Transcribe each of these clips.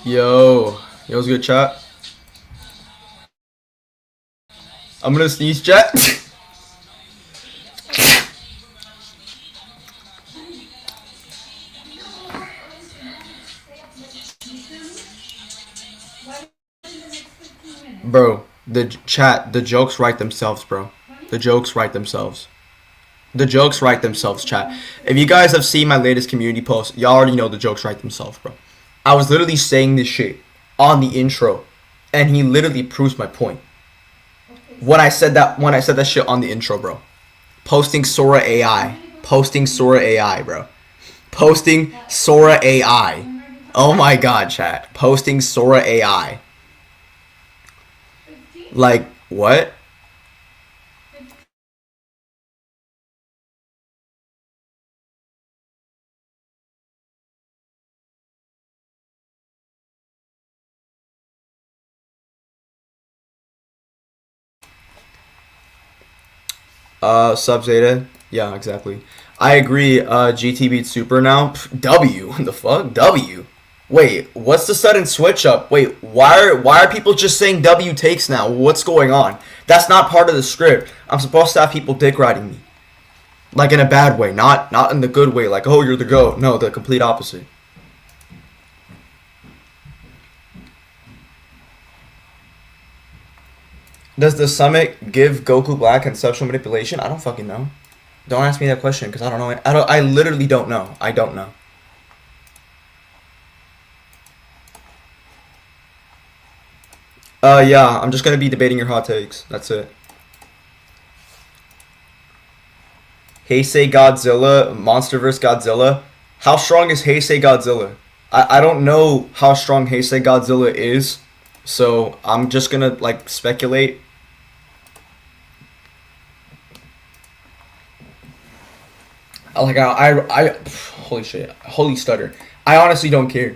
Yo, what's good, chat? I'm gonna sneeze, chat. Bro, the jokes write themselves, bro. The jokes write themselves. The jokes write themselves, chat. If you guys have seen my latest community post, y'all already know the jokes write themselves, bro. I was literally saying this shit on the intro, and he literally proves my point. When I said that shit on the intro, bro. Posting Sora AI. Posting Sora AI, bro. Posting Sora AI. Oh my god, chat. Posting Sora AI. Like, what? Sub Zeta. Yeah, exactly. I agree. GT beats Super now. Pff, W. The fuck? W. Wait, what's the sudden switch up? Wait, why are people just saying W takes now? What's going on? That's not part of the script. I'm supposed to have people dick riding me. Like in a bad way, not in the good way, like, oh, you're the GOAT. No, the complete opposite. Does the summit give Goku Black conceptual manipulation? I don't fucking know. Don't ask me that question because I don't know. I literally don't know. I don't know. Yeah, I'm just gonna be debating your hot takes. That's it. Heisei Godzilla, MonsterVerse Godzilla. How strong is Heisei Godzilla? I don't know how strong Heisei Godzilla is, so I'm just gonna like speculate. Like holy shit, holy stutter. I honestly don't care.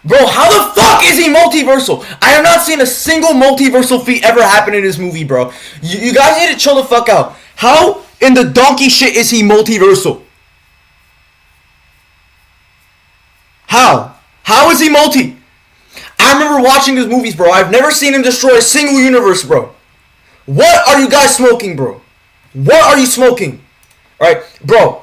Bro, how the fuck is he multiversal? I have not seen a single multiversal feat ever happen in this movie, bro. You guys need to chill the fuck out. How in the donkey shit is he multiversal? How? How is he multi? I remember watching his movies, bro. I've never seen him destroy a single universe, bro. What are you guys smoking, bro? What are you smoking? Alright, bro.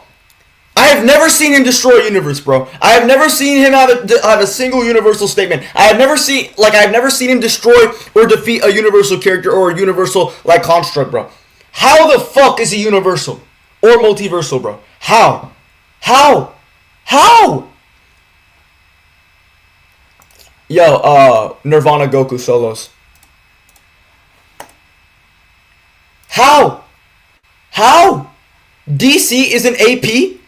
I have never seen him destroy a universe, bro. I have never seen him have a single universal statement. I have never seen him destroy or defeat a universal character or a universal like construct, bro. How the fuck is he universal or multiversal, bro? How? How? How? Yo, Nirvana Goku solos. How? How? DC is an AP?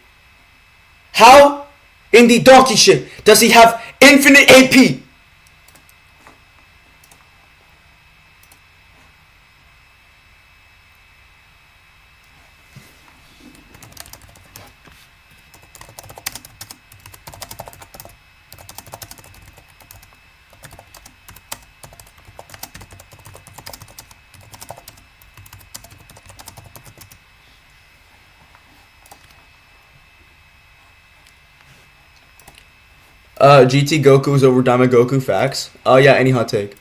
How in the donkey shit does he have infinite AP? GT Goku is over Diamond Goku, facts. Yeah, any hot take.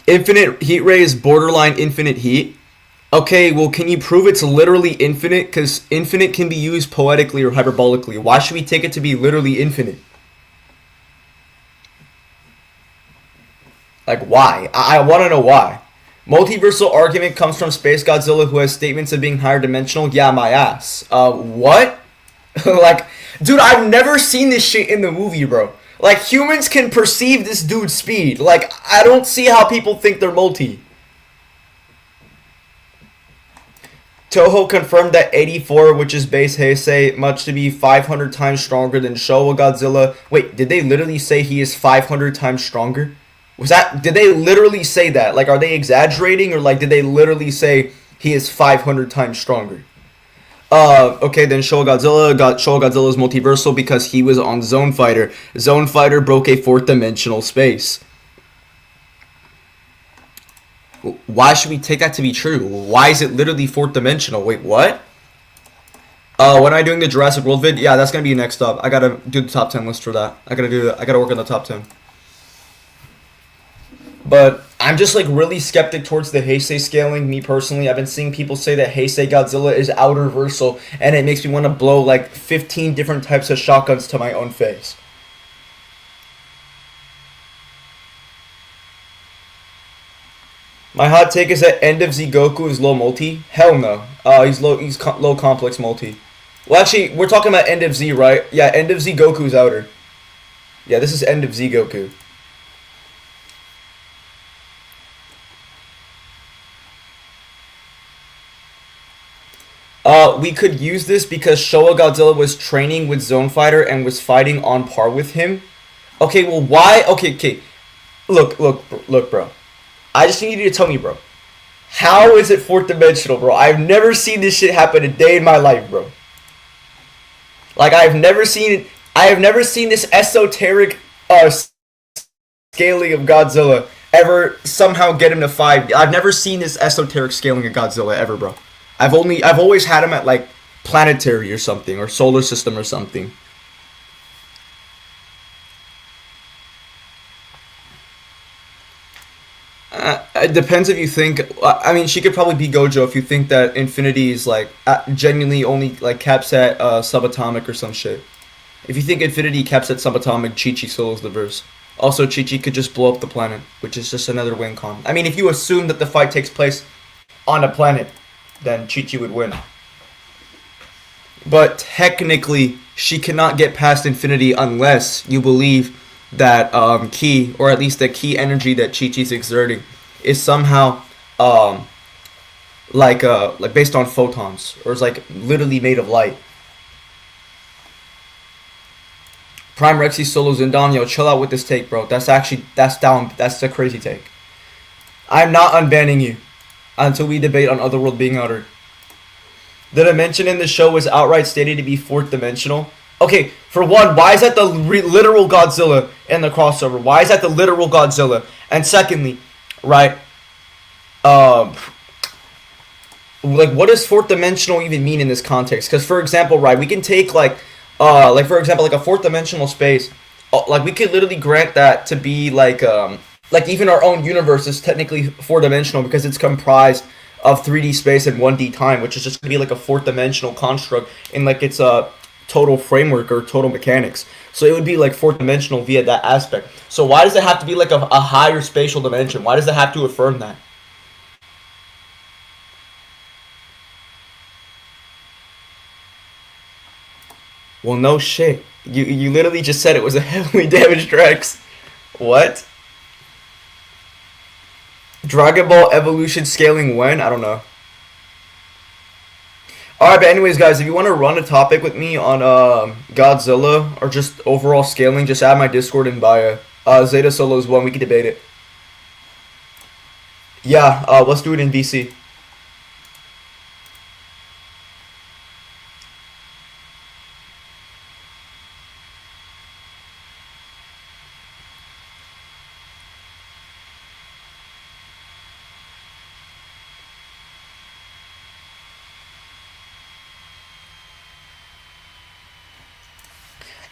Infinite heat ray is borderline infinite heat. Okay, well, can you prove it's literally infinite? Because infinite can be used poetically or hyperbolically. Why should we take it to be literally infinite? Like, why? I want to know why. Multiversal argument comes from Space Godzilla, who has statements of being higher dimensional. Yeah, my ass. What? Like, dude, I've never seen this shit in the movie, bro. Like, humans can perceive this dude's speed. Like, I don't see how people think they're multi. Toho confirmed that 84, which is base Heisei, much to be 500 times stronger than Showa Godzilla. Wait, did they literally say he is 500 times stronger? Did they literally say that? Like, are they exaggerating, or like, did they literally say he is 500 times stronger? Okay, then Showa Godzilla is multiversal because he was on Zone Fighter. Zone Fighter broke a fourth dimensional space. Why should we take that to be true? Why is it literally fourth dimensional? Wait, what? When am I doing the Jurassic World vid? Yeah, that's gonna be next up. I gotta do the top 10 list for that. I gotta do that. I gotta work on the top 10. But I'm just like really skeptic towards the Heisei scaling. Me personally, I've been seeing people say that Heisei Godzilla is outer versal, and it makes me want to blow like 15 different types of shotguns to my own face. My hot take is that End of Z Goku is low multi. Hell no. He's low. Low complex multi. Well, actually, we're talking about End of Z, right? Yeah, End of Z Goku's outer. Yeah, this is End of Z Goku. We could use this because Showa Godzilla was training with Zone Fighter and was fighting on par with him. Okay, well, why? Okay. Look, bro. I just need you to tell me, bro. How is it fourth dimensional, bro? I've never seen this shit happen a day in my life, bro. Like, I have never seen this esoteric scaling of Godzilla ever somehow get him to 5. I've never seen this esoteric scaling of Godzilla ever, bro. I've always had him at like planetary or something, or solar system or something. It depends if you think. I mean, she could probably be Gojo if you think that Infinity is like genuinely only like caps at subatomic or some shit. If you think Infinity caps at subatomic, Chi-Chi solos the verse. Also, Chi-Chi could just blow up the planet, which is just another win con. I mean, if you assume that the fight takes place on a planet, then Chi-Chi would win. But technically, she cannot get past Infinity unless you believe that Ki, or at least the Ki energy that Chi-Chi's exerting, is somehow like based on photons, or is like literally made of light. Prime Rexy solo Zindon, yo, chill out with this take, bro. That's a crazy take. I'm not unbanning you until we debate on Otherworld being outer. The dimension in the show was outright stated to be fourth dimensional. Okay, for one, why is that the literal Godzilla in the crossover? Why is that the literal Godzilla? And secondly, right, like, what does fourth dimensional even mean in this context? Because, for example, right, we can take like for example, like a fourth dimensional space, like we could literally grant that to be like even our own universe is technically four dimensional because it's comprised of 3D space and 1D time, which is just gonna be like a fourth dimensional construct in like its total framework or total mechanics. So it would be like fourth dimensional via that aspect. So why does it have to be like a higher spatial dimension? Why does it have to affirm that? Well, no shit. You literally just said it was a heavily damaged Rex. What? Dragon Ball Evolution scaling when? I don't know. Alright, but anyways, guys, if you want to run a topic with me on Godzilla or just overall scaling, just add my Discord in bio. Zeta Solos 1, we can debate it. Yeah, let's do it in VC.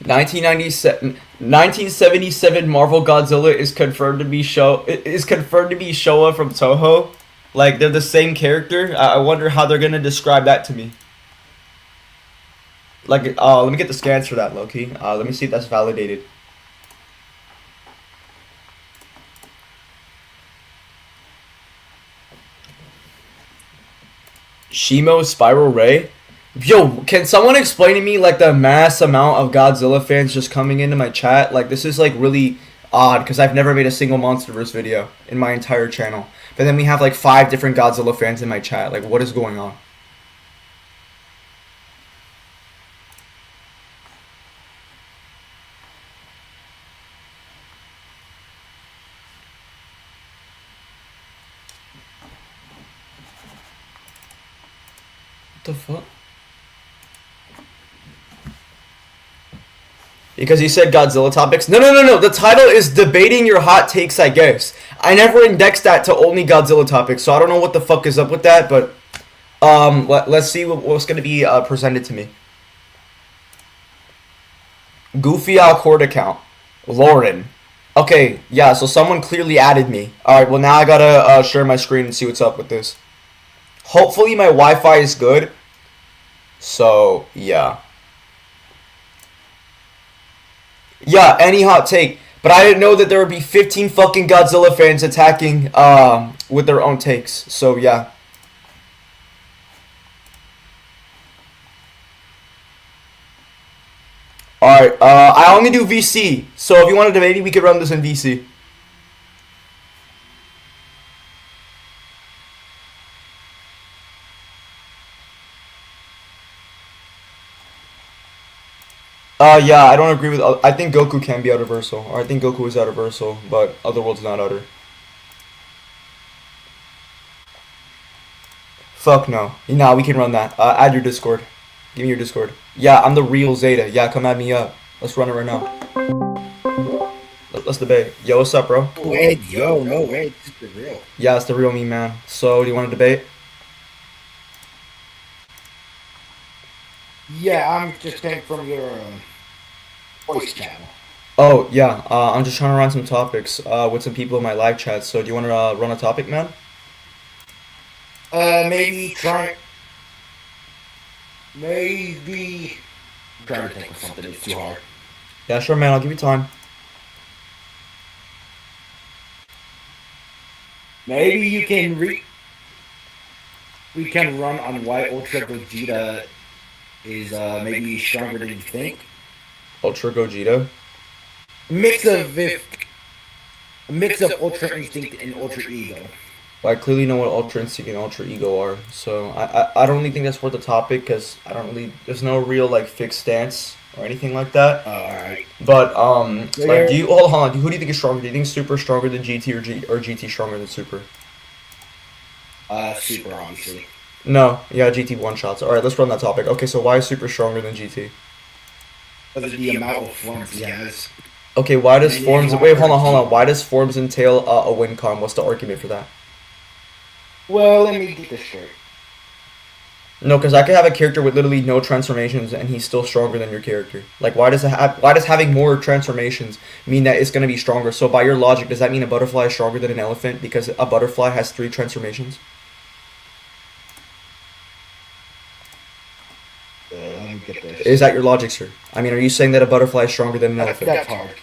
Nineteen seventy seven Marvel Godzilla is confirmed to be Showa from Toho. Like, they're the same character. I wonder how they're gonna describe that to me. Like, let me get the scans for that, Loki. Let me see if that's validated. Shimo Spiral Ray? Yo, can someone explain to me like the mass amount of Godzilla fans just coming into my chat? Like, this is like really odd because I've never made a single MonsterVerse video in my entire channel. But then we have like 5 different Godzilla fans in my chat. Like, what is going on? What the fuck? Because you said Godzilla topics. No. The title is debating your hot takes, I guess. I never indexed that to only Godzilla topics, so I don't know what the fuck is up with that, but let's see what's going to be presented to me. Goofy Alcord account. Lauren. Okay, yeah, so someone clearly added me. Alright, well now I gotta share my screen and see what's up with this. Hopefully my Wi-Fi is good. So, yeah. Yeah, any hot take. But I didn't know that there would be 15 fucking Godzilla fans attacking with their own takes. So, yeah. Alright, I only do VC. So if you want to debate, we could run this in VC. Yeah, I don't agree with. I think Goku can be Outerversal, or I think Goku is Outerversal, but Otherworld's not Outer. Fuck no. Nah, we can run that. Add your Discord. Give me your Discord. Yeah, I'm the real Zeta. Yeah, come add me up. Let's run it right now. Let's debate. Yo, what's up, bro? Wait, yo, no way, this is the real. Yeah, it's the real me, man. So, do you want to debate? Yeah, I'm just came from your voice channel. Oh, yeah. I'm just trying to run some topics with some people in my live chat. So, do you want to run a topic, man? Maybe try. Maybe. I'm trying to think of something that's too hard. Yeah, sure, man. I'll give you time. Maybe you can We can run on why Ultra Gogeta is maybe stronger than you think. Ultra Gogeta. Mix of if a mix of Ultra Instinct and Ultra Ego. Well, I clearly know what Ultra Instinct and Ultra Ego are. So, I don't really think that's worth the topic because I don't really. There's no real, like, fixed stance or anything like that. Oh, alright. But, like, do you. Hold on. Who do you think is stronger? Do you think Super stronger than GT or GT stronger than Super? Super, obviously. No. Yeah, GT one shots. Alright, let's run that topic. Okay, so why is Super stronger than GT? Because of the amount of forms he has. Okay, why does forms. Wait, hold on. Why does forms entail a win con? What's the argument for that? Well, let me get this straight. No, because I could have a character with literally no transformations and he's still stronger than your character. Like, why does having more transformations mean that it's going to be stronger? So by your logic, does that mean a butterfly is stronger than an elephant because a butterfly has 3 transformations? Let me get this. Is that your logic, sir? I mean, are you saying that a butterfly is stronger than an elephant? That's hard.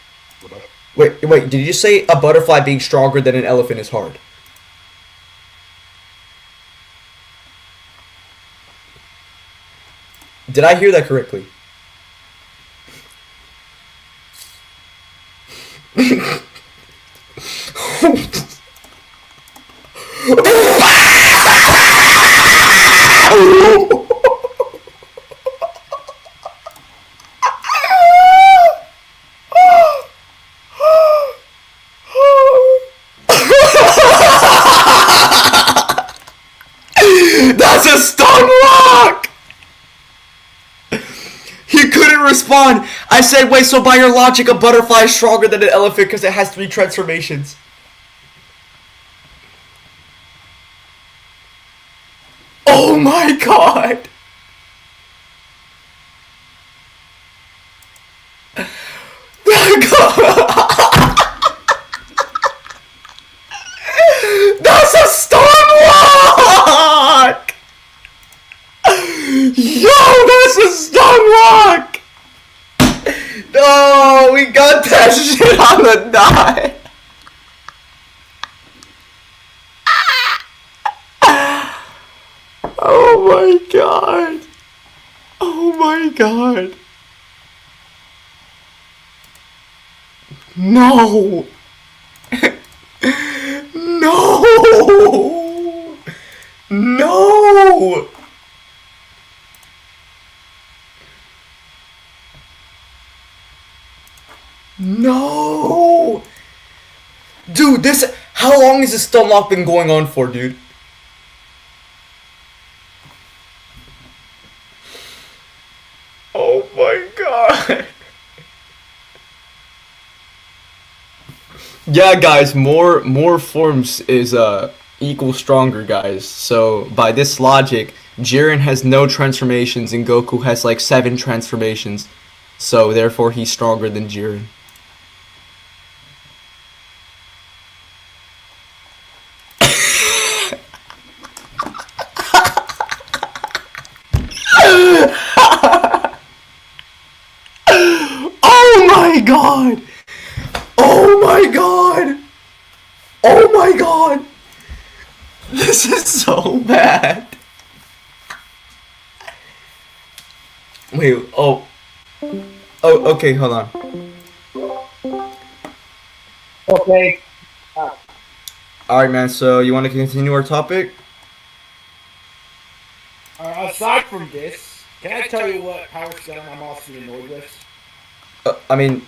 Wait, did you say a butterfly being stronger than an elephant is hard? Did I hear that correctly? That's a stun rock! He couldn't respond. I said, wait, so by your logic, a butterfly is stronger than an elephant because it has 3 transformations. Oh my god! That's a stun rock! Yo, that's a stun rock! No, we got that shit on the die. Oh my god. Oh my god. No. No. No. No! Dude, this. How long has this stun lock been going on for, dude? Oh my god. Yeah, guys, more forms is equal stronger, guys. So by this logic, Jiren has no transformations and Goku has like 7 transformations. So therefore, he's stronger than Jiren. Oh my god! Oh my god! Oh my god! This is so bad. Wait, oh. Oh, okay, hold on. Okay. Alright, man, so you want to continue our topic? Aside from this, can I tell you what power stone I'm also annoyed with? I mean,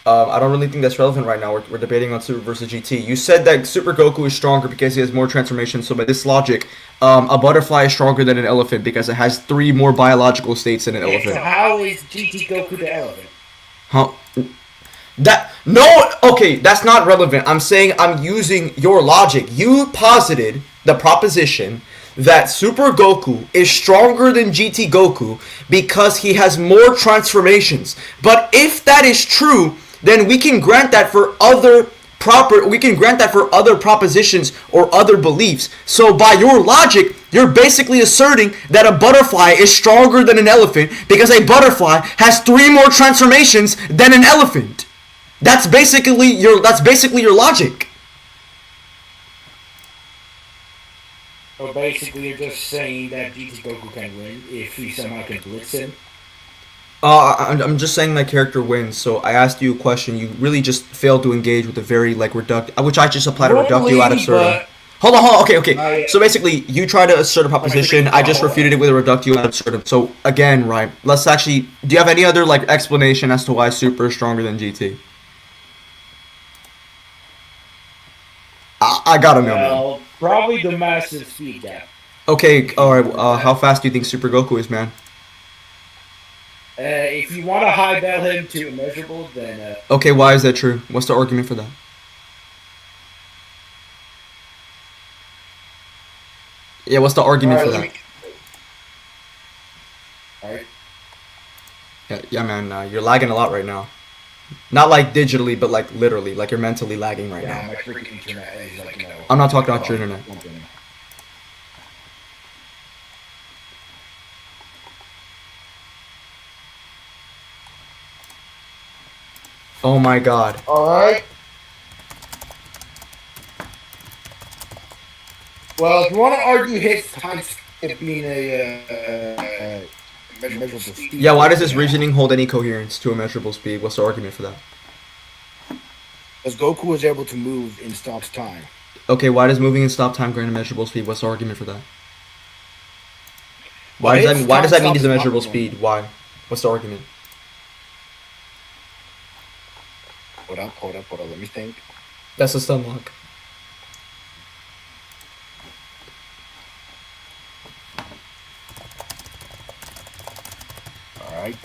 I don't really think that's relevant right now. We're debating on Super versus GT. You said that Super Goku is stronger because he has more transformations. So by this logic, a butterfly is stronger than an elephant because it has 3 more biological states than an So elephant. how is GT Goku the elephant? Huh? That no. Okay, that's not relevant. I'm saying I'm using your logic. You posited the proposition that Super Goku is stronger than GT Goku because he has more transformations. But if that is true, then we can grant that for other propositions or other beliefs. So by your logic, you're basically asserting that a butterfly is stronger than an elephant because a butterfly has 3 more transformations than an elephant. That's basically your logic. So basically, you're just saying that GT Goku can win if he somehow can blitz him. I'm just saying my character wins. So I asked you a question. You really just failed to engage with a very which I just applied a reductio ad absurdum. Hold on. Okay. So basically, you try to assert a proposition. I just refuted it with a reductio ad absurdum. So again, right? Let's actually. Do you have any other explanation as to why Super is stronger than GT? I gotta know, man. Well, probably the massive speed gap. Okay. All right. How fast do you think Super Goku is, man? If you want to high bell him to immeasurable, then Okay. Why is that true? What's the argument for that? Yeah. What's the argument for that? Alright. Yeah, man. You're lagging a lot right now. Not digitally, but literally. You're mentally lagging right Yeah, now. my freaking internet is I'm not talking about your internet. Oh my god. Alright. Well, if you want to argue his time skip being a measurable speed. Yeah, why does this reasoning hold any coherence to a measurable speed? What's the argument for that? Because Goku was able to move in stops time. Okay, why does moving in stop time grant a measurable speed? What's the argument for that? Why does that mean he's a measurable speed? Why? What's the argument? Hold up, let me think. That's a stun lock. Alright.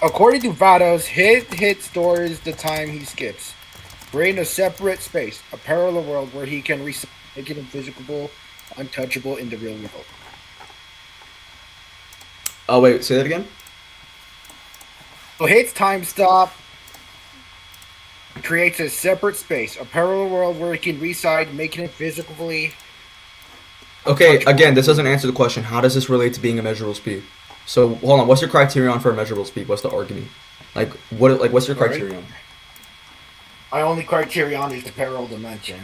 According to Vados, hit stores the time he skips. Creating a separate space, a parallel world where he can reset, make it invisible, untouchable in the real world. Oh wait, say that again? So hits time stop creates a separate space, a parallel world where he can reside, making it physically. Okay, again, this doesn't answer the question. How does this relate to being a measurable speed? So hold on, what's your criterion for a measurable speed? What's the argument? What's your criterion? My only criterion is the parallel dimension.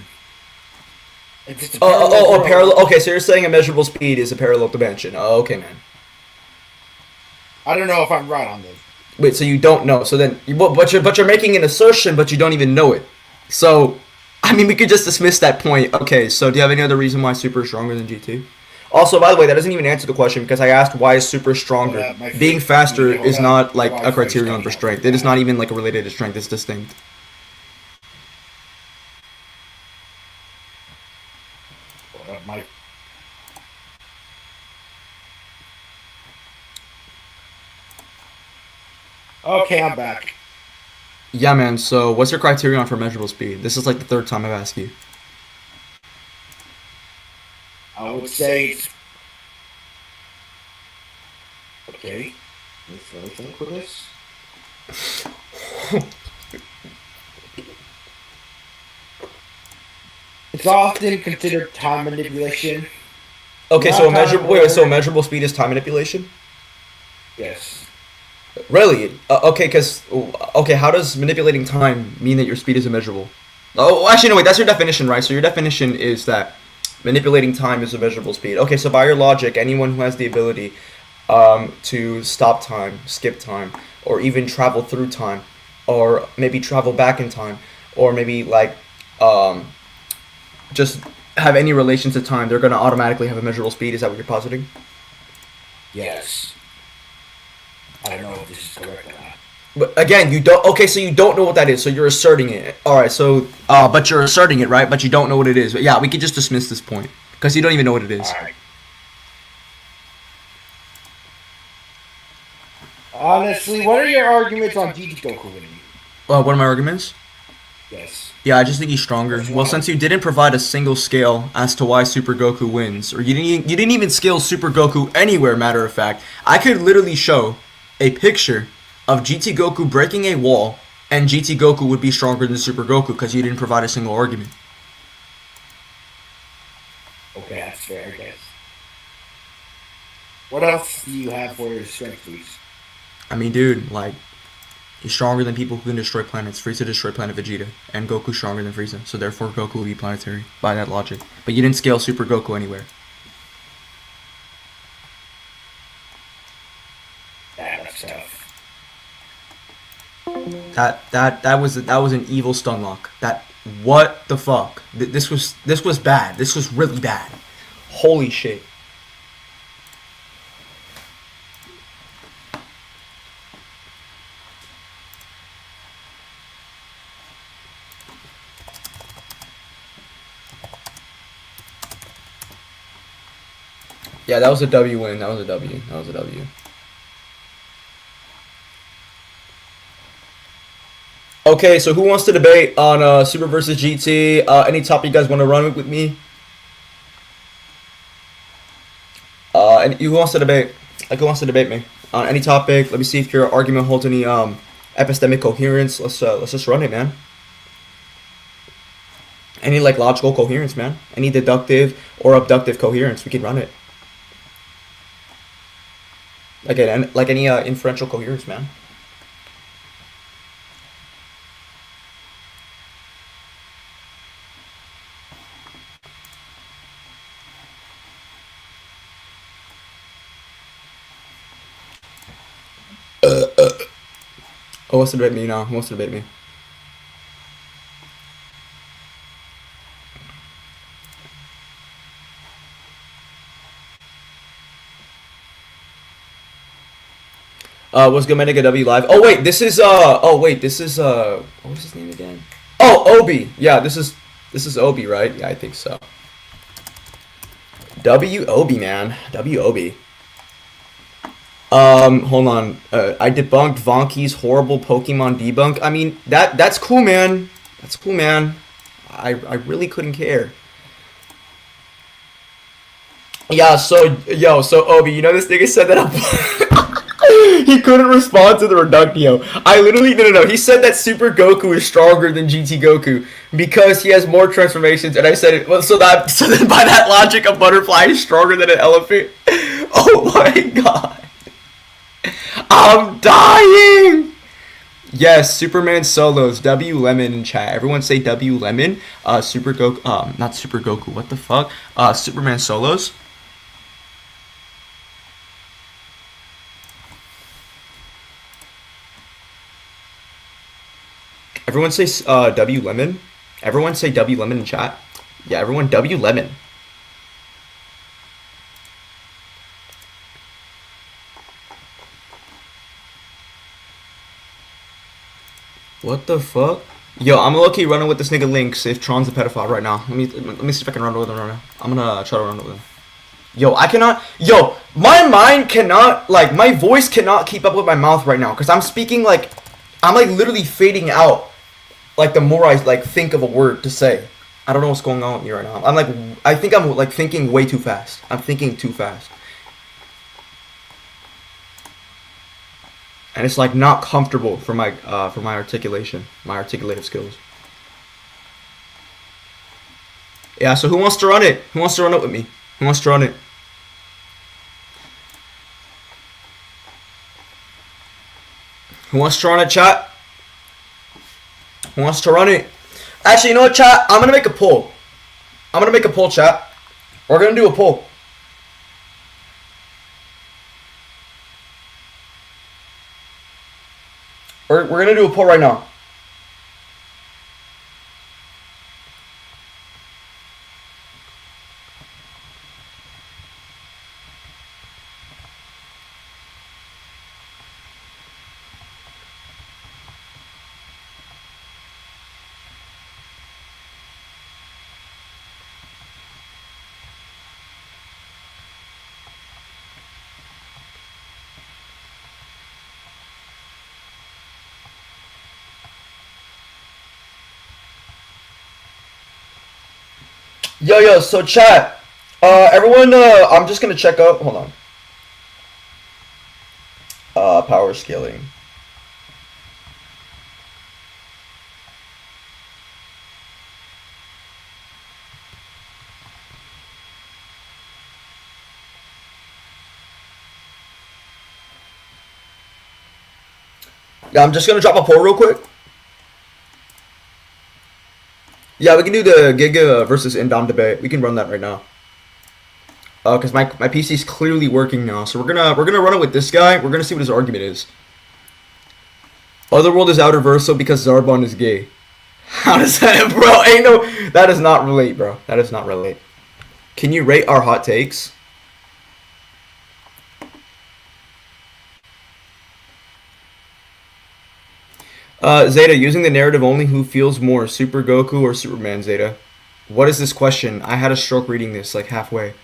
If it's a parallel. Okay, so you're saying a measurable speed is a parallel dimension. Oh, okay, man. I don't know if I'm right on this. Wait, so you don't know? So then, but you're making an assertion, but you don't even know it. So, I mean, we could just dismiss that point. Okay, so do you have any other reason why Super is stronger than GT? Also, by the way, that doesn't even answer the question because I asked why is Super stronger. Being faster is not a criterion for strength. It is not even related to strength. It's distinct. Okay, I'm back. Yeah, man, so what's your criterion for measurable speed? This is the 3rd time I've asked you. I would say... Okay. Let me think with this. It's often considered time manipulation. Okay, so a measurable. Wait, so a measurable speed is time manipulation. Yes. Really? Okay, how does manipulating time mean that your speed is immeasurable? Oh, actually, no, wait, that's your definition, right? So your definition is that manipulating time is a measurable speed. Okay, so by your logic, anyone who has the ability to stop time, skip time, or even travel through time, or maybe travel back in time, or maybe um, just have any relation to time, they're going to automatically have a measurable speed. Is that what you're positing? Yes. I don't know if this is correct or not. But again, you don't. Okay, so you don't know what that is. So you're asserting it. All right. So, but you're asserting it, right? But you don't know what it is. But yeah, we could just dismiss this point because you don't even know what it is. All right. Honestly, what are your arguments on GT Goku winning? What are my arguments? Yes. Yeah, I just think he's stronger. Well, since you didn't provide a single scale as to why Super Goku wins, or you didn't even scale Super Goku anywhere. Matter of fact, I could literally show a picture of GT Goku breaking a wall, and GT Goku would be stronger than Super Goku because you didn't provide a single argument. Okay, that's fair, I guess. What else do you have for your strength, please? I mean, dude, like, he's stronger than people who can destroy planets. Frieza destroyed Planet Vegeta, and Goku's stronger than Frieza, so therefore Goku will be planetary by that logic. But you didn't scale Super Goku anywhere. That's tough. That was an evil stun lock. What the fuck? This was bad. This was really bad. Holy shit. Yeah, that was a W win. That was a W. That was a W. Okay, so who wants to debate on Super versus GT? Any topic you guys want to run with me? And who wants to debate? Like, who wants to debate me on any topic? Let me see if your argument holds any epistemic coherence. Let's just run it, man. Any like logical coherence, man. Any deductive or abductive coherence, we can run it. Like any inferential coherence, man. Who wants to debate me now? Who wants to debate me? What's good, Medica W live? Oh wait, this is what was his name again? Oh, Obi. Yeah, this is Obi, right? Yeah, I think so. W Obi, man. W Obi. Hold on. I debunked Vonki's horrible Pokemon debunk. I mean, that's cool, man. That's cool, man. I really couldn't care. Yeah, so Obi, you know this nigga said that he couldn't respond to the Reductio. I literally no. He said that Super Goku is stronger than GT Goku because he has more transformations, and I said it. Well, so then by that logic, a butterfly is stronger than an elephant. Oh my god. I'm dying! Yes, Superman solos. W Lemon in chat. Everyone say W Lemon. Super Goku. Not Super Goku. What the fuck? Superman solos. Everyone say W Lemon. Everyone say W Lemon in chat. Yeah, everyone W Lemon. What the fuck? Yo, I'm low-key running with this nigga Lynx if Tron's a pedophile right now. Let me see if I can run with him right now. I'm gonna try to run with him. Yo, I cannot. Yo, my mind cannot, like, my voice cannot keep up with my mouth right now because I'm speaking like, I'm like literally fading out. Like the more I like think of a word to say, I don't know what's going on with me right now. I think I'm like thinking way too fast. I'm thinking too fast. and it's like not comfortable for my articulation, my articulative skills. Yeah, so who wants to run it? Who wants to run it with me? Who wants to run it? Who wants to run it, chat? Who wants to run it? Actually, you know what, chat? I'm gonna make a poll. I'm gonna make a poll, chat. We're gonna do a poll. We're gonna do a poll right now. Yo, so chat. Everyone, I'm just gonna check out. Hold on. Power scaling. Yeah, I'm just gonna drop a poll real quick. Yeah, we can do the Giga versus Indom debate. We can run that right now. Because my PC's clearly working now, so we're gonna run it with this guy. We're gonna see what his argument is. Otherworld is outer verso because Zarbon is gay. How does that, bro? Ain't no. That does not relate, bro. That does not relate. Can you rate our hot takes? Zeta, using the narrative only, who feels more, Super Goku or Superman, Zeta? What is this question? I had a stroke reading this, like, halfway.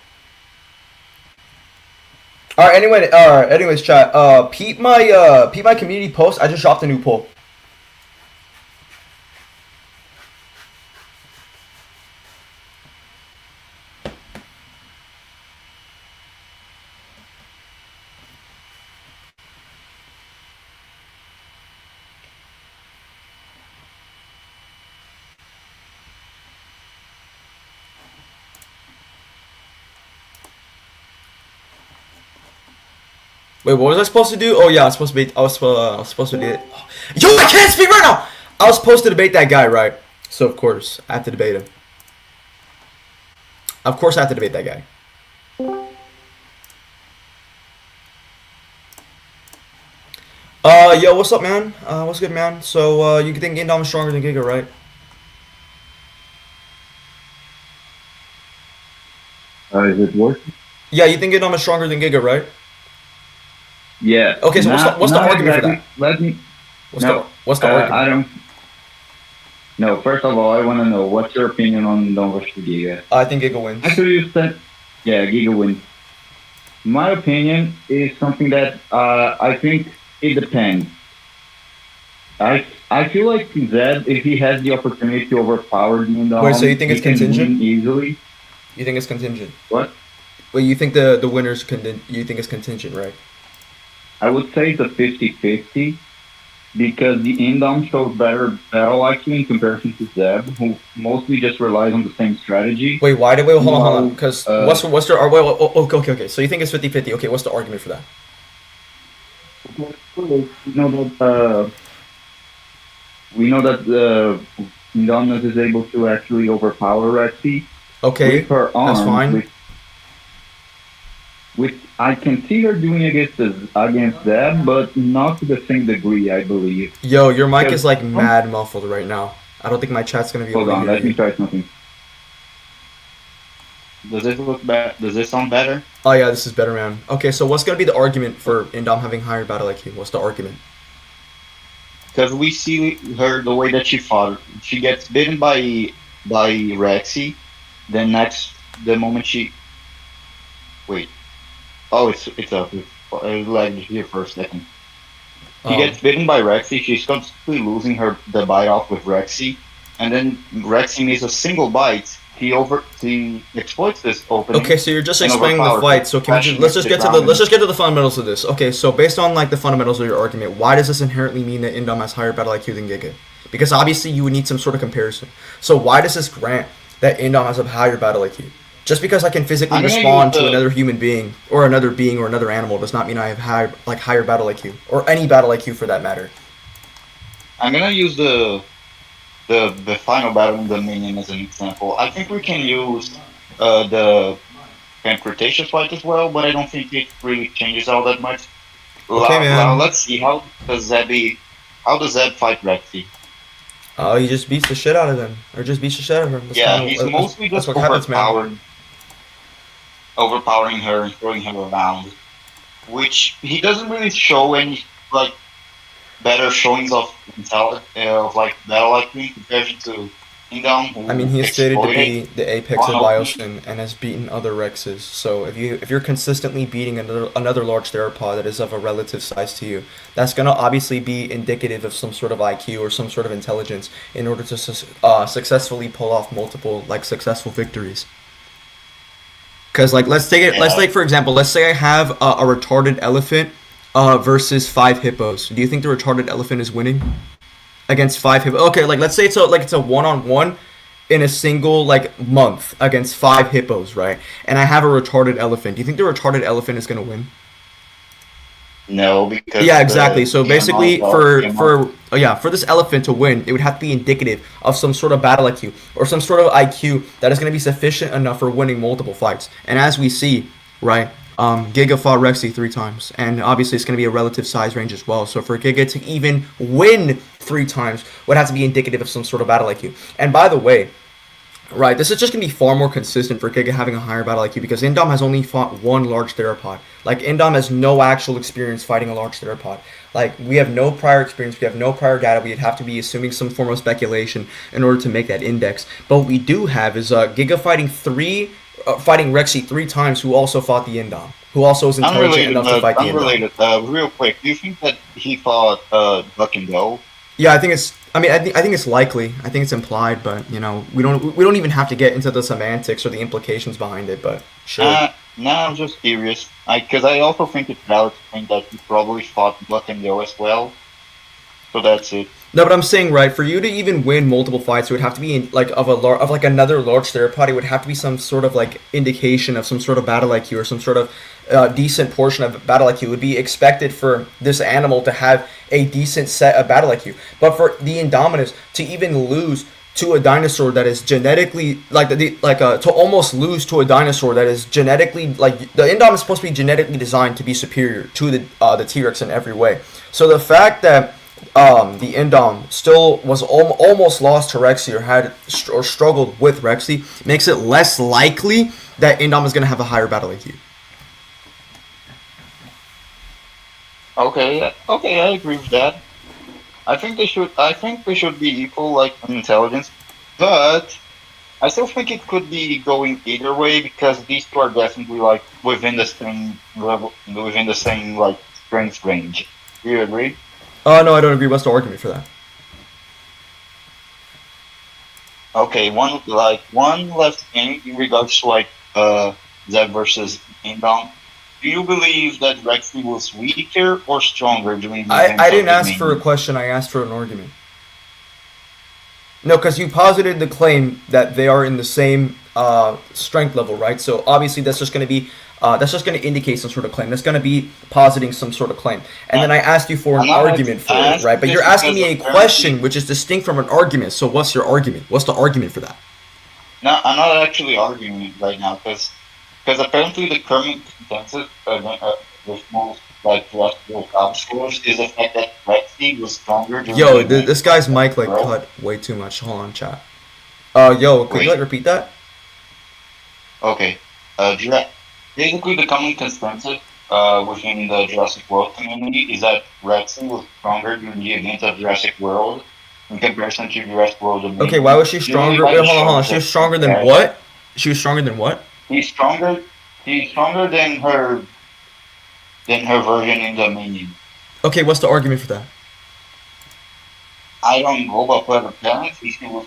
Alright, anyways, chat. Peep my community post. I just dropped a new poll. Wait, what was I supposed to do? Oh yeah, I was supposed to be. I was supposed to do it. Yo, I can't speak right now. I was supposed to debate that guy, right? So of course I have to debate him. Of course I have to debate that guy. Yo, what's up, man? What's good, man? So you think Indom is stronger than Giga, right? Is it working? Yeah, you think Indom is stronger than Giga, right? Yeah. Okay, so what's the argument for that? Let me. What's the argument? I don't. No, first of all, I want to know what's your opinion on Don versus Giga. I think Giga wins. Actually, you said, yeah, Giga wins. My opinion is something that I think it depends. I feel like Zed, if he has the opportunity to overpower Dom, Wait, so you think it's contingent? Easily. You think it's contingent? What? Wait, you think the winner's you think it's contingent, right? I would say it's a 50-50 because the Indom shows better battle IQ in comparison to Zeb, who mostly just relies on the same strategy. Wait, why did hold on? Because what's the okay. So you think it's 50-50? Okay, what's the argument for that? We know that Indominus is able to actually overpower Rexy. Okay, with her arms, that's fine. Which I can see her doing against them, but not to the same degree, I believe. Yo, your mic is like mad muffled right now. I don't think my chat's gonna be able to hear you. Hold on, let me try something. Does it look bad? Does this sound better? Oh yeah, this is better, man. Okay, so what's gonna be the argument for Indom having higher battle IQ? What's the argument? Because we see her the way that she fought. She gets bitten by Rexy. Then the moment she wait. Oh, it's up. I lagged here for a second. She gets bitten by Rexy. She's constantly losing the bite off with Rexy, and then Rexy makes a single bite. He exploits this opening. Okay, so you're just and explaining the overpowers fight. it, So can we crashing let's into just the get to ground let's and- just get to the fundamentals of this. Okay, so based on like the fundamentals of your argument, why does this inherently mean that Indom has higher battle IQ than Giga? Because obviously you would need some sort of comparison. So why does this grant that Indom has a higher battle IQ? Just because I can physically I'm gonna respond use to the- another human being or another animal does not mean I have higher battle IQ or any battle IQ for that matter. I'm gonna use the final battle in the minion as an example. I think we can use the Cretaceous fight as well, but I don't think it really changes all that much. Okay, man. Let's see how does Zeb fight Rexy? He just beats the shit out of them, or just beats the shit out of her. That's Yeah, kinda- he's that's- mostly that's just what happens, man. overpowering her and throwing her around, which he doesn't really show any like better showings of like battle IQ in comparison to Indom. Who I mean, he is stated to exploited be the apex of Wow. Biosyn and has beaten other Rexes. So if you're consistently beating another large theropod that is of a relative size to you, that's gonna obviously be indicative of some sort of IQ or some sort of intelligence in order to successfully pull off multiple like successful victories. Because like let's take for example, let's say I have a retarded elephant versus 5 hippos. Do you think the retarded elephant is winning against 5 hippos? Okay, like let's say it's a one-on-one in a single like month against 5 hippos, right? And I have a retarded elephant. Do you think the retarded elephant is gonna win? No, because Yeah, exactly. So the basically, amount for this elephant to win, it would have to be indicative of some sort of battle IQ or some sort of IQ that is going to be sufficient enough for winning multiple fights. And as we see, right, Giga fought Rexy 3 times, and obviously it's going to be a relative size range as well. So for Giga to even win 3 times would have to be indicative of some sort of battle IQ. And by the way, right, this is just going to be far more consistent for Giga having a higher battle IQ because Indom has only fought 1 large theropod. Like, Indom has no actual experience fighting a large theropod. Like, we have no prior experience, we have no prior data, we'd have to be assuming some form of speculation in order to make that index. But what we do have is Giga fighting Rexy 3 times, who also fought the Indom, who also is intelligent enough to fight the Indom. Unrelated, real quick, do you think that he fought Buck and Go? Yeah, I think it's likely. I think it's implied, but we don't even have to get into the semantics or the implications behind it. But sure. I'm just curious. Because I also think it's valid to think that he probably fought Buck and Go as well. So that's it. No, but I'm saying, right, for you to even win multiple fights, it would have to be another large theropod. It would have to be some sort of like indication of some sort of battle IQ or some sort of decent portion of battle IQ. It would be expected for this animal to have a decent set of battle IQ. But for the Indominus to even lose to a dinosaur that is genetically to almost lose to a dinosaur that is genetically the Indom is supposed to be genetically designed to be superior to the T-Rex in every way. So the fact that the Indom still was almost lost to Rexy or struggled with Rexy makes it less likely that Indom is going to have a higher battle IQ. Okay, I agree with that. I think they should be equal, like, in intelligence, but I still think it could be going either way because these two are definitely like within the same level, within the same like strength range. Do you agree? No, I don't agree. What's the argument for that? Okay, one last thing in regards to like Zeb versus Indom. Do you believe that Rexy was weaker or stronger during the events I of didn't the ask main? for a question. I asked for an argument. No, because you posited the claim that they are in the same strength level, right? So obviously that's just going to indicate some sort of claim. That's going to be positing some sort of claim. And then I asked you for an argument for it, right? But you're asking me a question which is distinct from an argument. So what's your argument? What's the argument for that? No, I'm not actually arguing right now because apparently the current consensus with most like terrestrial power scores is the fact that Rexy was stronger. During Yo, the this guy's mic like Bro. cut way too much. Hold on, chat. Yo, could you Wait. repeat that? Okay. Basically, the common consensus within the Jurassic World community is that Rexy was stronger during the events of Jurassic World in comparison to Jurassic World. Dominion. Okay, why was she stronger? Usually, Wait, hold on. She was stronger than what? She was stronger than what? He's stronger than her version in Dominion. Okay, what's the argument for that? I don't know, but apparently she was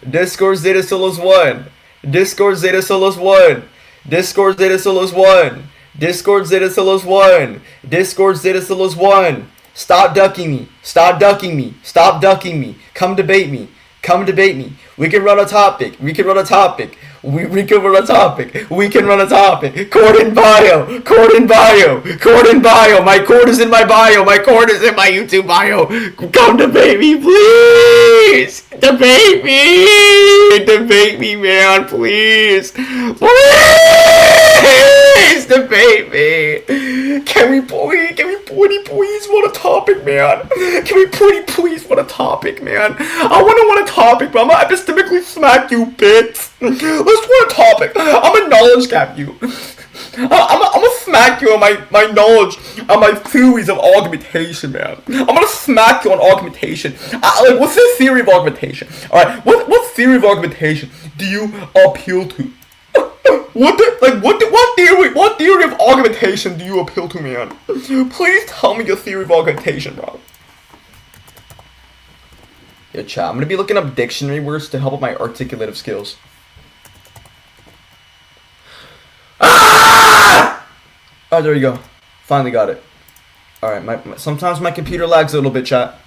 Discord Zeta Solos 1. Discord Zeta Solos 1. Discord Zeta Solos 1. Discord Zeta Solos 1. Discord Zeta Solos 1. Stop ducking me. Stop ducking me. Stop ducking me. Come debate me. Come debate me. We can run a topic. We can run a topic. We can run a topic. We can run a topic. Cord in bio. Cord in bio. Cord in bio. My cord is in my bio. My cord is in my YouTube bio. Come debate me, please. Debate me. Debate me, man. Please. Please debate me. Can we please want a topic, man? Can we please want a topic, man? I want a topic, but I'm gonna epistemically smack you, bitch. Let's want a topic. I'm gonna knowledge cap you. I'm gonna smack you on my knowledge, on my theories of augmentation, man. I'm gonna smack you on augmentation. Like, what's the theory of augmentation? All right, what theory of augmentation do you appeal to? What theory of augmentation do you appeal to, man? Please tell me your theory of augmentation, bro. Yo, chat, I'm gonna be looking up dictionary words to help with my articulative skills. Ah! Oh, there you go. Finally got it. Alright, sometimes my computer lags a little bit, chat.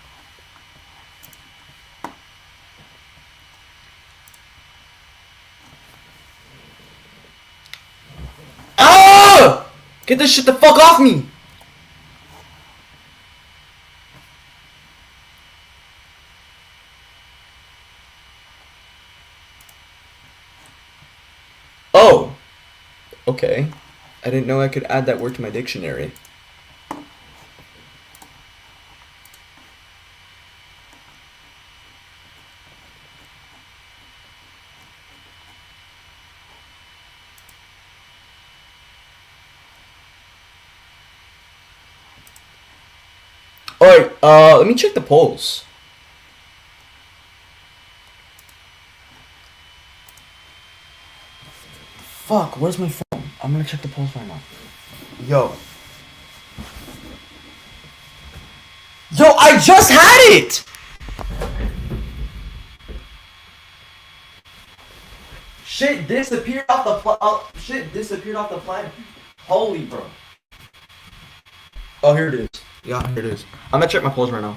Ah! Get this shit the fuck off me! Oh! Okay. I didn't know I could add that word to my dictionary. Alright, let me check the polls. Fuck, where's my phone? I'm gonna check the polls right now. Yo, I just had it! Shit disappeared off the planet. Holy bro. Oh, here it is. Yeah, here it is. I'm gonna check my polls right now.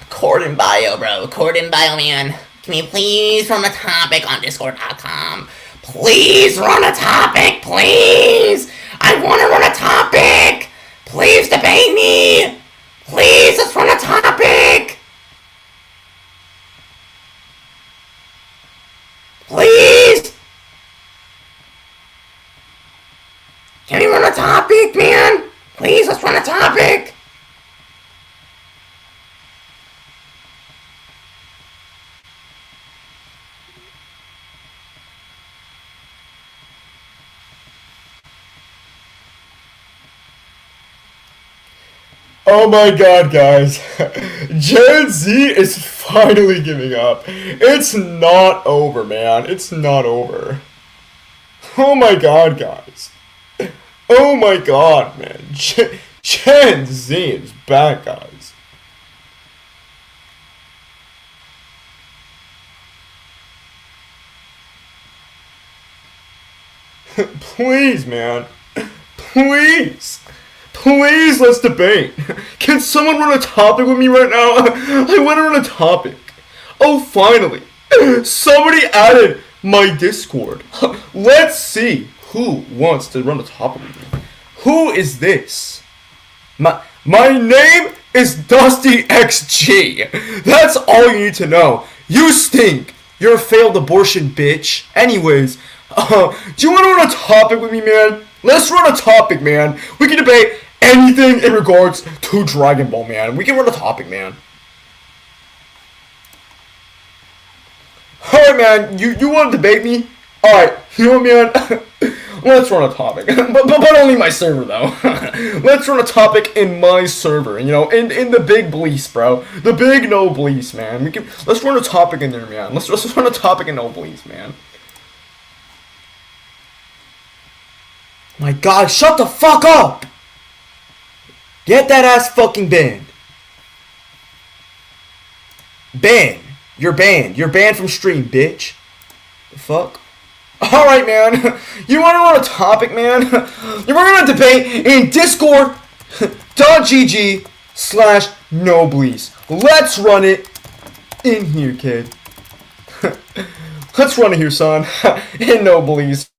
Cord in bio, bro. Cord in bio, man. Can you please run a topic on Discord.com? Please run a topic, please! I want to run a topic! Please debate me! Please, let's run a topic! Please! Can we run a topic, man? Please, let's run a topic! Oh my god, guys. Gen Z is finally giving up. It's not over, man. It's not over. Oh my god, guys. Oh my god, man. Gen Z is back, guys. Please, man. Please. Please, let's debate. Can someone run a topic with me right now? I want to run a topic. Oh, finally. Somebody added my Discord. Let's see who wants to run a topic with me. Who is this? My name is Dusty XG. That's all you need to know. You stink. You're a failed abortion, bitch. Anyways, do you want to run a topic with me, man? Let's run a topic, man. We can debate anything in regards to Dragon Ball, man. We can run a topic, man. Alright, man. You want to debate me? Alright, you know what, man? Let's run a topic. but only my server, though. Let's run a topic in my server, you know, in the big blease, bro. The big no blease, man. Let's run a topic in there, man. Let's run a topic in no blease, man. My God, shut the fuck up! Get that ass fucking banned. Ban. You're banned. You're banned from stream, bitch. The fuck? Alright, man. You wanna run a topic, man? We're gonna debate in discord.gg/noblease. Let's run it in here, kid. Let's run it here, son. In Noblease.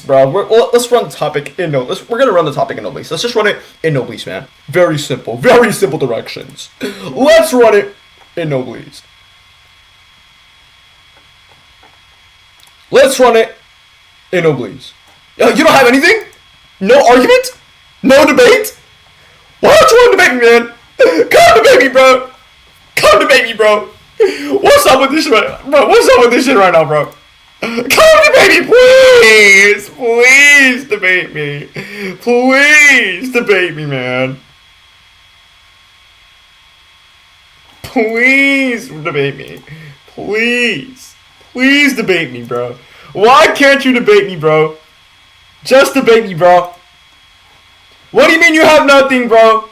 Bro, let's run the topic in Noblease. We're gonna run the topic in Noblease. Let's just run it in Noblease, man. Very simple directions. Let's run it in Noblease. Let's run it in Noblease. You don't have anything? No argument? No debate? Why don't you want to debate me, man? Come debate me, bro. Come debate me, bro. What's up with this shit right now? Bro, what's up with this shit right now, bro? Come debate me, please! Please debate me. Please debate me, man. Please debate me. Please. Please debate me, bro. Why can't you debate me, bro? Just debate me, bro. What do you mean you have nothing, bro?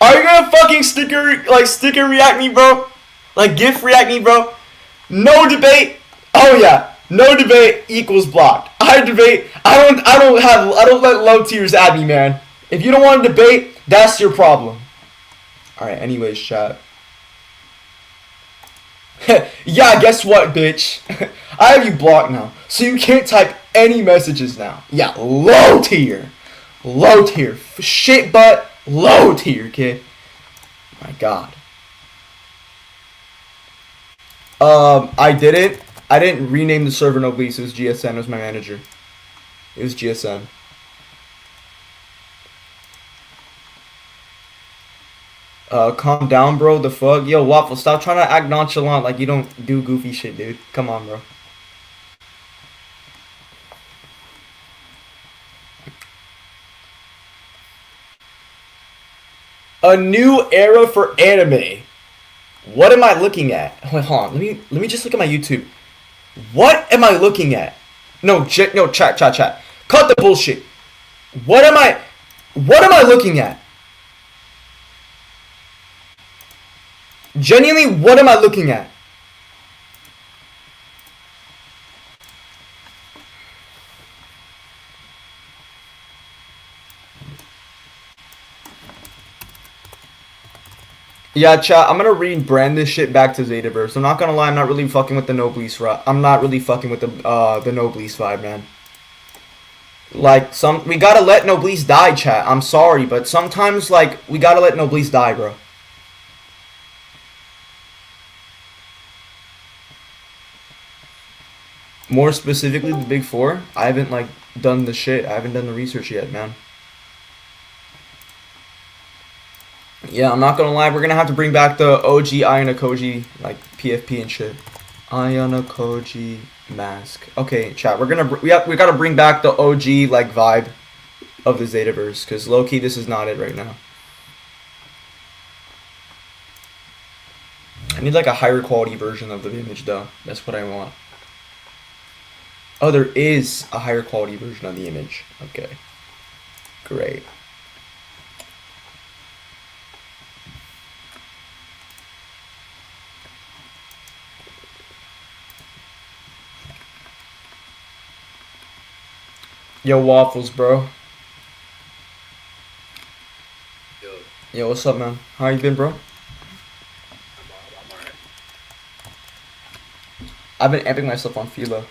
Are you gonna fucking sticker react me, bro? Like GIF react me, bro? No debate. Oh yeah. No debate equals blocked. I debate. I don't let low tiers at me, man. If you don't want to debate, that's your problem. Alright, anyways, chat. Yeah, guess what, bitch? I have you blocked now, so you can't type any messages now. Yeah, low tier. Low tier. Shit butt, low tier, kid. My God. I didn't rename the server Noblease. It was GSN. It was my manager. It was GSN. Calm down, bro. The fuck? Yo, Waffle, stop trying to act nonchalant like you don't do goofy shit, dude. Come on, bro. A new era for anime. What am I looking at? Wait, hold on. Let me just look at my YouTube. What am I looking at? No, chat. Cut the bullshit. What am I looking at? Genuinely, what am I looking at? Yeah, chat, I'm gonna rebrand this shit back to Zetaverse. I'm not gonna lie, I'm not really fucking with the Noblease I'm not really fucking with the Noblease vibe, man. Like, we gotta let Noblease die, chat. I'm sorry, but sometimes, like, we gotta let Noblease die, bro. More specifically, the Big Four. I haven't, like, done the shit. I haven't done the research yet, man. Yeah, I'm not gonna lie, we're gonna have to bring back the OG Ayanokoji, like, PFP and shit. Ayanokoji mask. Okay, chat, we gotta bring back the OG, like, vibe of the Zetaverse, because low-key, this is not it right now. I need, like, a higher quality version of the image, though. That's what I want. Oh, there is a higher quality version of the image. Okay. Great. Yo, Waffles, bro. Yo, what's up, man? How you been, bro? I'm alright. I've been amping myself on Philo. What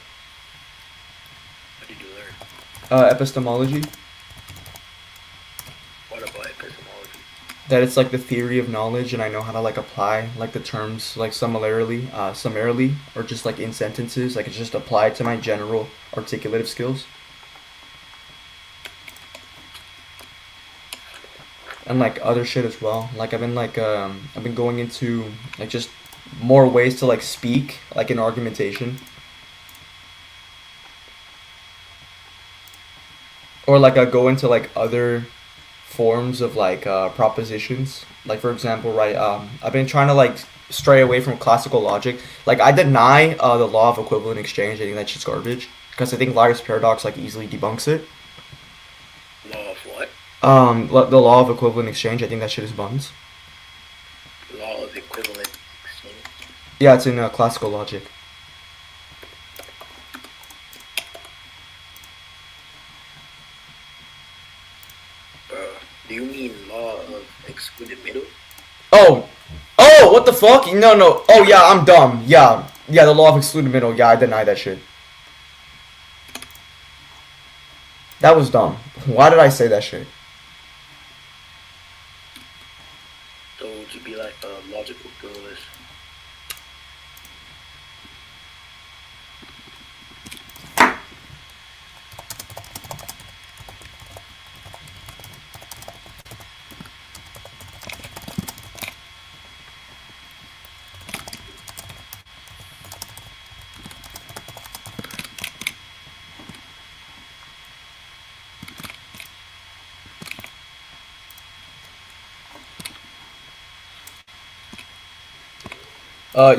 did you learn? Epistemology. What about epistemology? That it's like the theory of knowledge, and I know how to like apply like the terms like summarily, or just like in sentences. Like it's just applied to my general articulative skills. And like other shit as well. Like I've been going into like just more ways to like speak like in argumentation. or like go into like other forms of like propositions. Like for example, right? I've been trying to like stray away from classical logic. Like I deny the law of equivalent exchange. I think that shit's garbage because I think Liar's paradox like easily debunks it. Law of what? The law of equivalent exchange. I think that shit is buns. Law of equivalent exchange. Yeah, it's in classical logic. Do you mean law of excluded middle? Oh, oh, what the fuck? No, no. Oh yeah, I'm dumb. Yeah, yeah, the law of excluded middle. Yeah, I deny that shit. That was dumb. Why did I say that shit? So would you be like a logical pluralist?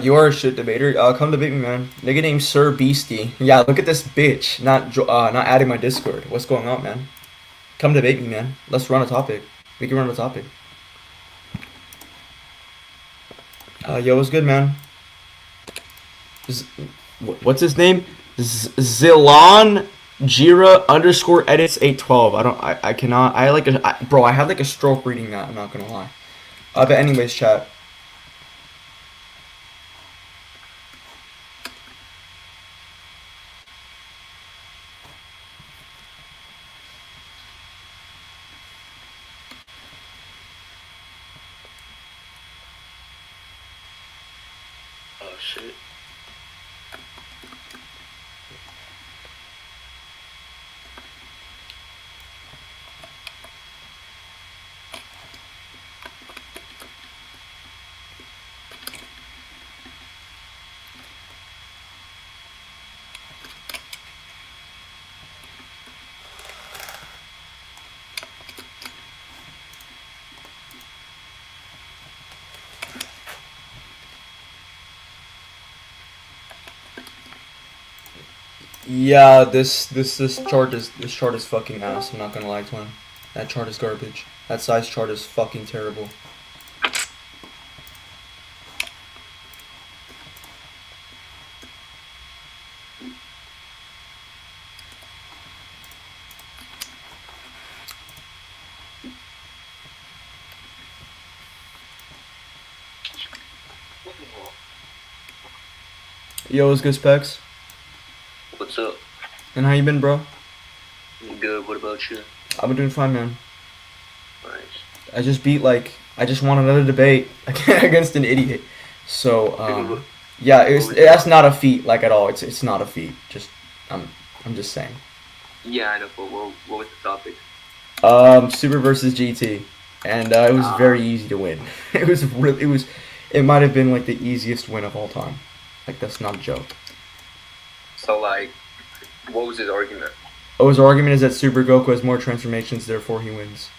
You're a shit debater. Come debate me, man. Nigga named Sir Beastie. Yeah, look at this bitch. Not adding my Discord. What's going on, man? Come debate me, man. Let's run a topic. We can run a topic. Yo, what's good, man? What's his name? Zilan Jira _ edits 812. I cannot. Bro, I have like a stroke reading that. I'm not gonna lie. But anyways, chat. Oh shit. Yeah, this chart is fucking ass. I'm not gonna lie to him. That chart is garbage. That size chart is fucking terrible. Yo, what's good, Specs? What's up? And how you been, bro? I'm good. What about you? I've been doing fine, man. Nice. I just won another debate against an idiot. So, yeah, that's not a feat, like at all. It's not a feat. I'm just saying. Yeah, I know. But what was the topic? Super versus GT, and it was very easy to win. It might have been like the easiest win of all time. Like that's not a joke. So like, what was his argument? Oh, his argument is that Super Goku has more transformations, therefore he wins.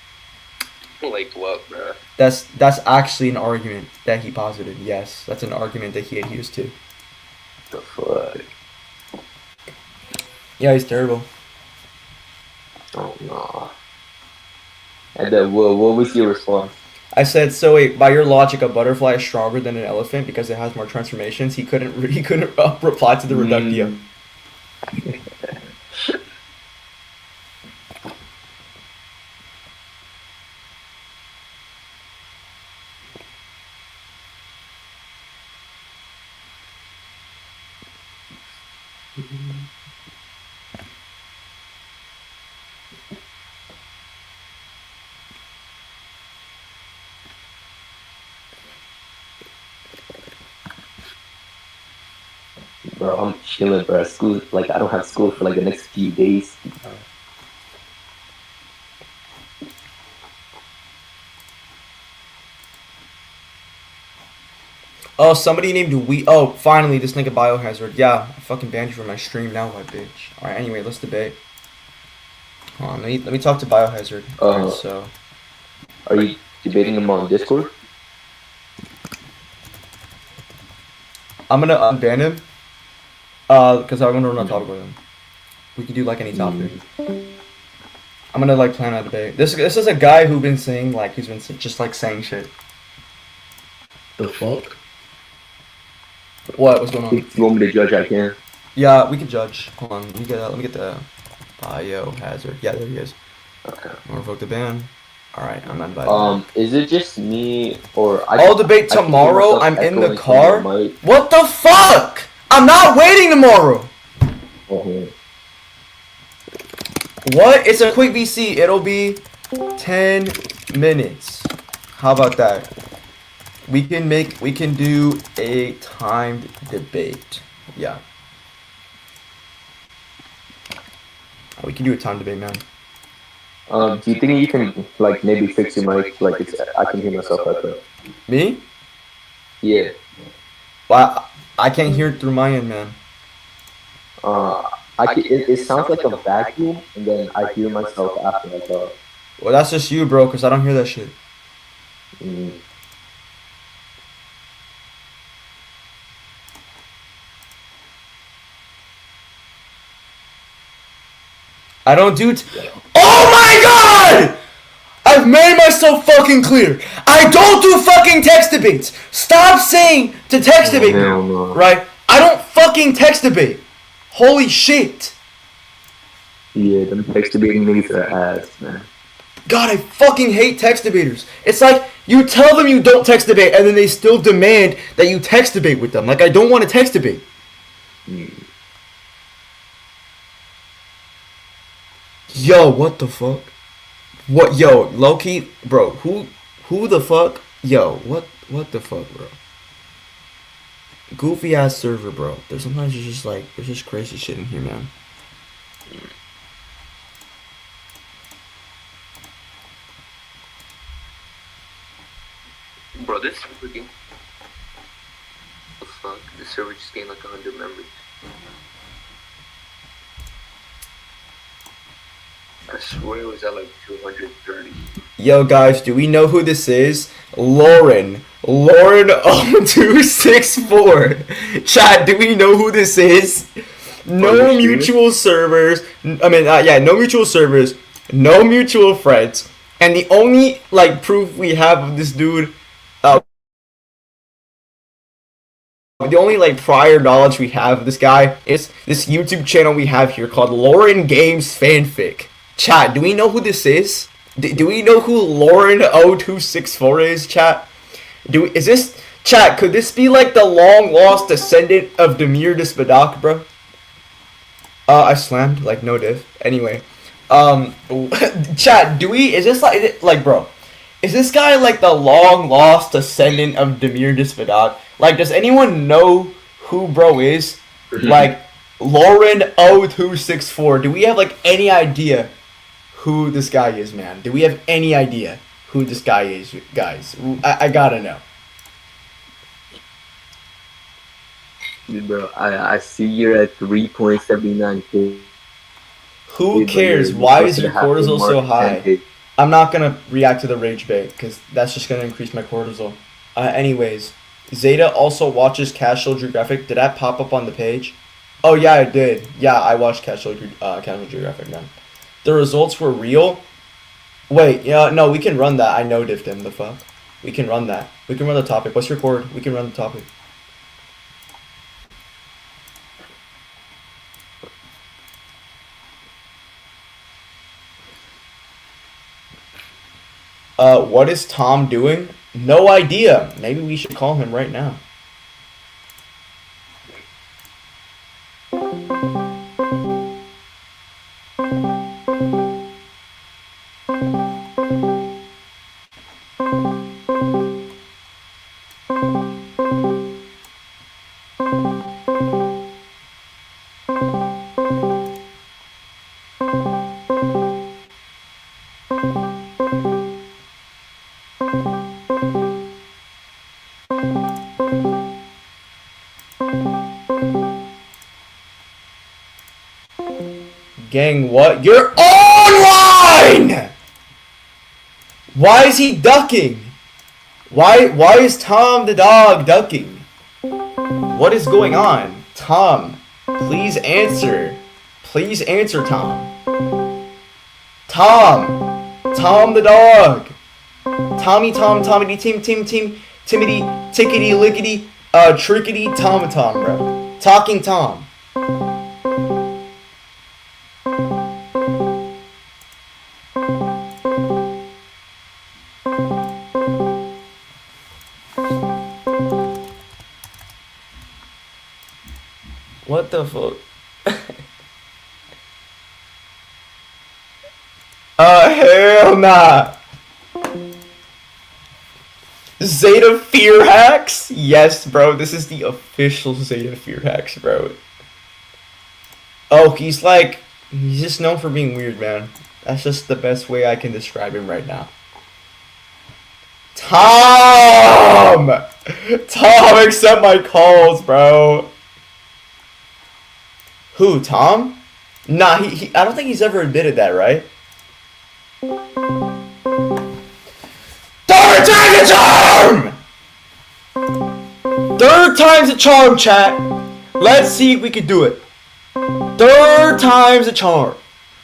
Like what, bro? That's actually an argument that he posited. Yes, that's an argument that he adheres to. The fuck? Yeah, he's terrible. Oh no. And then what was your response? I said, so wait, by your logic, a butterfly is stronger than an elephant because it has more transformations. He couldn't reply to the reductio. Bro, I'm chilling, bro. School, like I don't have school for like the next few days. Oh, somebody named Oh, finally, this nigga Biohazard. Yeah, I fucking banned you from my stream now, what bitch. Alright, anyway, let's debate. Hold on, let me talk to Biohazard. Alright, so Are you debating them on Discord? I'm gonna unban him. Because I want to talk about him. We can do like any topic. I'm gonna like plan a debate. This is a guy who's been saying like just like saying shit. The fuck? What? What's going on? If you want me to judge, I can. Yeah, we can judge. Hold on, let me get the Biohazard. Yeah, there he is. Okay. I'll revoke the ban. All right, I'm uninvited. Is it just me or I'll debate I can hear tomorrow. myself I'm in the echoing from car. my mic. What the fuck? I'm not waiting tomorrow. Oh, What? It's a quick VC. It'll be 10 minutes. How about that? We can do a timed debate. Yeah. We can do a timed debate, man. do you think you can like maybe fix your mic like I can hear myself echo? Me? Yeah. Well, I can't hear it through my end, man. It sounds like a vacuum, and then I hear myself after I talk. Well, that's just you, bro, because I don't hear that shit. Mm. I don't do oh my god! I've made myself fucking clear. I don't do fucking text debates. Stop saying to text debate me, hell no. right? I don't fucking text debate. Holy shit. Yeah, them text debating niggas are ass, man. God, I fucking hate text debaters. It's like you tell them you don't text debate and then they still demand that you text debate with them. Like, I don't want to text debate. Yo, what the fuck? What? Yo, low-key, bro, who the fuck? Yo, what the fuck, bro? Goofy ass server, bro. There's sometimes you're just like, there's just crazy shit in here, man. Bro, this server game. What the fuck? This server just gained like 100 members. I swear it was at like 230. Yo, guys, do we know who this is? Lauren 0264. Chat, do we know who this is? No mutual servers. I mean, yeah, no mutual servers, no mutual friends, and the only like proof we have of this dude, the only like prior knowledge we have of this guy is this YouTube channel we have here called Lauren Games Fanfic. Chat, do we know who this is? Do we know who Lauren 0264 is, chat? Is this, chat, could this be like the long lost descendant of Demir Dispadak, bro? I slammed, like, no diff. Anyway, chat, is this like, bro, is this guy like the long lost descendant of Demir Dispadak? Like, does anyone know who bro is? Like, Lauren 0264, do we have like any idea who this guy is, man? Do we have any idea who this guy is, guys? I gotta know. Dude, bro, I see you're at 3.79K. Who cares? Why is your cortisol so high? I'm not gonna react to the rage bait because that's just gonna increase my cortisol. Anyways, Zeta also watches Casual Geographic. Did that pop up on the page? Oh yeah, I did. Yeah, I watched Casual Geographic, man. The results were real. Wait, yeah, no, we can run that. I know diffed him. The fuck? We can run that. We can run the topic. Let's record. We can run the topic. What is Tom doing? No idea. Maybe we should call him right now. Gang, what? You're on on? Why is he ducking? Why is Tom the dog ducking? What is going on? Tom, please answer. Please answer, Tom. Tom the dog. Tommy, Tommity, Timmy, Tickety, Lickety, Trickety, Tom, bro. Talking Tom. What the fuck? Hell nah. Zeta Fear Hacks? Yes, bro. This is the official Zeta Fear Hacks, bro. Oh, he's just known for being weird, man. That's just the best way I can describe him right now. Tom! Tom, accept my calls, bro. Who, Tom? Nah, I don't think he's ever admitted that, right? Third time's a charm! Third time's a charm, chat. Let's see if we can do it. Third time's a charm.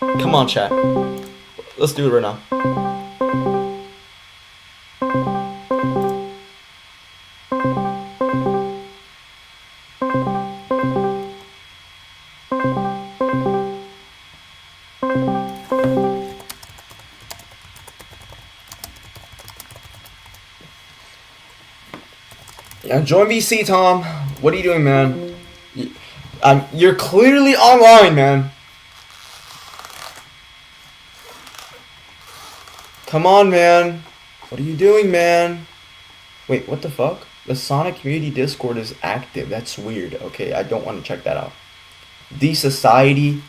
Come on, chat. Let's do it right now. Yeah, join VC, Tom. What are you doing, man? You're clearly online, man. Come on, man. What are you doing, man? Wait, what the fuck? The Sonic Community Discord is active. That's weird. Okay, I don't want to check that out. The Society.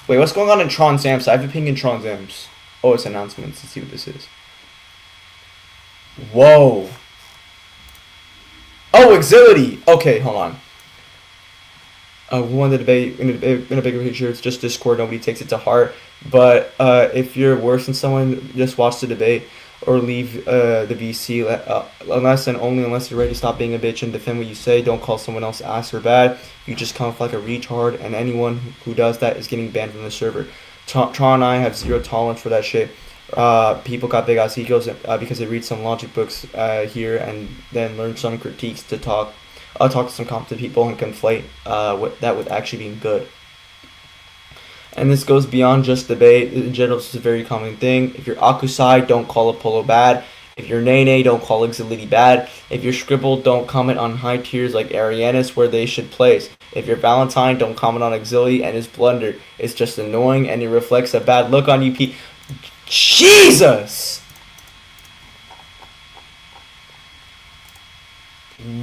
Wait, what's going on in Tron Zamps? I have a ping in Tron Zamps. Oh, it's announcements. Let's see what this is. Whoa. Oh, Exility! Okay, hold on. We won the debate in a bigger picture. It's just Discord. Nobody takes it to heart. But if you're worse than someone, just watch the debate or leave the VC. Unless you're ready to stop being a bitch and defend what you say. Don't call someone else ass or bad. You just come off like a retard, and anyone who does that is getting banned from the server. Tron and I have zero tolerance for that shit. People got big ass egos because they read some logic books here and then learn some critiques to talk to some competent people and conflate that with actually being good. And this goes beyond just debate. In general, this is a very common thing. If you're Akusai, don't call Apollo bad. If you're Nene, don't call Exility bad. If you're Scribble, don't comment on high tiers like Arianis where they should place. If you're Valentine, don't comment on Exility and his blunder. It's just annoying and it reflects a bad look on you. Jesus!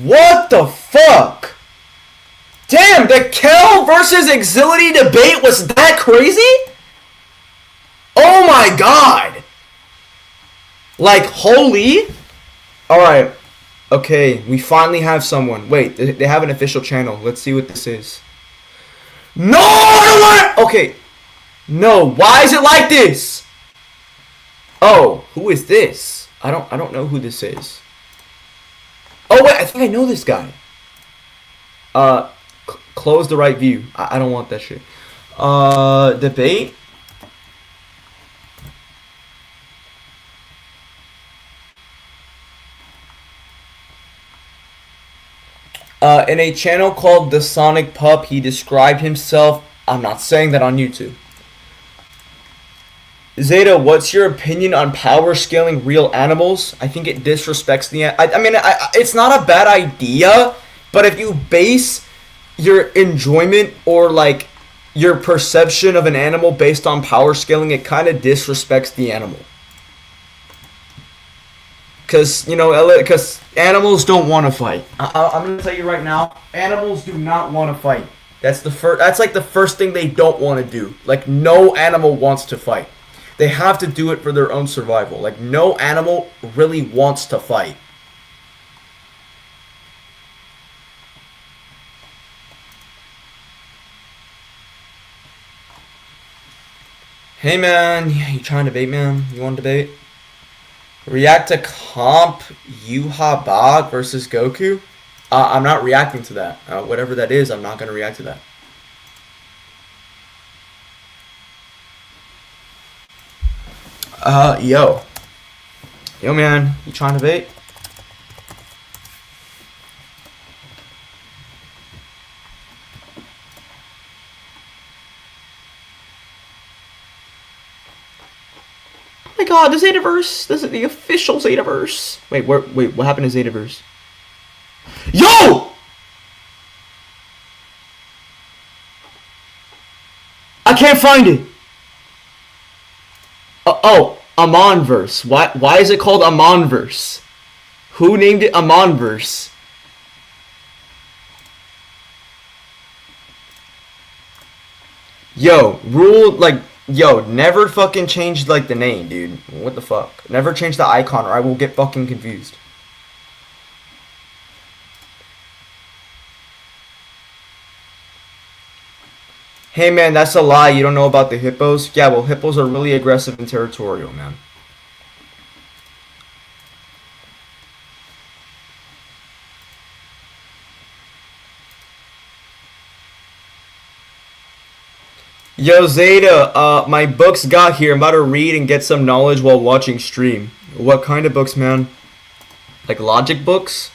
What the fuck? Damn, the Kel versus Exility debate was that crazy? Oh my god! Like, holy? Alright. Okay, we finally have someone. Wait, they have an official channel. Let's see what this is. No! I don't want it! Okay. No, why is it like this? Oh, who is this? I don't know who this is. Oh wait, I think I know this guy. Close the right view. I don't want that shit. Debate. In a channel called The Sonic Pup, he described himself. I'm not saying that on YouTube. Zeta, what's your opinion on power scaling real animals? I think it disrespects the... I mean, it's not a bad idea, but if you base your enjoyment or, like, your perception of an animal based on power scaling, it kind of disrespects the animal. Because, you know, because animals don't want to fight. I'm going to tell you right now, animals do not want to fight. That's like the first thing they don't want to do. Like, no animal wants to fight. They have to do it for their own survival. Like, no animal really wants to fight. Hey man, you trying to debate, man? You want to debate? React to comp Yuha Bog versus Goku? I'm not reacting to that. Whatever that is, I'm not gonna react to that. Yo. Yo man, you trying to debate? Oh my god, the Zetaverse! This is the official Zetaverse! Wait, what happened to Zetaverse? Yo! I can't find it! Amonverse. Why is it called Amonverse? Who named it Amonverse? Yo, never fucking change, like, the name, dude. What the fuck? Never change the icon or I will get fucking confused. Hey man, that's a lie. You don't know about the hippos? Yeah, well, hippos are really aggressive and territorial, man. Yo, Zeta, my books got here. I'm about to read and get some knowledge while watching stream. What kind of books, man? Like logic books?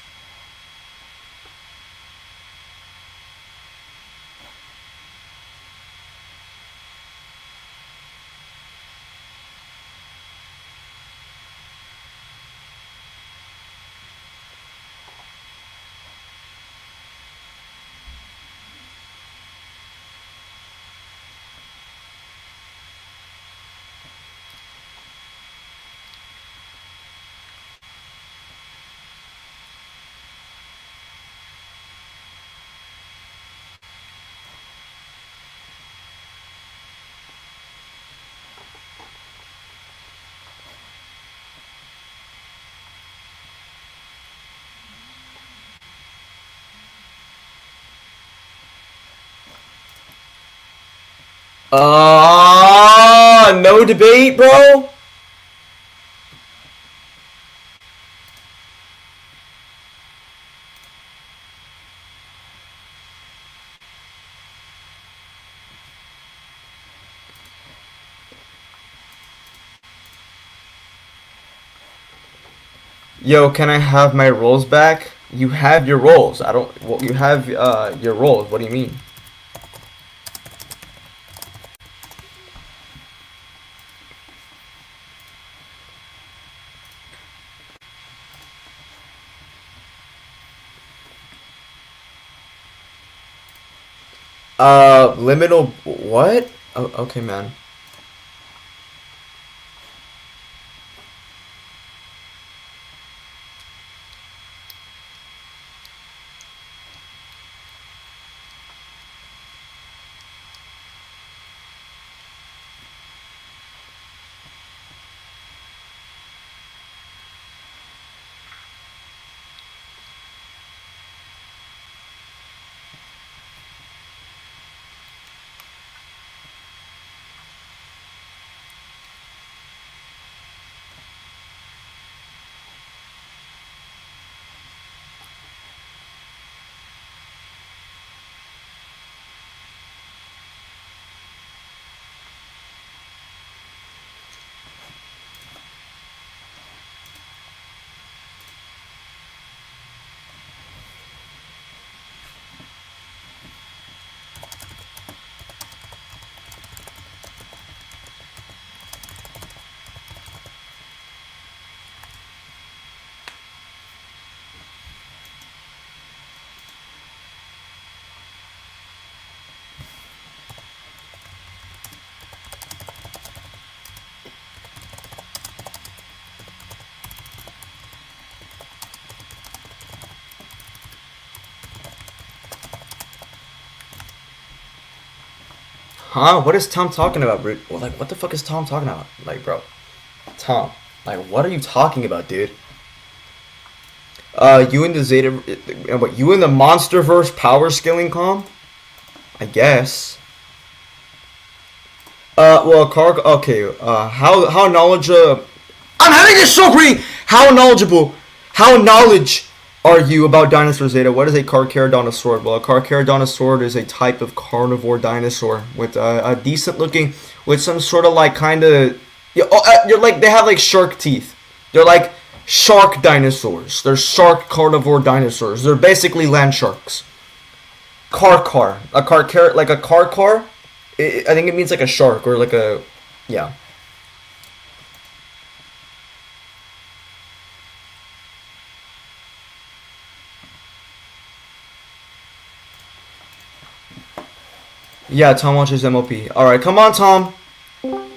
No debate, bro? Yo, can I have my rolls back? You have your rolls. I don't. Well, you have your rolls. What do you mean? Liminal. What? Oh, okay, man. Huh? What is Tom talking about, bro? Well, like, what the fuck is Tom talking about? Like, bro. Tom. Like, what are you talking about, dude? You and the Zeta... What, you and the Monsterverse power scaling comp? I guess. Well, car. Okay. How knowledgeable? I'm having a stroke reading. How knowledge are you about dinosaurs, Zeta? What is a Carcharodontosaur? Well, a Carcharodontosaur is a type of carnivore dinosaur with a decent looking, with some sort of like kind of, you're like they have like shark teeth. They're like shark dinosaurs. They're shark carnivore dinosaurs. They're basically land sharks. Car. A like a car. I think it means like a shark or like a, yeah. Yeah, Tom watches MOP. Alright, come on, Tom.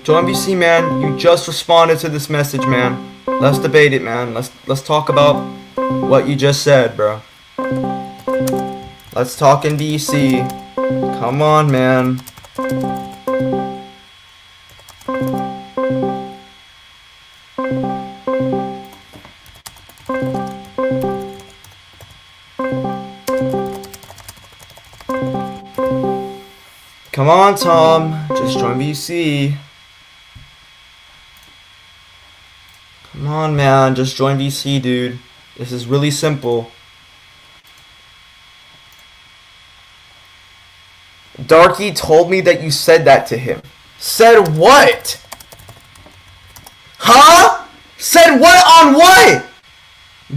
Join BC, man. You just responded to this message, man. Let's debate it, man. Let's talk about what you just said, bro. Let's talk in BC. Come on, man. Come on, Tom. Just join VC. Come on, man. Just join VC, dude. This is really simple. Darky told me that you said that to him. Said what? Huh? Said what on what?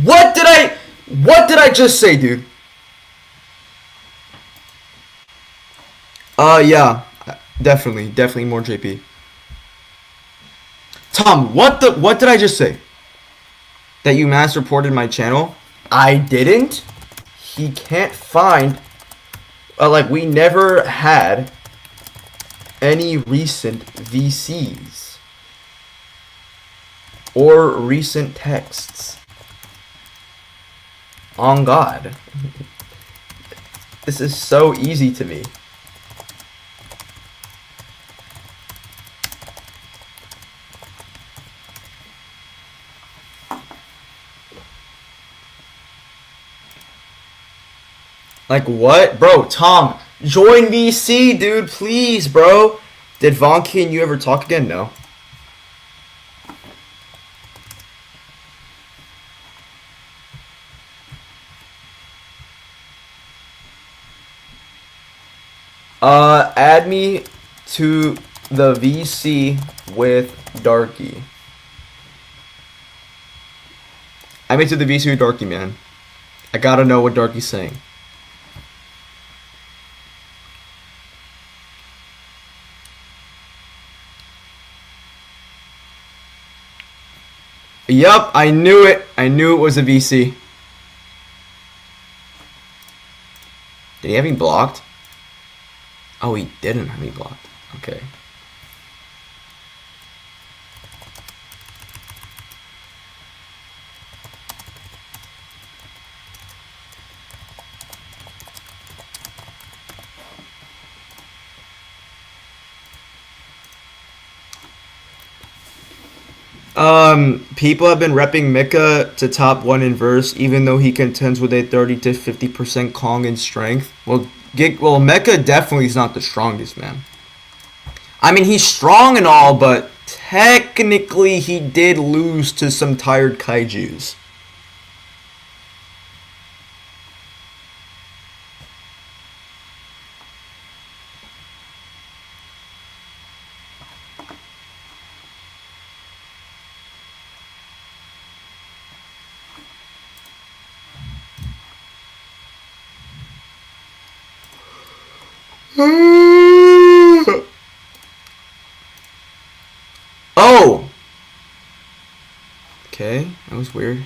What did I just say, dude? Yeah. Definitely more JP. Tom, what did I just say? That you mass reported my channel? I didn't. He can't find, like, we never had any recent VCs or recent texts. On God. This is so easy to me. Like what? Bro, Tom, join VC, dude, please, bro. Did Vonky and you ever talk again? No. Add me to the VC with Darky. Add me to the VC with Darky, man. I gotta know what Darky's saying. Yup, I knew it. I knew it was a VC. Did he have me blocked? Oh, he didn't have me blocked. Okay. People have been repping Mika to top 1 in verse, even though he contends with a 30 to 50% Kong in strength. Well, Mecha definitely is not the strongest, man. I mean, he's strong and all, but technically he did lose to some tired kaijus. Oh! Okay, that was weird.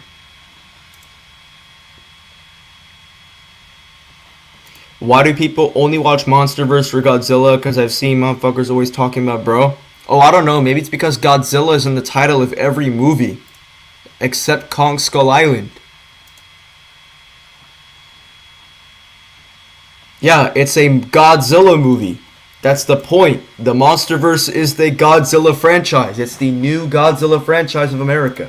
Why do people only watch MonsterVerse for Godzilla? Because I've seen motherfuckers always talking about bro. Oh, I don't know. Maybe it's because Godzilla is in the title of every movie. Except Kong Skull Island. Yeah, it's a Godzilla movie. That's the point. The MonsterVerse is the Godzilla franchise. It's the new Godzilla franchise of America.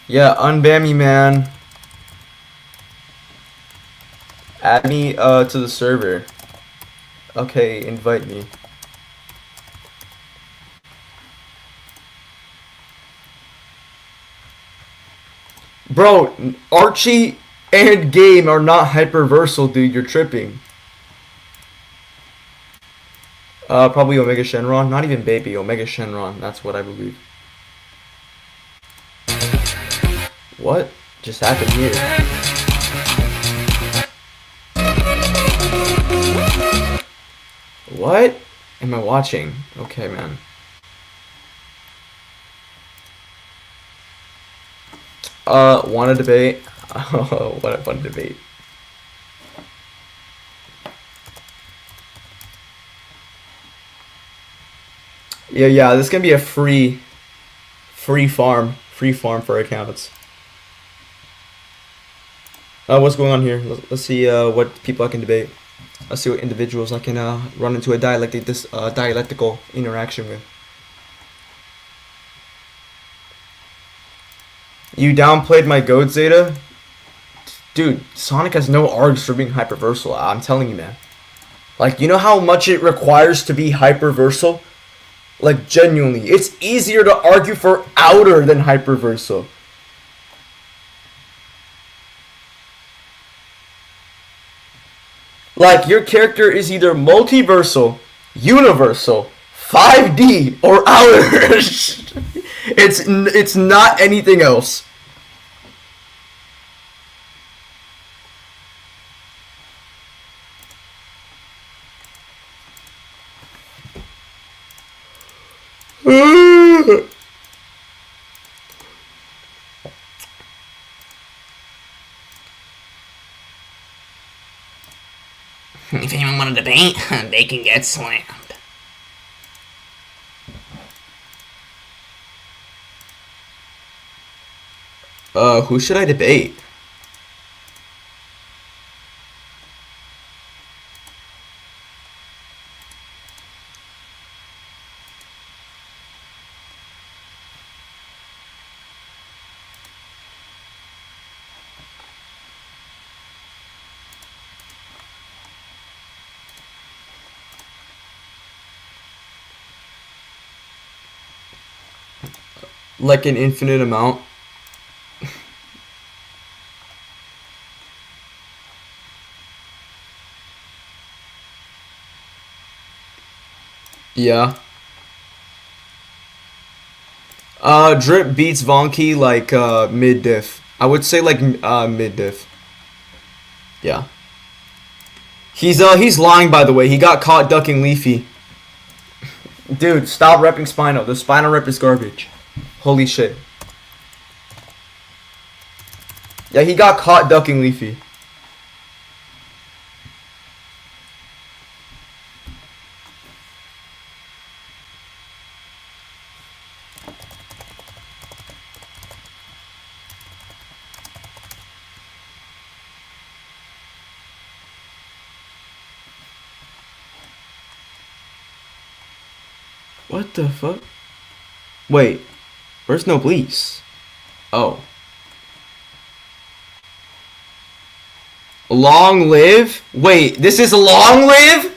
Yeah, unban me, man. Add me to the server. Okay, invite me. Bro, Archie and Game are not hyperversal, dude. You're tripping. Probably Omega Shenron. Not even Baby, Omega Shenron. That's what I believe. What just happened here? What am I watching? Okay, man. Want to debate? Oh, what a fun debate. Yeah, this is gonna be a free farm for accounts. What's going on here? Let's see what people I can debate. Let's see what individuals I can run into a dialectical interaction with. You downplayed my Goat Zeta? Dude, Sonic has no args for being hyperversal. I'm telling you, man. Like, you know how much it requires to be hyperversal? Like, genuinely. It's easier to argue for outer than hyperversal. Like, your character is either multiversal, universal, 5D, or outer. It's not anything else. If anyone wanted to debate, they can get slammed. Who should I debate? Like an infinite amount. Yeah. Drip beats Vonky like mid diff. I would say like mid diff. Yeah. He's lying, by the way. He got caught ducking Leafy. Dude, stop repping Spino. The Spino rep is garbage. Holy shit. Yeah, he got caught ducking Leafy. What the fuck? Wait, where's Noblesse? Oh. Long live? Wait, this is long live?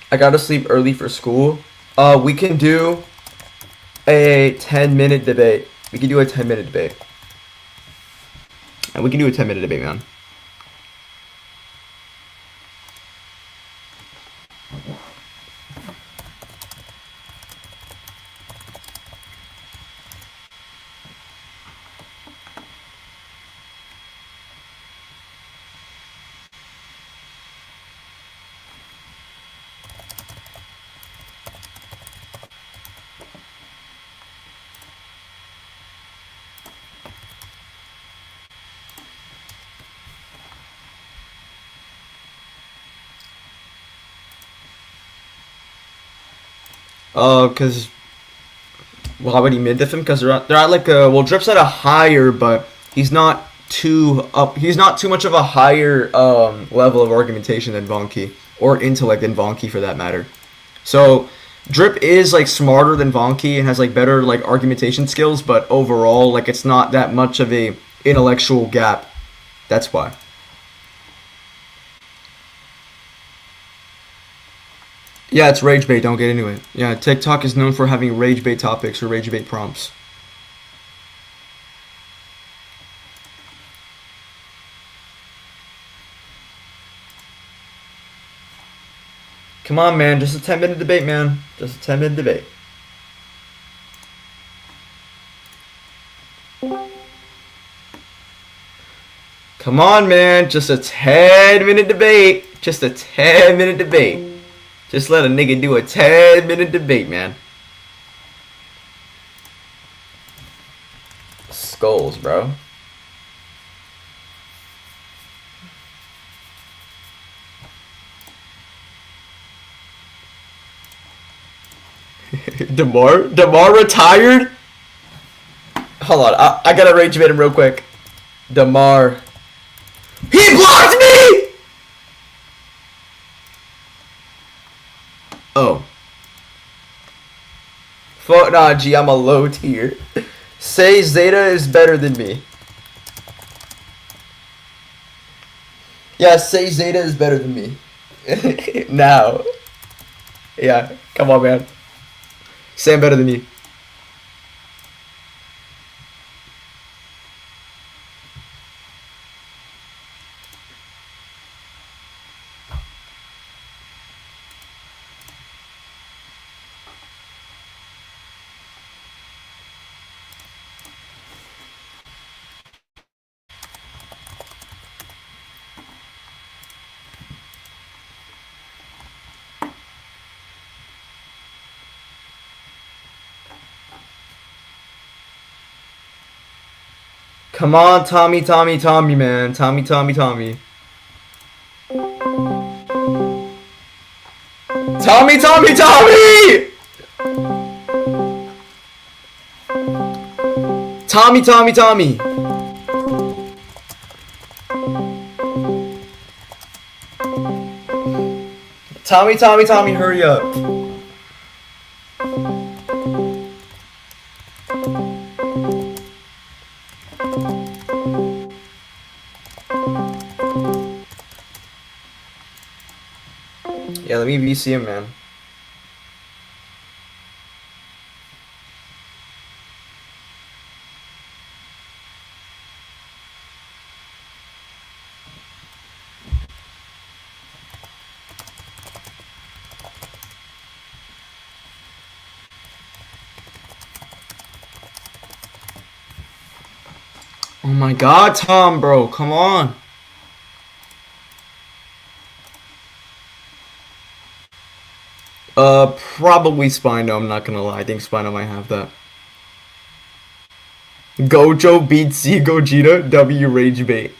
I gotta sleep early for school. We can do a 10-minute debate. We can do a 10-minute debate. And we can do a 10-minute debate, man. Cause why would he mid diff him? Cause they're at like a, well, Drip's at a higher, but he's not too up. He's not too much of a higher level of argumentation than Vonky, or intellect than Vonky for that matter. So Drip is like smarter than Vonky and has like better like argumentation skills, but overall like it's not that much of a intellectual gap. That's why. Yeah, it's rage bait. Don't get into it. Yeah, TikTok is known for having rage bait topics or rage bait prompts. Come on, man. Just a 10-minute debate, man. Just a 10-minute debate. Come on, man. Just a 10-minute debate. Just a 10-minute debate. Just let a nigga do a 10-minute debate, man. Skulls, bro. DeMar retired? Hold on, I gotta rage bait him real quick. DeMar. He blocked me! Oh. Fuck nah, G, I'm a low tier. Say Zeta is better than me. Yeah, say Zeta is better than me. Now. Yeah, come on, man. Say I'm better than you. Come on, Tommy, man. Tommy. Tommy, Tommy, Tommy! Tommy. Tommy, hurry up. Yeah, let me VC him, man. Oh my god, Tom, bro, come on. Probably Spino, I'm not gonna lie. I think Spino might have that. Gojo beats C Gogeta, W Rage Bait.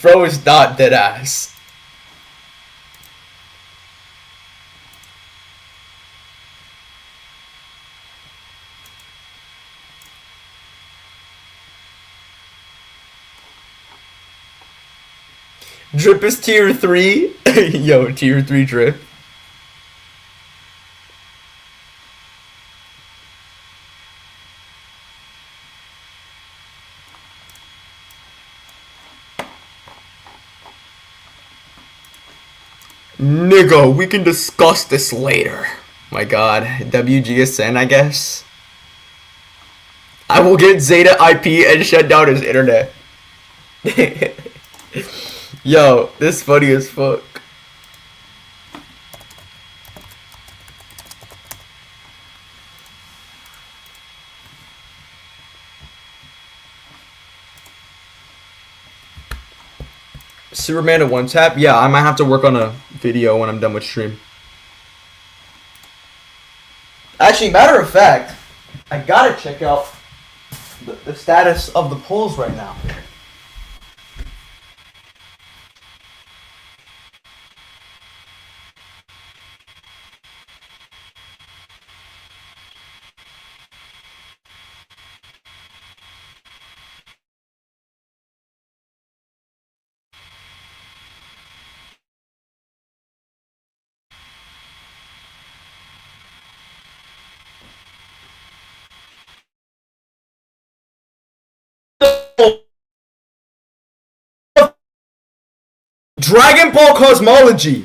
Bro is not dead ass. Drip is tier 3. Yo, tier 3 drip. Nigga, we can discuss this later. My god, WGSN, I guess. I will get Zeta IP and shut down his internet. Yo, this funny as fuck. Superman at one tap? Yeah, I might have to work on a video when I'm done with stream. Actually, matter of fact, I gotta check out the status of the polls right now. Dragon Ball Cosmology.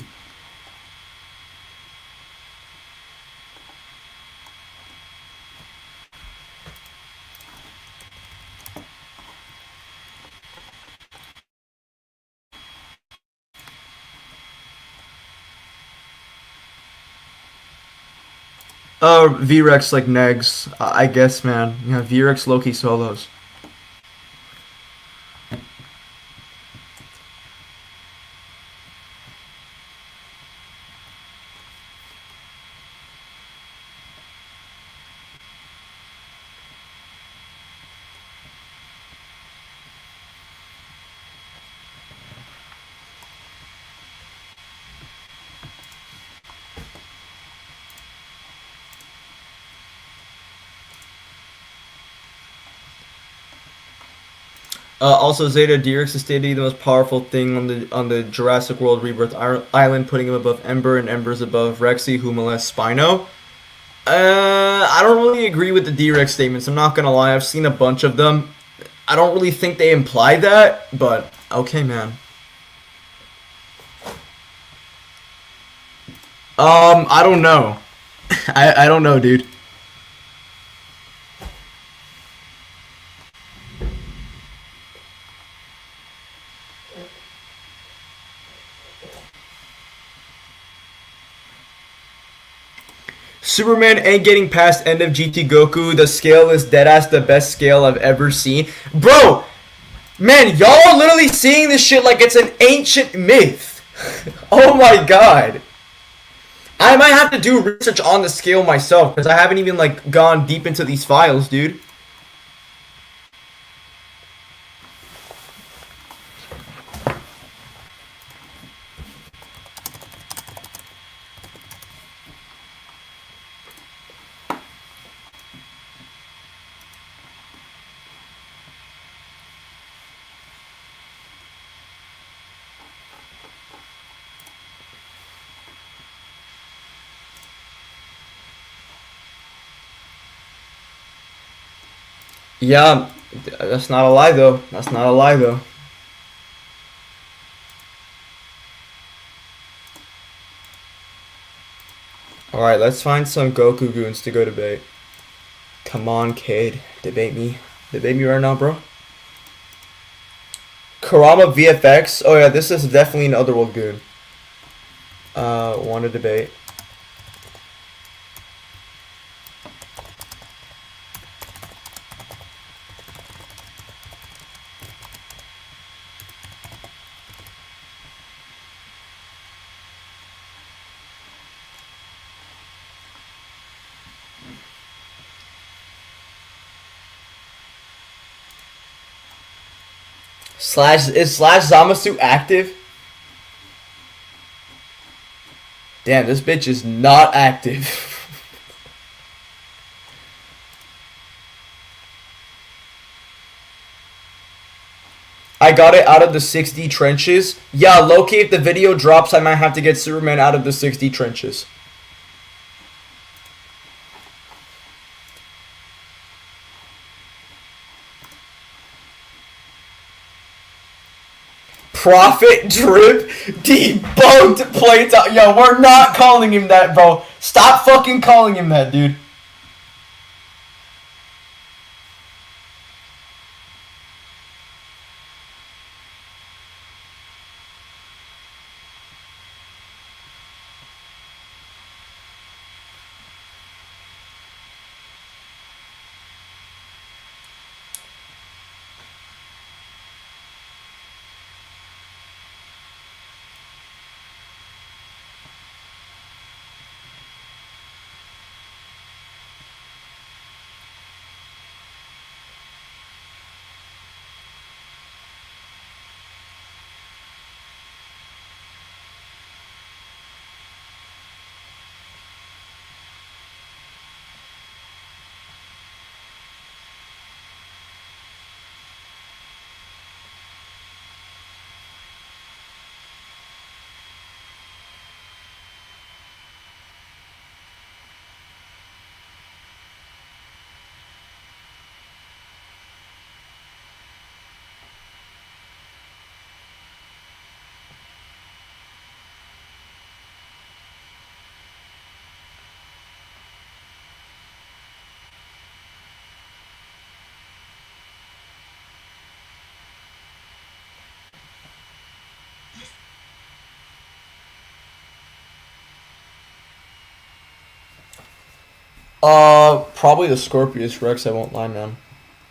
V-Rex like negs. I guess, man. Yeah, V-Rex Loki solos. Also, Zeta Dirix is stated the most powerful thing on the Jurassic World Rebirth Island, putting him above Ember, and Ember's above Rexy, who molests Spino. I don't really agree with the D-Rex statements. I'm not gonna lie. I've seen a bunch of them. I don't really think they imply that, but okay, man. I don't know. I don't know, dude. Superman ain't getting past end of GT Goku. The scale is deadass the best scale I've ever seen. Bro, man, y'all are literally seeing this shit like it's an ancient myth. Oh my god. I might have to do research on the scale myself because I haven't even like gone deep into these files, dude. Yeah, that's not a lie though. That's not a lie though. Alright, let's find some Goku goons to go debate. Come on, kid. Debate me. Debate me right now, bro. Kurama VFX. Oh yeah, this is definitely an Otherworld goon. Want to debate. Is Zamasu active? Damn, this bitch is not active. I got it out of the 6D trenches. Yeah, Loki, if the video drops, I might have to get Superman out of the 6D trenches. Profit Drip debunked Playtime. Yo, we're not calling him that, bro. Stop fucking calling him that, dude. Probably the Scorpius Rex, I won't lie, man.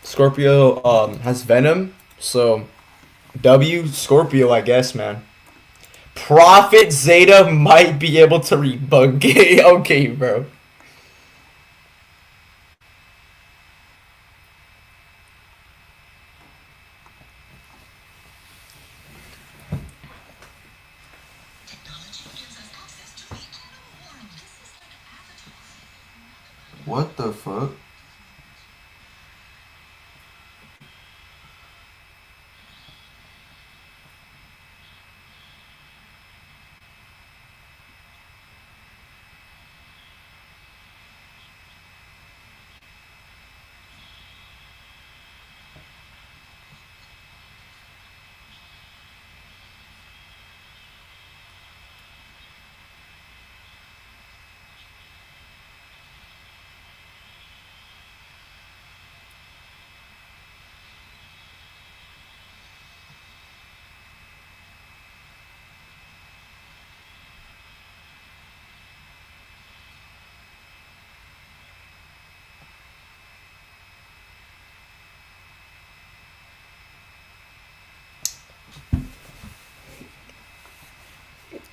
Scorpio, has Venom, so W, Scorpio, I guess, man. Prophet Zeta might be able to rebug it. Okay, bro. What the fuck?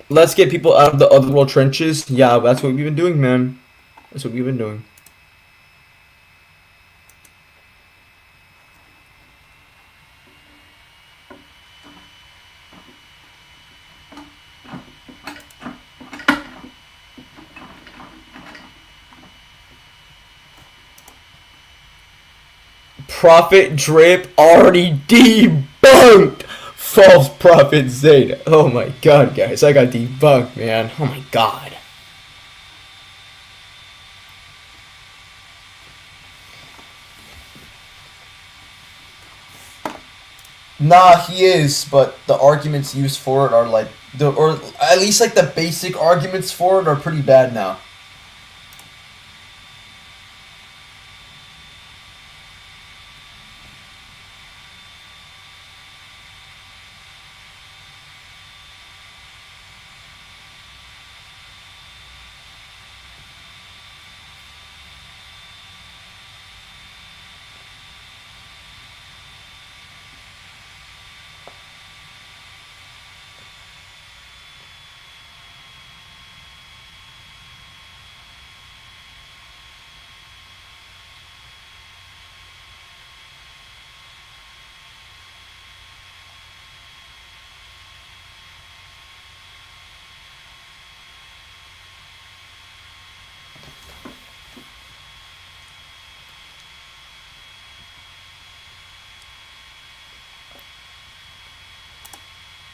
Let's get people out of the otherworld trenches. Yeah, that's what we've been doing, man. That's what we've been doing. Prophet Drip already debunked false prophet Zeta. Oh my god, guys, I got debunked, man. Oh my god. Nah, he is, but the arguments used for it are like or at least like the basic arguments for it are pretty bad now.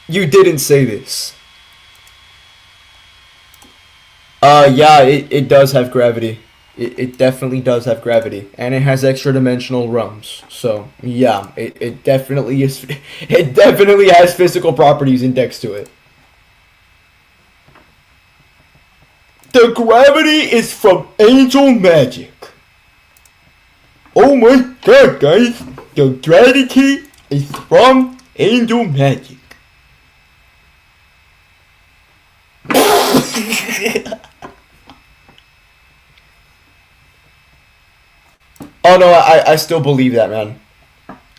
You didn't say this. Yeah, it does have gravity. It definitely does have gravity. And it has extra dimensional realms. So, yeah, it definitely is. It definitely has physical properties indexed to it. The gravity is from angel magic. Oh my god, guys. The gravity is from angel magic. Oh no, I still believe that, man.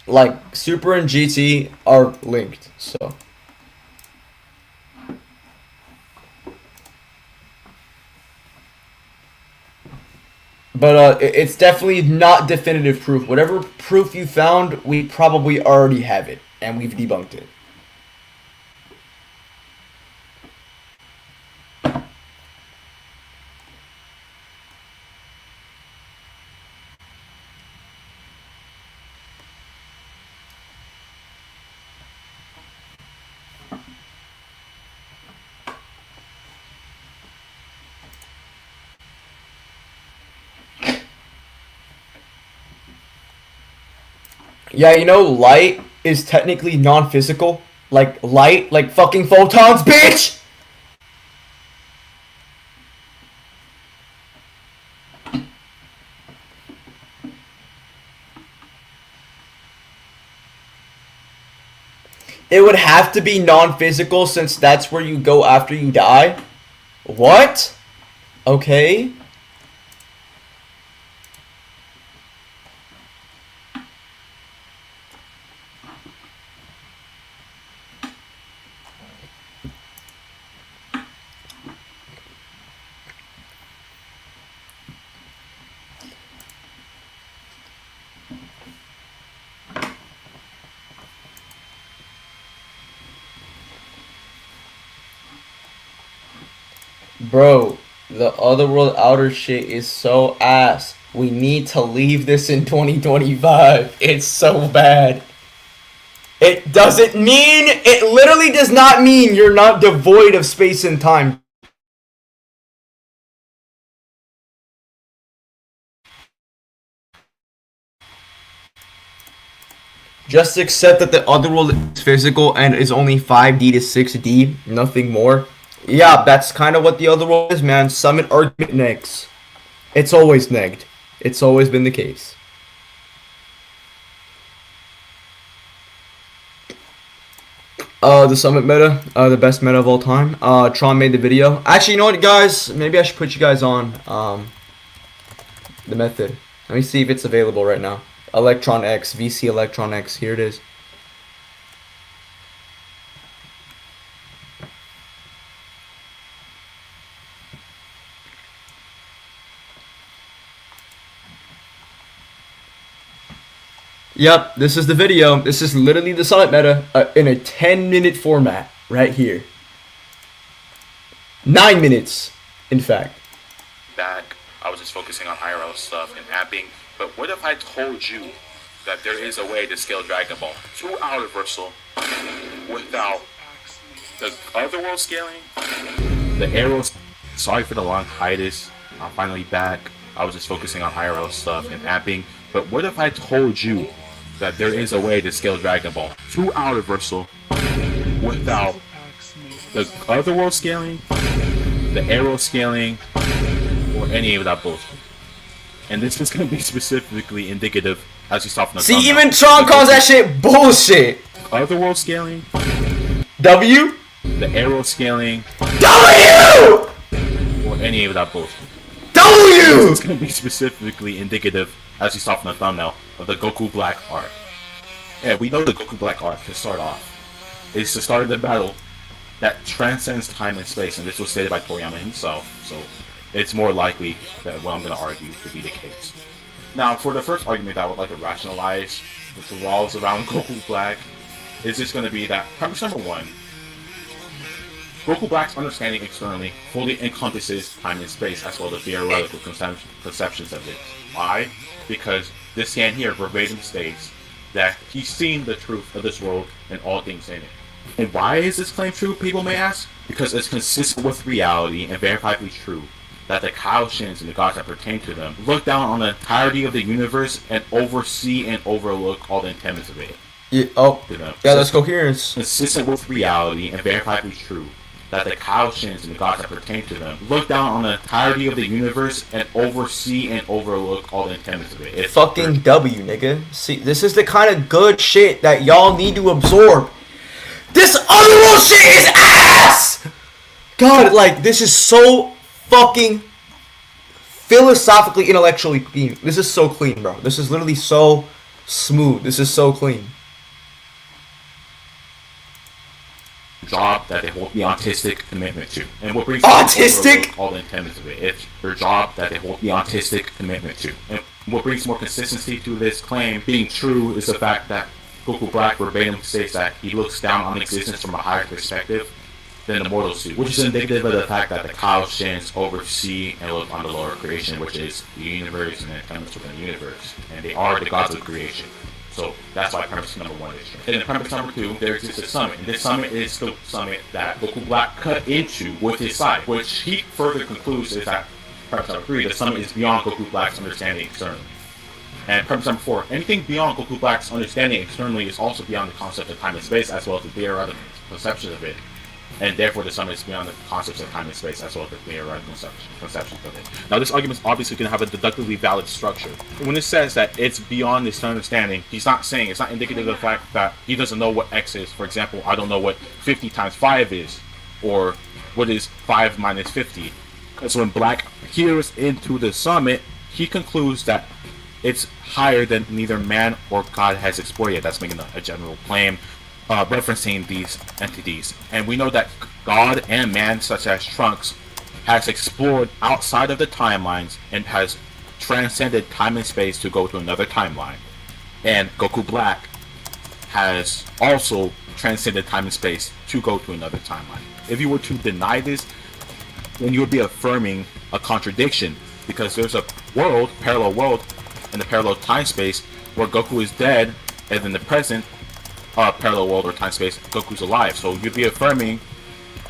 Like, Super and GT are linked, so. But it's definitely not definitive proof. Whatever proof you found, we probably already have it, and we've debunked it. Yeah, you know, light is technically non-physical. Like, light, like fucking photons, bitch! It would have to be non-physical since that's where you go after you die. What? Okay. Bro, the Otherworld outer shit is so ass. We need to leave this in 2025. It's so bad. It doesn't mean, it literally does not mean you're not devoid of space and time. Just accept that the Otherworld is physical and is only 5D to 6D, nothing more. Yeah, that's kind of what the Otherworld is, man. Summit argument negs. It's always negged. It's always been the case. The Summit meta, the best meta of all time. Tron made the video. Actually, you know what, guys? Maybe I should put you guys on, the method. Let me see if it's available right now. Electron X, VC Electron X. Here it is. Yep, this is the video. This is literally the Summit meta in a 10-minute format right here. 9 minutes, in fact. Back, I was just focusing on IRL stuff and apping, but what if I told you that there is a way to scale Dragon Ball to Universal without the Otherworld scaling? The arrows, sorry for the long hiatus, I'm finally back. I was just focusing on IRL stuff and apping, but what if I told you that there is a way to scale Dragon Ball to Universal without the Otherworld scaling, the arrow scaling, or any of that bullshit? And this is going to be specifically indicative, as you saw from the See, thumbnail. even Tron calls that shit bullshit. Otherworld scaling, W? the arrow scaling, W! or any of that bullshit. W! It's going to be specifically indicative, as you saw from the thumbnail, of the Goku Black arc. Yeah, we know the Goku Black arc to start off. It's the start of the battle that transcends time and space, and this was stated by Toriyama himself, so it's more likely that what I'm going to argue to be the case. Now, for the first argument that I would like to rationalize, which revolves around Goku Black, is just going to be that, premise number one, Goku Black's understanding externally fully encompasses time and space as well as theoretical conceptions of it. Why? Because this scan here verbatim states that he's seen the truth of this world and all things in it. And why is this claim true, people may ask? Because it's consistent with reality and verifiably true that the Kaioshins and the gods that pertain to them look down on the entirety of the universe and oversee and overlook all the intents of it. Yeah, oh, yeah, that's coherence. Consistent with reality and verifiably true that the Kaioshins and the gods that pertain to them look down on the entirety of the universe and oversee and overlook all the intents of it. It's Fucking W, nigga. See, this is the kind of good shit that y'all need to absorb. This Otherworld shit is ass! God, like, this is so fucking philosophically, intellectually clean. This is so clean, bro. This is literally so smooth. This is so clean. job that they hold the autistic commitment to. And what brings autistic all the intents of it. It's their job that they hold the autistic commitment to. And what brings more consistency to this claim being true is the fact that Goku Black verbatim states that he looks down on existence from a higher perspective than the mortals do, which is indicative of the fact that the Kaioshins oversee and look on the lower creation, which is the universe and the elements within the universe, and they are the gods of creation. So that's why premise number one is true. And then premise number two, there exists a summit, and this summit is the summit that Goku Black cut into with his side, which he further concludes is that premise number three, the summit is beyond Goku Black's understanding externally. And premise number four, anything beyond Goku Black's understanding externally is also beyond the concept of time and space, as well as the theoretical conception of it. And therefore, the summit is beyond the concepts of time and space, as well as the theoretical conceptions of it. Now, this argument is obviously going to have a deductively valid structure. When it says that it's beyond his understanding, he's not saying, it's not indicative of the fact that he doesn't know what x is. For example, I don't know what 50 times 5 is, or what is 5 minus 50. Because when Black peers into the summit, he concludes that it's higher than neither man or God has explored yet. That's making a general claim. Referencing these entities, and we know that God and man, such as Trunks, has explored outside of the timelines and has transcended time and space to go to another timeline, and Goku Black has also transcended time and space to go to another timeline. If you were to deny this, then you would be affirming a contradiction, because there's a parallel world, in the parallel time space where Goku is dead, and in the present parallel world or time space, Goku's alive. So you'd be affirming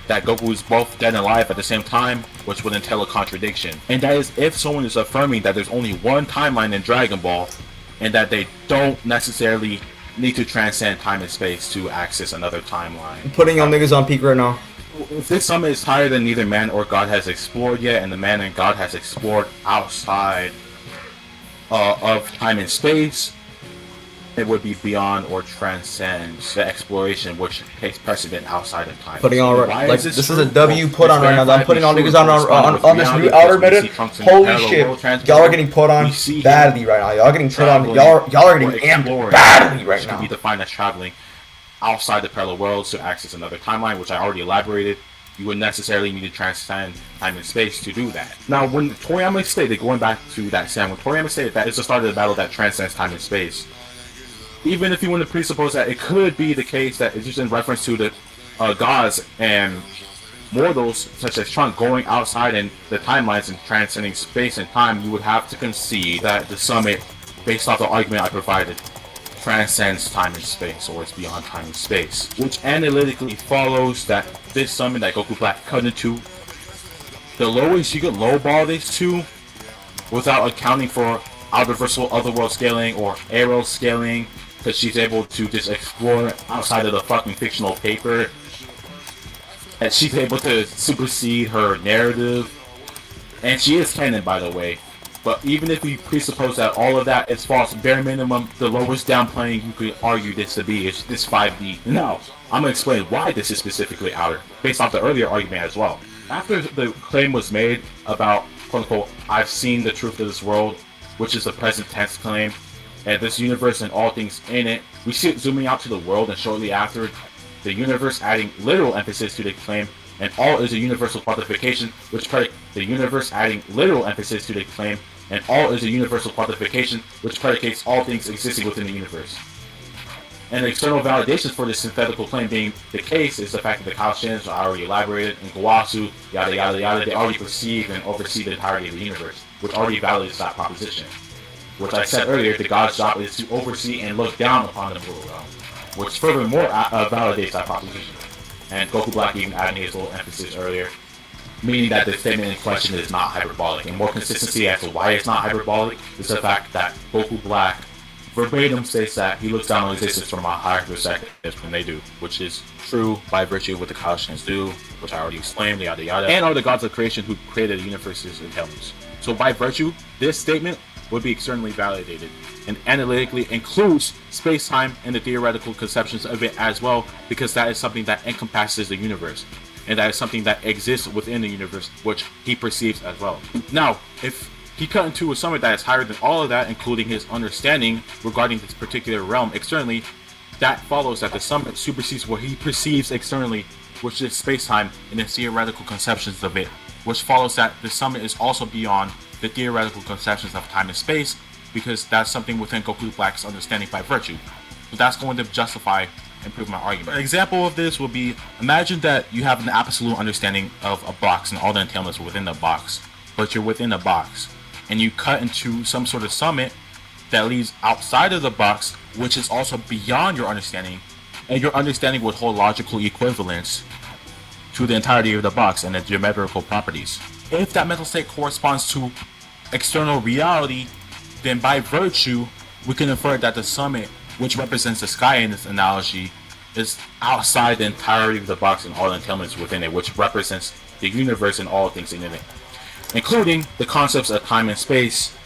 that Goku is both dead and alive at the same time, which would entail a contradiction. And that is if someone is affirming that there's only one timeline in Dragon Ball, and that they don't necessarily need to transcend time and space to access another timeline. Putting y'all niggas on peak right now. If this summit is higher than neither man or God has explored yet, and the man and God has explored outside of time and space, it would be beyond or transcends the exploration which takes precedent outside of time. Putting on Why like is this true? is a W put on right now. I'm putting all niggas on this new Because outer we meta. see Trunks in Holy parallel shit, world transmission. y'all are getting put on We see him badly right now. Y'all are getting put on. traveling Y'all are getting or amped exploring, badly right which can now. be defined as traveling outside the parallel worlds to access another timeline, which I already elaborated. You would necessarily need to transcend time and space to do that. Now, when Toriyama stated, going back to that Sam, when Toriyama stated that it's the start of the battle that transcends time and space, even if you want to presuppose that it could be the case that it's just in reference to the gods and mortals, such as Trunks, going outside in the timelines and transcending space and time, you would have to concede that the summit, based off the argument I provided, transcends time and space, or it's beyond time and space. Which analytically follows that this summit that Goku Black cut into, the lowest you could lowball this to, without accounting for universal otherworld scaling or arrow scaling, because she's able to just explore outside of the fucking fictional paper, and she's able to supersede her narrative, and she is canon, by the way. But even if we presuppose that all of that is false, bare minimum, the lowest downplaying you could argue this to be is this 5D. Now, I'm gonna explain why this is specifically outer, based off the earlier argument as well. After the claim was made about, quote unquote, I've seen the truth of this world, which is the present tense claim, and this universe and all things in it, we see it zooming out to the world, and shortly after, the universe adding literal emphasis to the claim, and all is a universal quantification, which the universe adding literal emphasis to the claim, and all is a universal quantification, which predicates all things existing within the universe. And the external validations for this synthetical claim being the case is the fact that the Kaoshins are already elaborated, and Gowasu, yada yada yada, they already perceive and oversee the entirety of the universe, which already validates that proposition. Which I said earlier, the God's job is to oversee and look down upon the mortal realm, which furthermore validates that proposition. And Goku Black even adding his little emphasis earlier, meaning that the statement in question is not hyperbolic. And more consistency as to why it's not hyperbolic is the fact that Goku Black verbatim states that he looks down on existence from a higher perspective than they do, which is true by virtue of what the Kaoshins do, which I already explained, yada yada, and are the gods of creation who created the universe's intelligence. So by virtue, this statement would be externally validated and analytically includes space-time and the theoretical conceptions of it as well, because that is something that encompasses the universe, and that is something that exists within the universe, which he perceives as well. Now, if he cut into a summit that is higher than all of that, including his understanding regarding this particular realm externally, that follows that the summit supersedes what he perceives externally, which is space-time and the theoretical conceptions of it, which follows that the summit is also beyond the theoretical conceptions of time and space, because that's something within Goku Black's understanding by virtue. So that's going to justify and prove my argument. An example of this would be, imagine that you have an absolute understanding of a box and all the entailments within the box, but you're within a box, and you cut into some sort of summit that leads outside of the box, which is also beyond your understanding, and your understanding would hold logical equivalence to the entirety of the box and the geometrical properties. If that mental state corresponds to external reality, then by virtue, we can infer that the summit, which represents the sky in this analogy, is outside the entirety of the box and all the entailments within it, which represents the universe and all things in it, including the concepts of time and space,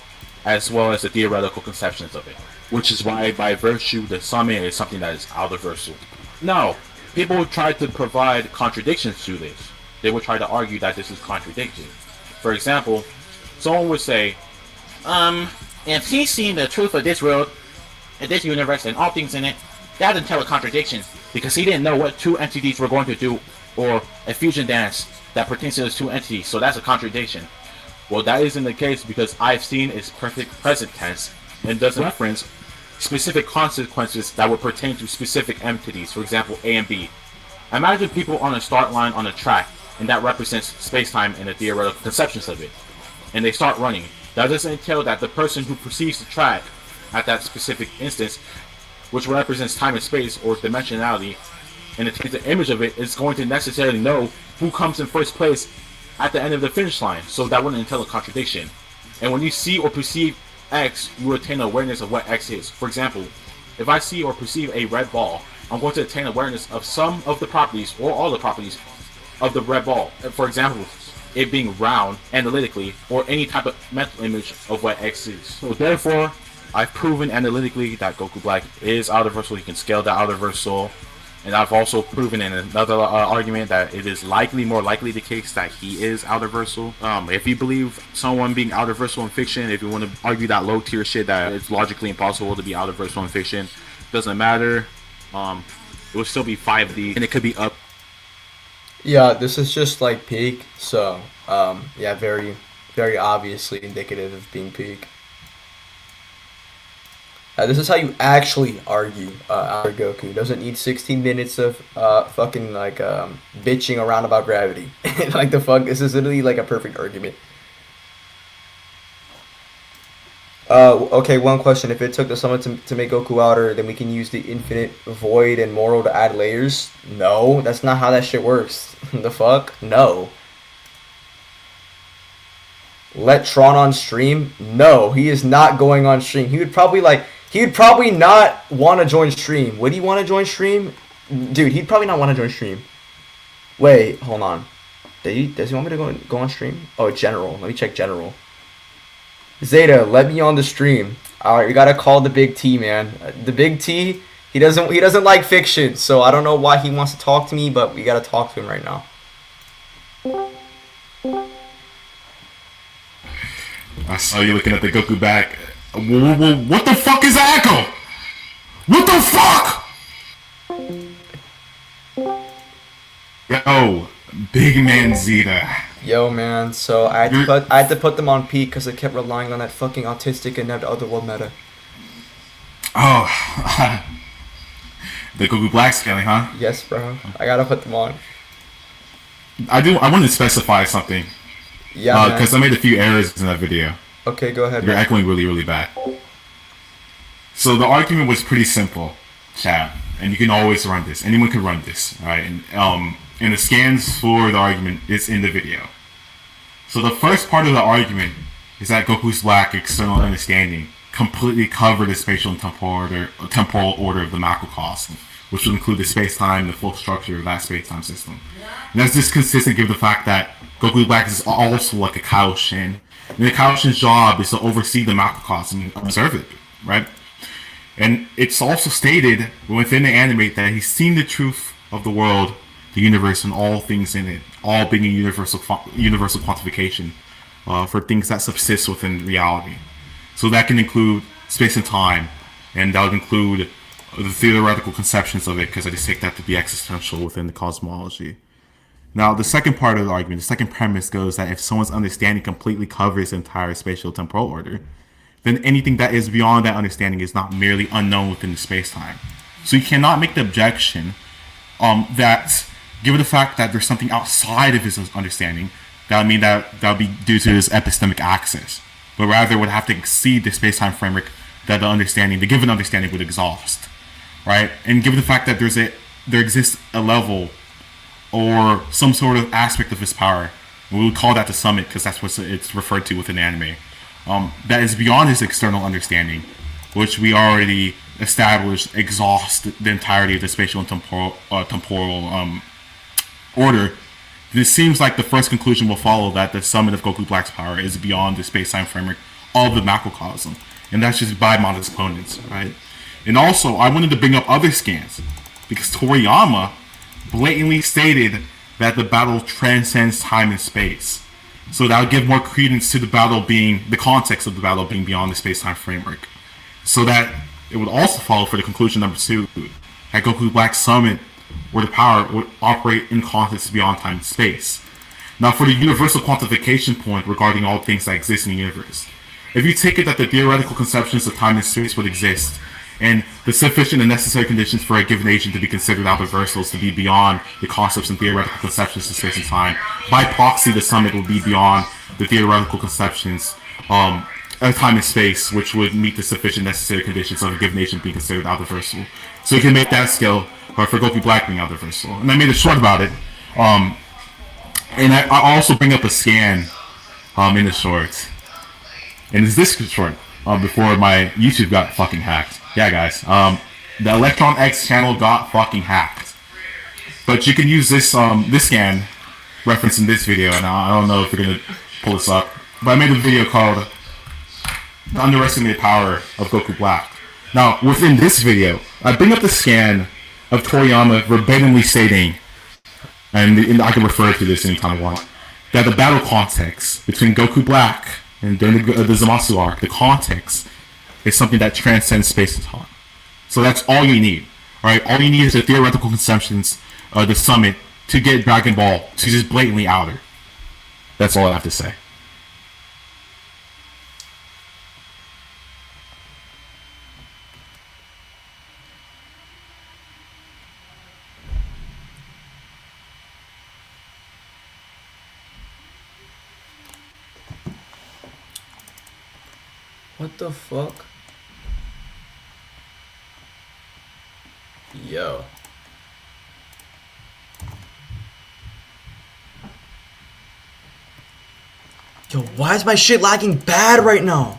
as well as the theoretical conceptions of it, which is why by virtue the summit is something that is universal. Now, people would try to provide contradictions to this. They would try to argue that this is contradiction. For example, someone would say, If he's seen the truth of this world, and this universe, and all things in it, that doesn't tell a contradiction, because he didn't know what two entities were going to do, or a fusion dance that pertains to those two entities, so that's a contradiction. Well, that isn't the case, because I've seen is perfect present tense, and doesn't reference specific consequences that would pertain to specific entities, for example, A and B. Imagine people on a start line on a track, and that represents space-time and the theoretical conceptions of it. And they start running. That doesn't entail that the person who perceives the track at that specific instance, which represents time and space or dimensionality, and it takes the image of it, is going to necessarily know who comes in first place at the end of the finish line. So that wouldn't entail a contradiction. And when you see or perceive X, you attain awareness of what X is. For example, if I see or perceive a red ball, I'm going to attain awareness of some of the properties or all the properties of the red ball. For example, it being round analytically, or any type of mental image of what X is. So therefore, I've proven analytically that Goku Black is Outerversal. He can scale the Outerversal. And I've also proven in another argument that it is more likely the case that he is Outerversal. If you believe someone being Outerversal in fiction, if you want to argue that low tier shit that it's logically impossible to be Outerversal in fiction, doesn't matter. It will still be 5D, and it could be up. Yeah, this is just like peak. So, yeah, very, very obviously indicative of being peak. This is how you actually argue Outer Goku. Doesn't need 16 minutes of fucking like bitching around about gravity. Like the fuck, this is literally like a perfect argument. Okay, one question. If it took the summon to make Goku outer, then we can use the infinite void and Moro to add layers? No, that's not how that shit works. The fuck? No. Let Tron on stream? No, he is not going on stream. He would probably not want to join stream. Would he want to join stream? Dude, he'd probably not want to join stream. Wait, hold on. Does he want me to go on stream? Oh, general. Let me check general. Zeta, let me on the stream. Alright, we gotta call the big T, man. The big T, he doesn't like fiction, so I don't know why he wants to talk to me, but we gotta talk to him right now. I saw you looking at the Goku back. What the fuck is Echo? What the fuck? Yo, big man Zeta. Yo, man, so I had to put them on peak because I kept relying on that fucking autistic and otherworld meta. Oh, the Goku Black scaling, huh? Yes, bro. I gotta put them on. I want to specify something. Yeah, because I made a few errors in that video. Okay, go ahead. You're man. echoing really, really bad. So the argument was pretty simple, chat, and you can always run this. Anyone can run this, all right? And the scans for the argument is in the video. So the first part of the argument is that Goku's lack of external understanding completely covered the spatial and temporal order of the macrocosm, which would include the space-time, the full structure of that space-time system. And that's just consistent given the fact that Goku Black is also like a Kaioshin. And the Kaioshin's job is to oversee the macrocosm and observe it, right? And it's also stated within the anime that he's seen the truth of the world, the universe, and all things in it, all being a universal quantification for things that subsist within reality. So that can include space and time, and that would include the theoretical conceptions of it, because I just take that to be existential within the cosmology. Now, the second part of the argument, the second premise goes that if someone's understanding completely covers the entire spatial temporal order, then anything that is beyond that understanding is not merely unknown within the space-time. So you cannot make the objection that, given the fact that there's something outside of his understanding, that would mean that would be due to his epistemic axis, but rather would have to exceed the space-time framework that the given understanding would exhaust, right? And given the fact that there exists a level or some sort of aspect of his power, we would call that the summit because that's what it's referred to within anime, that is beyond his external understanding, which we already established exhaust the entirety of the spatial and temporal order. This seems like the first conclusion will follow that the summit of Goku Black's power is beyond the space-time framework of the macrocosm, and that's just by modest opponents, right? And also, I wanted to bring up other scans because Toriyama blatantly stated that the battle transcends time and space. So that would give more credence to the context of the battle being beyond the space-time framework. So that it would also follow for the conclusion number 2, that Goku Black's summit or the power would operate in context beyond time and space. Now for the universal quantification point regarding all things that exist in the universe, if you take it that the theoretical conceptions of time and space would exist, and the sufficient and necessary conditions for a given agent to be considered out-of-versal is to be beyond the concepts and theoretical conceptions of space and time. By proxy, the summit would be beyond the theoretical conceptions of time and space, which would meet the sufficient necessary conditions of a given agent being considered out-of-versal. So you can make that scale for Goku Black being out-of-versal. And I made a short about it. And I also bring up a scan in the shorts. And it's this short before my YouTube got fucking hacked. Yeah, guys. The Electron X channel got fucking hacked. But you can use this this scan referenced in this video, and I don't know if you're gonna pull this up. But I made a video called "The Underestimated Power of Goku Black." Now, within this video, I bring up the scan of Toriyama verbatimly stating, and I can refer to this anytime I want, that the battle context between Goku Black and during the Zamasu arc, the context is something that transcends space and time. So that's all you need, right? All you need is the theoretical conceptions of the summit to get Dragon Ball to just blatantly outer. That's all I have to say. What the fuck? Yo. Yo, why is my shit lagging bad right now?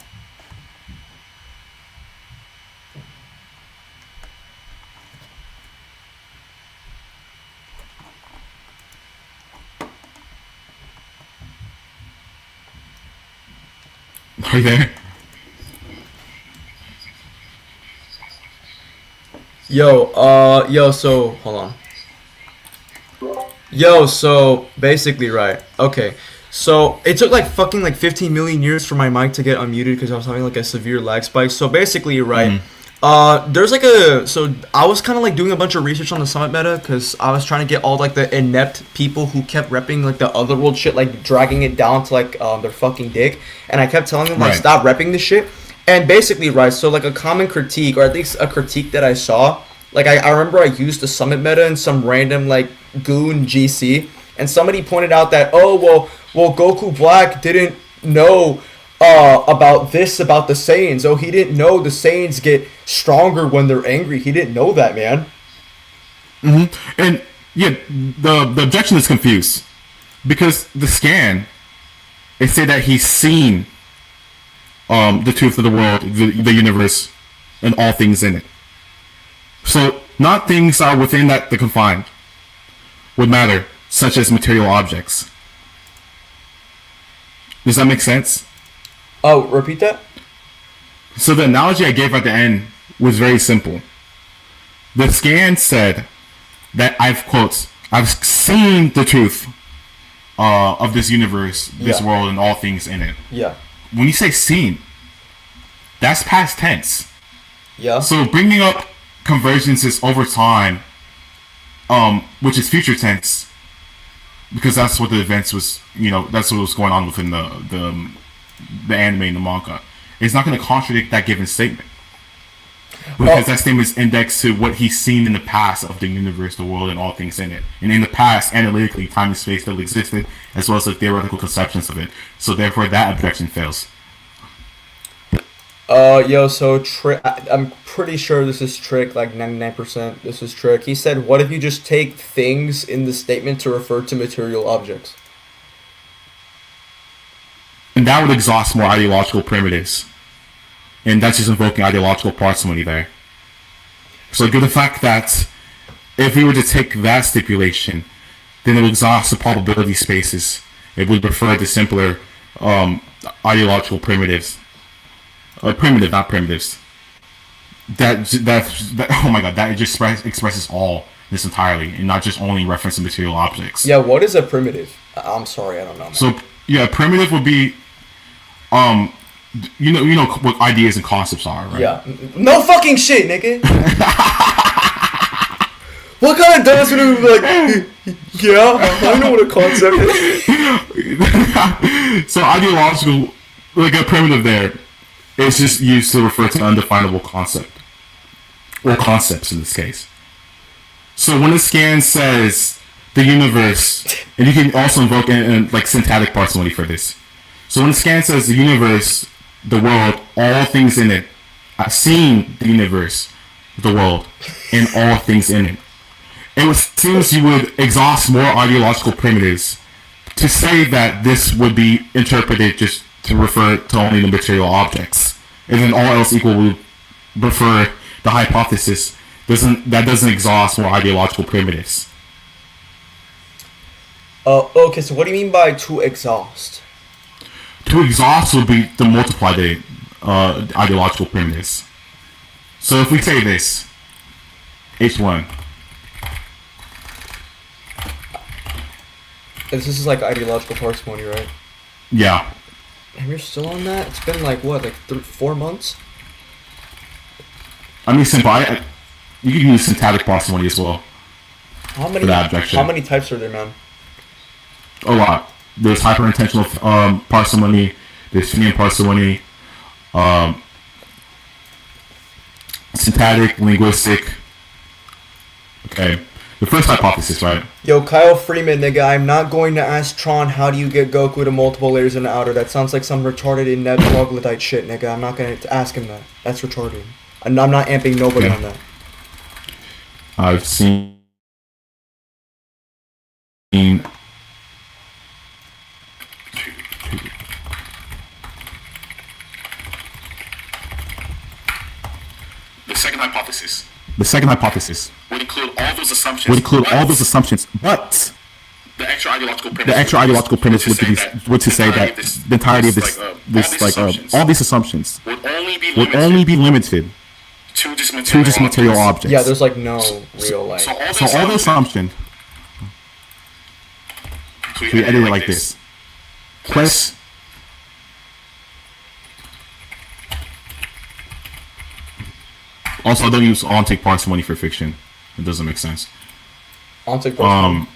Are you there? Yo, so, hold on. Yo, so, basically, right, okay. So, it took like fucking like 15 million years for my mic to get unmuted because I was having like a severe lag spike. So, basically, right, there's like so I was kind of like doing a bunch of research on the Summit meta because I was trying to get all like the inept people who kept repping like the Otherworld shit, like dragging it down to like their fucking dick. And I kept telling them like, stop repping this shit. And basically, right, so like a common critique, or at least a critique that I saw, like I remember I used the Summit meta in some random like goon GC, and somebody pointed out that, oh, well Goku Black didn't know about this, about the Saiyans. Oh, he didn't know the Saiyans get stronger when they're angry. He didn't know that, man. And yeah, the objection is confused because the scan, it said that he's seen the truth of the world, the universe, and all things in it. So, not things are within that the confined would matter, such as material objects. Does that make sense? Oh, repeat that? So the analogy I gave at the end was very simple. The scan said that I've seen the truth of this universe, this world, and all things in it. Yeah. When you say seen, that's past tense. Yeah. So bringing up convergences over time, which is future tense, because that's what the events was, that's what was going on within the anime and the manga. It's not going to contradict that given statement. Because that statement is indexed to what he's seen in the past of the universe, the world, and all things in it. And in the past, analytically, time and space still existed, as well as the theoretical conceptions of it. So therefore, that objection fails. So I'm pretty sure this is Trick, like 99% this is Trick. He said, what if you just take things in the statement to refer to material objects? And that would exhaust more ideological primitives. And that's just invoking ideological parsimony there. So given the fact that if we were to take that stipulation, then it would exhaust the probability spaces. It would refer to simpler ideological primitives. Primitive, not primitives. That oh my god, that just expresses all this entirely, and not just only reference to material objects. Yeah, what is a primitive? I'm sorry, I don't know, man. So yeah, primitive would be, you know what ideas and concepts are, right? Yeah. No fucking shit, nigga. What kind of dumbass would be like, yeah, I know what a concept is. So ideological, like a primitive there, it's just used to refer to an undefinable concept. or concepts in this case. So when a scan says the universe, and you can also invoke like syntactic parsimony for this. So when a scan says the universe, the world, all things in it, I've seen the universe, the world, and all things in it. It seems you would exhaust more ideological primitives to say that this would be interpreted just to refer to only the material objects, and then all else equal would prefer the hypothesis doesn't exhaust more ideological primitives. Okay, so what do you mean by to exhaust? To exhaust would be to multiply the ideological primitives. So if we say this, H1. This is like ideological parsimony, right? Yeah. And you're still on that? It's been like what, like 4 months? I mean, you can use syntactic parsimony as well. How many? For that objection. How many types are there, man? A lot. There's hyperintentional parsimony. There's Fenian parsimony. Syntactic, linguistic. Okay. The first hypothesis, right? Yo, Kyle Freeman, nigga, I'm not going to ask Tron how do you get Goku to multiple layers in the outer. That sounds like some retarded inept troglodyte shit, nigga. I'm not going to ask him that. That's retarded. And I'm not amping nobody on that. I've seen the second hypothesis would include all those assumptions. But the extra ideological premise would to say that the entirety of this all these assumptions would only be limited to this material objects. Yeah, there's like no real like. So all the assumption. So we edit it like this. Plus. Also, I don't use ontic parsimony for fiction. It doesn't make sense. Ontic parsimony.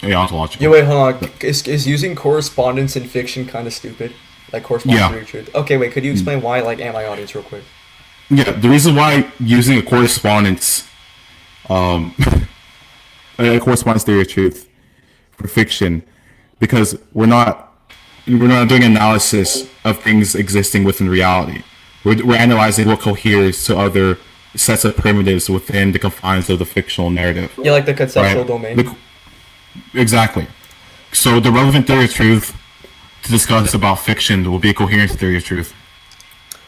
Yeah, ontological. Yeah, wait, hold on. Is using correspondence in fiction kind of stupid? Like correspondence to your truth. Okay, wait. Could you explain why, like, anti-audience, real quick? Yeah, the reason why using a correspondence, a correspondence theory of truth for fiction, because we're not doing analysis of things existing within reality. We're analyzing what coheres to other sets of primitives within the confines of the fictional narrative. Yeah, like the conceptual domain. Exactly. So the relevant theory of truth to discuss about fiction will be a coherence theory of truth.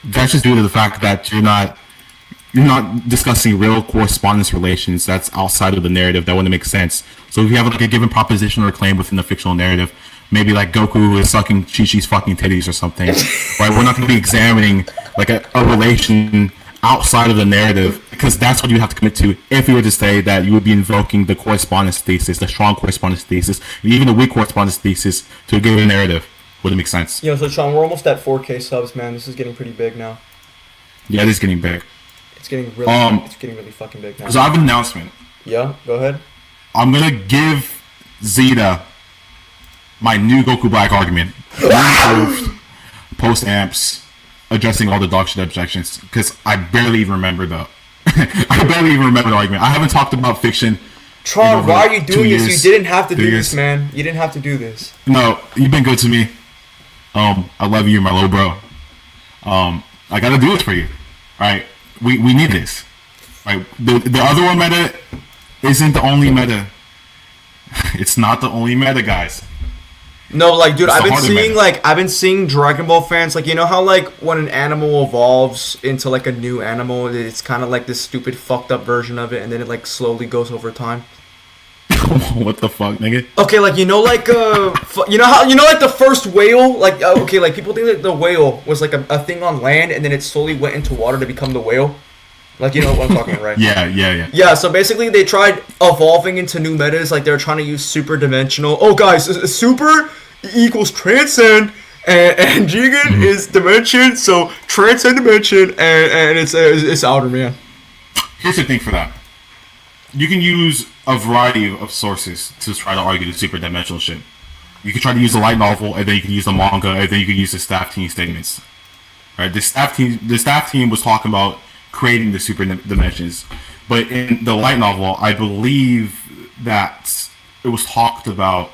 That's just due to the fact that you're not discussing real correspondence relations that's outside of the narrative. That wouldn't make sense. So if you have like a given proposition or claim within the fictional narrative, maybe like Goku is sucking Chi-Chi's fucking titties or something, right? We're not going to be examining like a relation outside of the narrative, because that's what you have to commit to if you were to say that you would be invoking the correspondence thesis, the strong correspondence thesis, and even the weak correspondence thesis to a given narrative. Wouldn't make sense. Yo, so Sean, we're almost at 4K subs, man. This is getting pretty big now. Yeah, it is getting big. It's getting really fucking big now. So I have an announcement. Yeah, go ahead. I'm gonna give Zeta my new Goku Black argument. Post amps, addressing all the dog shit objections, because I barely even remember the argument. I haven't talked about fiction. Tron, why are you doing this? You didn't have to do this, man. You didn't have to do this. No, you've been good to me. I love you, my little bro. I gotta do this for you. Right? We need this. Right? The other one meta isn't the only meta. It's not the only meta, guys. No, like, dude, I've been seeing Dragon Ball fans, like, you know how, like, when an animal evolves into, like, a new animal, it's kind of like this stupid fucked up version of it, and then it, like, slowly goes over time. What the fuck, nigga? Okay, like, you know, like, like, the first whale, like, okay, like, people think that the whale was, like, a thing on land, and then it slowly went into water to become the whale. Like, you know what I'm talking about, right? Yeah. Yeah, so basically they tried evolving into new metas, like, they were trying to use super dimensional. Oh, guys, super equals transcend, and Jigen is dimension, so transcend dimension, and it's outer, man. Here's the thing for that. You can use a variety of sources to try to argue the super dimensional shit. You can try to use a light novel, and then you can use the manga, and then you can use the staff team statements. Right? The staff team was talking about creating the super dimensions. But in the light novel, I believe that it was talked about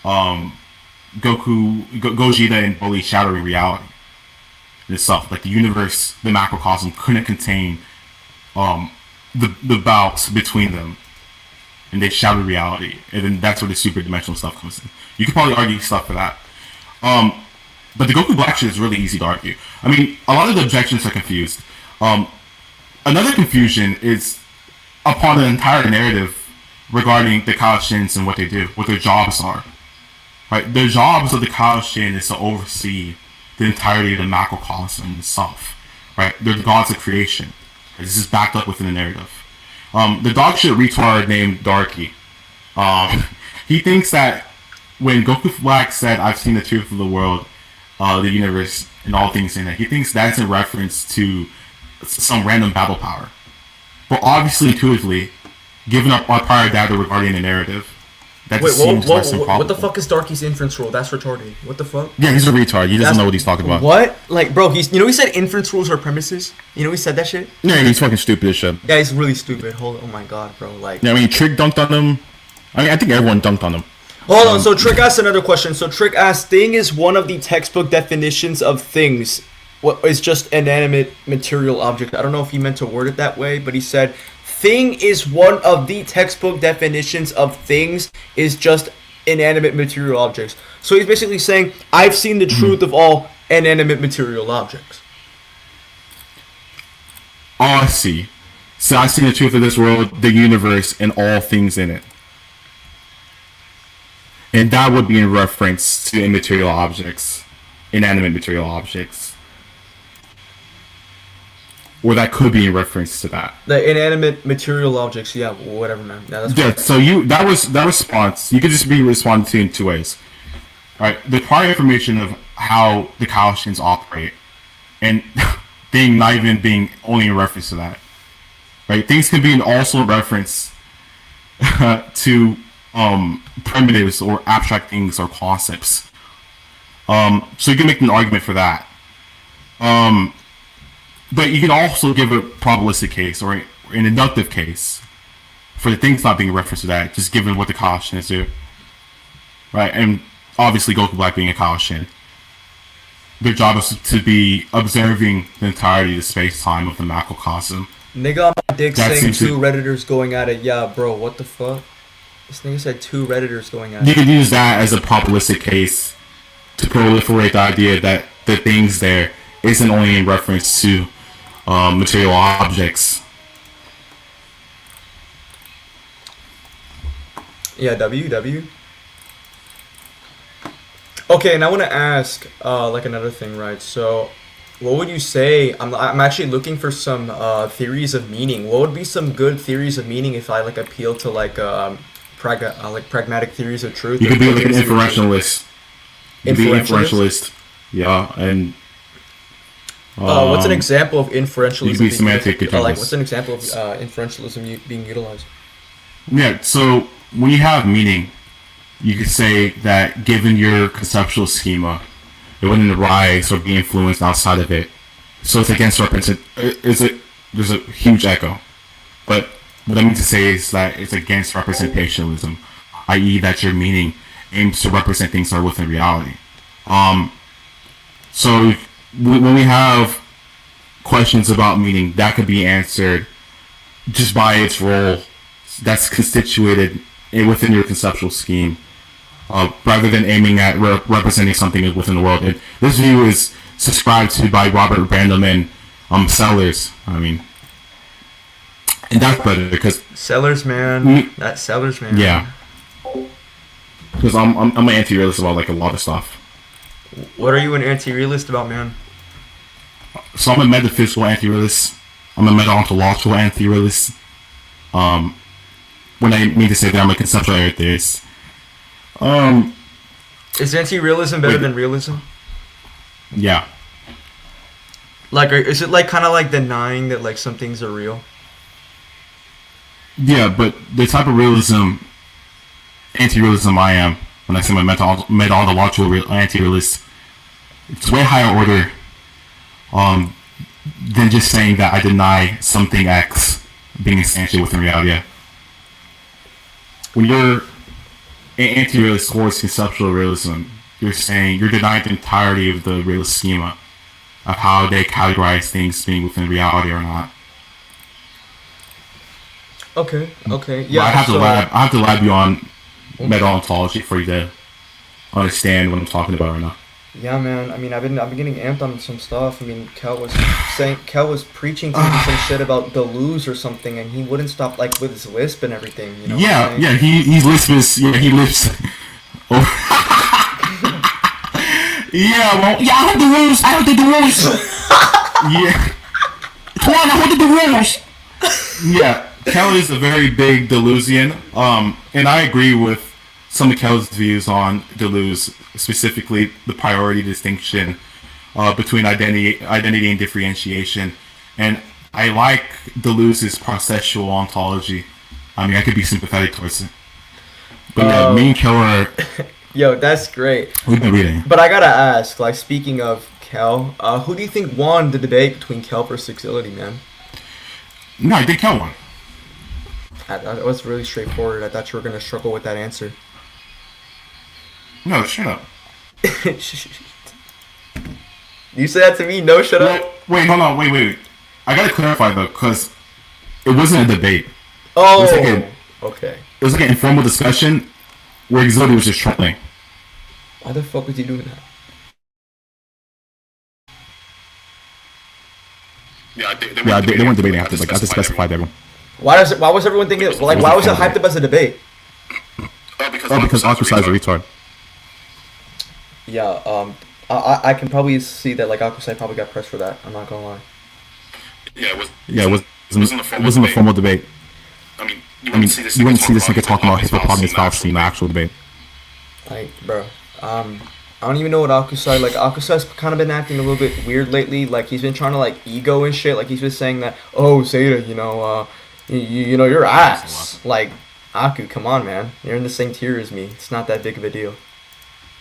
Gogeta and Broly shattering reality itself. Like the universe, the macrocosm couldn't contain the bouts between them, and they shattered reality. And then that's where the super dimensional stuff comes in. You could probably argue stuff for that. But the Goku Black shit is really easy to argue. I mean, a lot of the objections are confused. Another confusion is upon the entire narrative regarding the Kaioshins and what they do, what their jobs are. Right? The jobs of the Kaioshin is to oversee the entirety of the macrocosm itself. Right? They're the gods of creation. This is backed up within the narrative. The dog shit retard named Darky. He thinks that when Goku Black said, "I've seen the truth of the world, the universe, and all things in it," he thinks that's in reference to some random battle power. But obviously, intuitively, given up our prior data regarding the narrative, that Wait, seems less improbable. what the fuck is Darky's inference rule? That's retarded. What the fuck? Yeah, he's a retard. He doesn't know what he's talking about. What? Like, bro, he said inference rules are premises? He said that shit? Yeah, he's fucking stupid as shit. Yeah, he's really stupid. Oh my god, bro. Like. Yeah, I mean, Trick dunked on him. I think everyone dunked on him. Hold on, so Trick asked another question. So Trick asked, thing is one of the textbook definitions of things. What is just inanimate material object. I don't know if he meant to word it that way, but he said, thing is one of the textbook definitions of things is just inanimate material objects. So he's basically saying, I've seen the truth of all inanimate material objects. Oh, I see. So I see the truth of this world, the universe, and all things in it. And that would be in reference to immaterial objects, inanimate material objects. Or that could be in reference to that. The inanimate material objects, yeah, whatever, man. Yeah, that's yeah. So that response, you could just be responded to in two ways. All right, the prior information of how the Kaioshins operate, and being not even being only in reference to that. Right, things can be also in reference to primitives or abstract things or concepts. So you can make an argument for that. But you can also give a probabilistic case or an inductive case for the things not being referenced to that, just given what the Kaioshins do. Right, and obviously Goku Black being a Kaioshin. Their job is to be observing the entirety of the space-time of the macrocosm. Nigga on my dick That saying seems to- two Redditors going at it. Yeah, bro, what the fuck? This nigga said two Redditors going at You it. can use that as a probabilistic case to proliferate the idea that the things there isn't only in reference to material objects. Yeah, W. Okay, and I want to ask, like another thing, right? So, what would you say? I'm actually looking for some theories of meaning. What would be some good theories of meaning if I like appeal to like pragmatic theories of truth? You or could be like an theories of truth? inferentialist. You could be an inferentialist. Yeah, and What's an example of inferentialism? You could be being semantic used- determinist. like, what's an example of inferentialism being utilized? Yeah, so when you have meaning, you could say that given your conceptual schema, it wouldn't arise or be influenced outside of it. So it's against represent. There's a huge echo, but what I mean to say is that it's against representationalism, i.e., that your meaning aims to represent things that are within reality. So when we have questions about meaning, that could be answered just by its role that's constituted within your conceptual scheme, rather than aiming at representing something within the world. And this view is subscribed to by Robert Random and Sellers. I mean, and that's better because Sellers, man. That Sellers, man. yeah, because I'm an anti-realist about like a lot of stuff. What are you an anti-realist about, man? So I'm a metaphysical anti-realist. I'm a meta-ontological anti-realist. When I mean to say that I'm a conceptual atheist. Is anti-realism better Wait. than realism? Yeah. Like, is it like kind of like denying that like some things are real? Yeah, but the type of realism, anti-realism I am, when I say my meta-ontological anti-realist, it's way higher order than just saying that I deny something X being instantiated within reality. When you're an anti-realist towards conceptual realism, you're saying you're denying the entirety of the realist schema of how they categorize things being within reality or not. Okay. But Yeah. I have to lab you on meta ontology for you to understand what I'm talking about right now. Yeah, man. I mean, I've been getting amped on some stuff. I mean, Kel was preaching to me some shit about Deleuze or something, and he wouldn't stop like with his lisp and everything. You know? Yeah, he lisps. Yeah, he lisps. Oh. I heard the rules. Yeah. Come on, I heard the rules. Yeah, Kel is a very big Deleuzian. And I agree with some of Kel's views on Deleuze, specifically the priority distinction between identity and differentiation. And I like Deleuze's processual ontology. I mean, I could be sympathetic towards it. But yeah, me and Kel are... Yo, that's great. We've been reading. But I gotta ask, like, speaking of Kel, who do you think won the debate between Kel versus Exility, man? No, I think Kel won. That was really straightforward. I thought you were gonna struggle with that answer. No, shut up. You said that to me? No, shut up. Wait, hold on. Wait. I gotta clarify though, because it wasn't a debate. Oh, It was like an informal discussion where Exility was just trolling. Why the fuck was he doing that? They weren't debating after. Like I just specified everyone. Why was everyone thinking like? Why was it hyped up as a debate? Because Akusai is a retard. Yeah. I can probably see that like Akusai probably got pressed for that. I'm not gonna lie. It wasn't a formal debate. I mean, you wouldn't see this nigga talking about hippopotamus fallacy in the actual debate. Like, bro, I don't even know what Akusai, like, Akusai's kind of been acting a little bit weird lately, like, he's been trying to, like, ego and shit, like, he's been saying that, oh, Zeta, you know, you're ass, like, Aku, come on, man, you're in the same tier as me, it's not that big of a deal.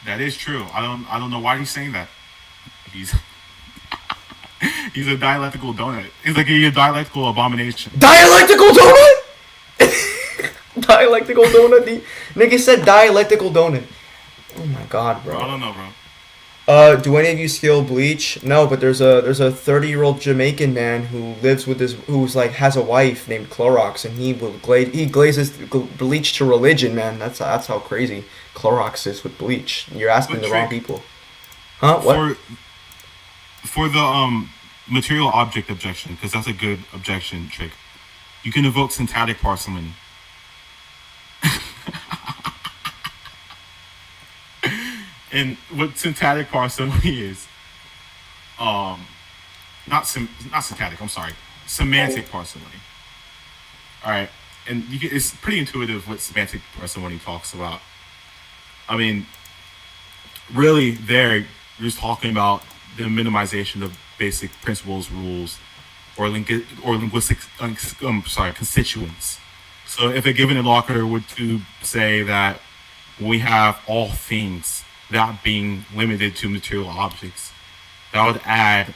That is true. I don't know why he's saying that. He's a dialectical donut. He's like a dialectical abomination. Dialectical donut? Dialectical donut? Nigga said dialectical donut. Oh my god, bro. I don't know, bro. Do any of you skill bleach? No, but there's a 30-year-old Jamaican man who lives with who's like has a wife named Clorox, and he glazes bleach to religion, man. That's how crazy Clorox is with bleach. You're asking the wrong people. Huh? What? For the material object objection, because that's a good objection trick. You can evoke syntactic parsimony. And what syntactic parsimony is, not syntactic. I'm sorry, semantic parsimony. All right, and it's pretty intuitive what semantic parsimony talks about. I mean, really, you're just talking about the minimization of basic principles, rules, or linguistic constituents. So, if a given interlocutor were to say that we have all things that being limited to material objects, that would add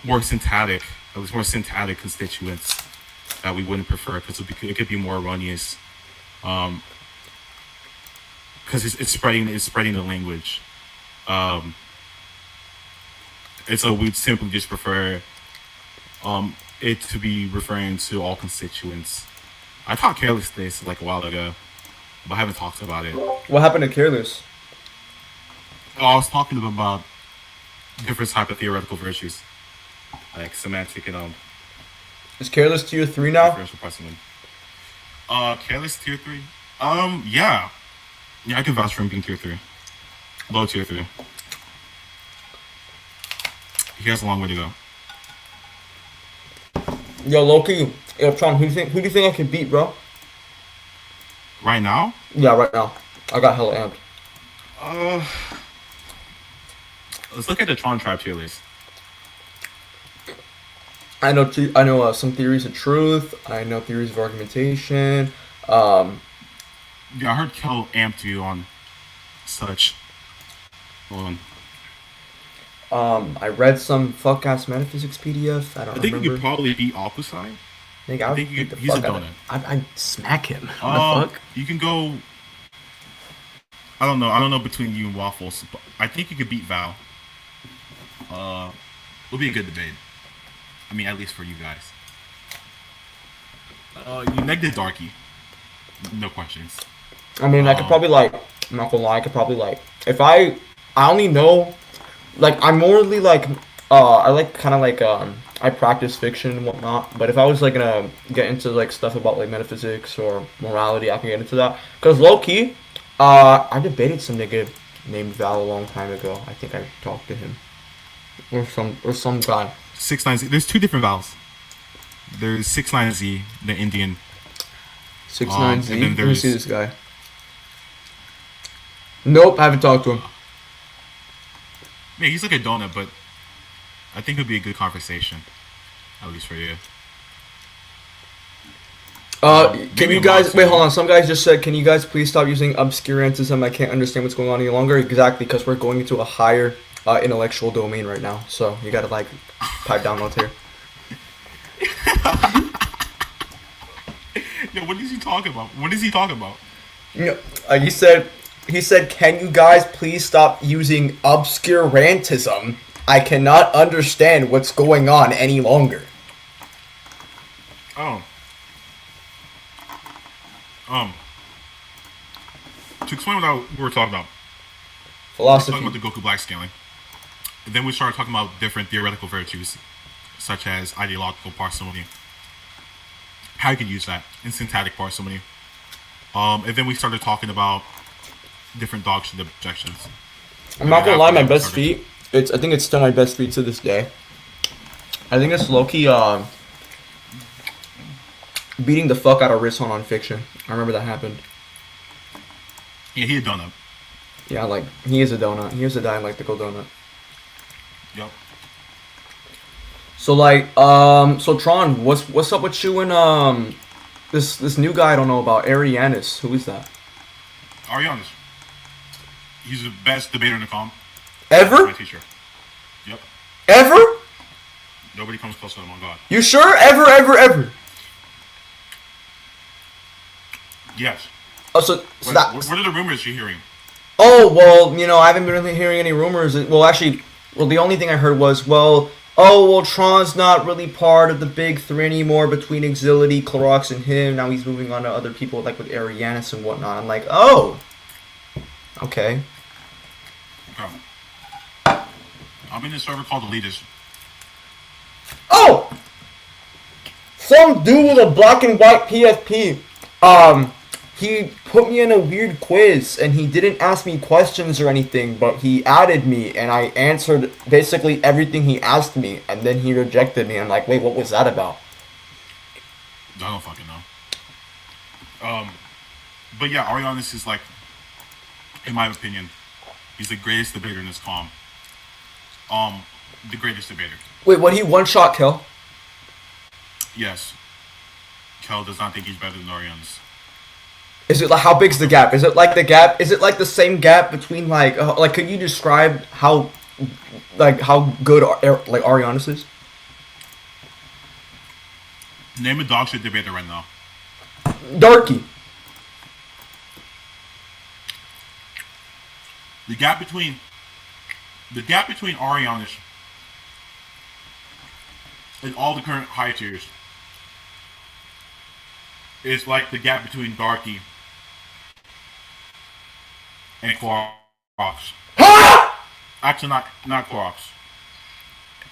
more syntactic constituents that we wouldn't prefer, because it could be more erroneous, because it's spreading the language, and so we'd simply just prefer it to be referring to all constituents. I taught Careless this like a while ago, but I haven't talked about it. What happened to Careless? I was talking about different type of theoretical virtues, like semantic and Is Careless tier 3 now? Careless tier 3. Yeah, I can vouch for him being tier 3, low tier 3. He has a long way to go. Yo, Loki, yo, Tron, who do you think I can beat, bro? Right now? Yeah, right now. I got hella amped. Let's look at the Tron Tribe tier list. I know some theories of truth. I know theories of argumentation. Yeah, I heard Kel amped you on such. Hold I read some fuck ass metaphysics PDF. I don't I think remember. you could probably beat Opusai. I I think you beat the could, he's a fuck out of donut. I'd smack him. What the fuck? You can go. I don't know. I don't know between you and Waffles. But I think you could beat Val. It'll be a good debate. I mean, at least for you guys. You negged Darky. No questions. I mean, I could probably like. I'm not gonna lie. I could probably like. If I only know, like I'm morally like. I like kind of like I practice fiction and whatnot. But if I was like gonna get into like stuff about like metaphysics or morality, I can get into that. Cause low key, I debated some nigga named Val a long time ago. I think I talked to him. Or some guy. 6ix9ine. There's two different Vals. There's 6ix9ine, the Indian. 6ix9ine Z. and then Let me there's- see this guy. Nope, I haven't talked to him. Yeah, he's like a donut, but I think it'd be a good conversation, at least for you. Can maybe you guys Moxie. wait? Hold on. Some guys just said, "Can you guys please stop using obscurantism? I can't understand what's going on any longer." Exactly, because we're going into a higher intellectual domain right now. So you gotta like pipe down notes here. Yeah, what is he talking about? What is he talking about? No, he said, "Can you guys please stop using obscurantism? I cannot understand what's going on any longer." Oh. To explain what we were talking about. Philosophy. Talking about the Goku Black scaling. And then we started talking about different theoretical virtues, such as ideological parsimony. How you can use that in syntactic parsimony. And then we started talking about different dogshit objections. I'm not gonna lie, my best Started- feat. I think it's still my best feat to this day. I think it's Loki beating the fuck out of Risson on fiction. I remember that happened. Yeah, he had done that. Yeah, like he is a donut. He is a dialectical donut. Yep. So like, so Tron, what's up with you and this new guy I don't know about, Arianis? Who is that? Arianis. He's the best debater in the com. Ever? My teacher. Yep. Ever? Nobody comes close to him, on God. You sure? Ever? Yes. Oh, so What are the rumors you're hearing? Oh, well, you know, I haven't been really hearing any rumors. Well, actually, the only thing I heard was, Tron's not really part of the big three anymore between Exility, Clorox, and him. Now he's moving on to other people, like with Arianis and whatnot. I'm like, oh. Okay. I'm in a server called Elitist. Oh! Some dude with a black and white PSP. He put me in a weird quiz, and he didn't ask me questions or anything, but he added me, and I answered basically everything he asked me, and then he rejected me. I'm like, wait, what was that about? I don't fucking know. But yeah, Arianis is like, in my opinion, he's the greatest debater in this com. The greatest debater. Wait, what, he one-shot kill? Yes. Kel does not think he's better than Arianis. Is it like, how big's the gap? Is it like the same gap between like could you describe how good Arianis is? Name a dog shit debater right now. Darky. The gap between Arianis and all the current high tiers is like the gap between Darky and Clorox. Actually, not Clorox.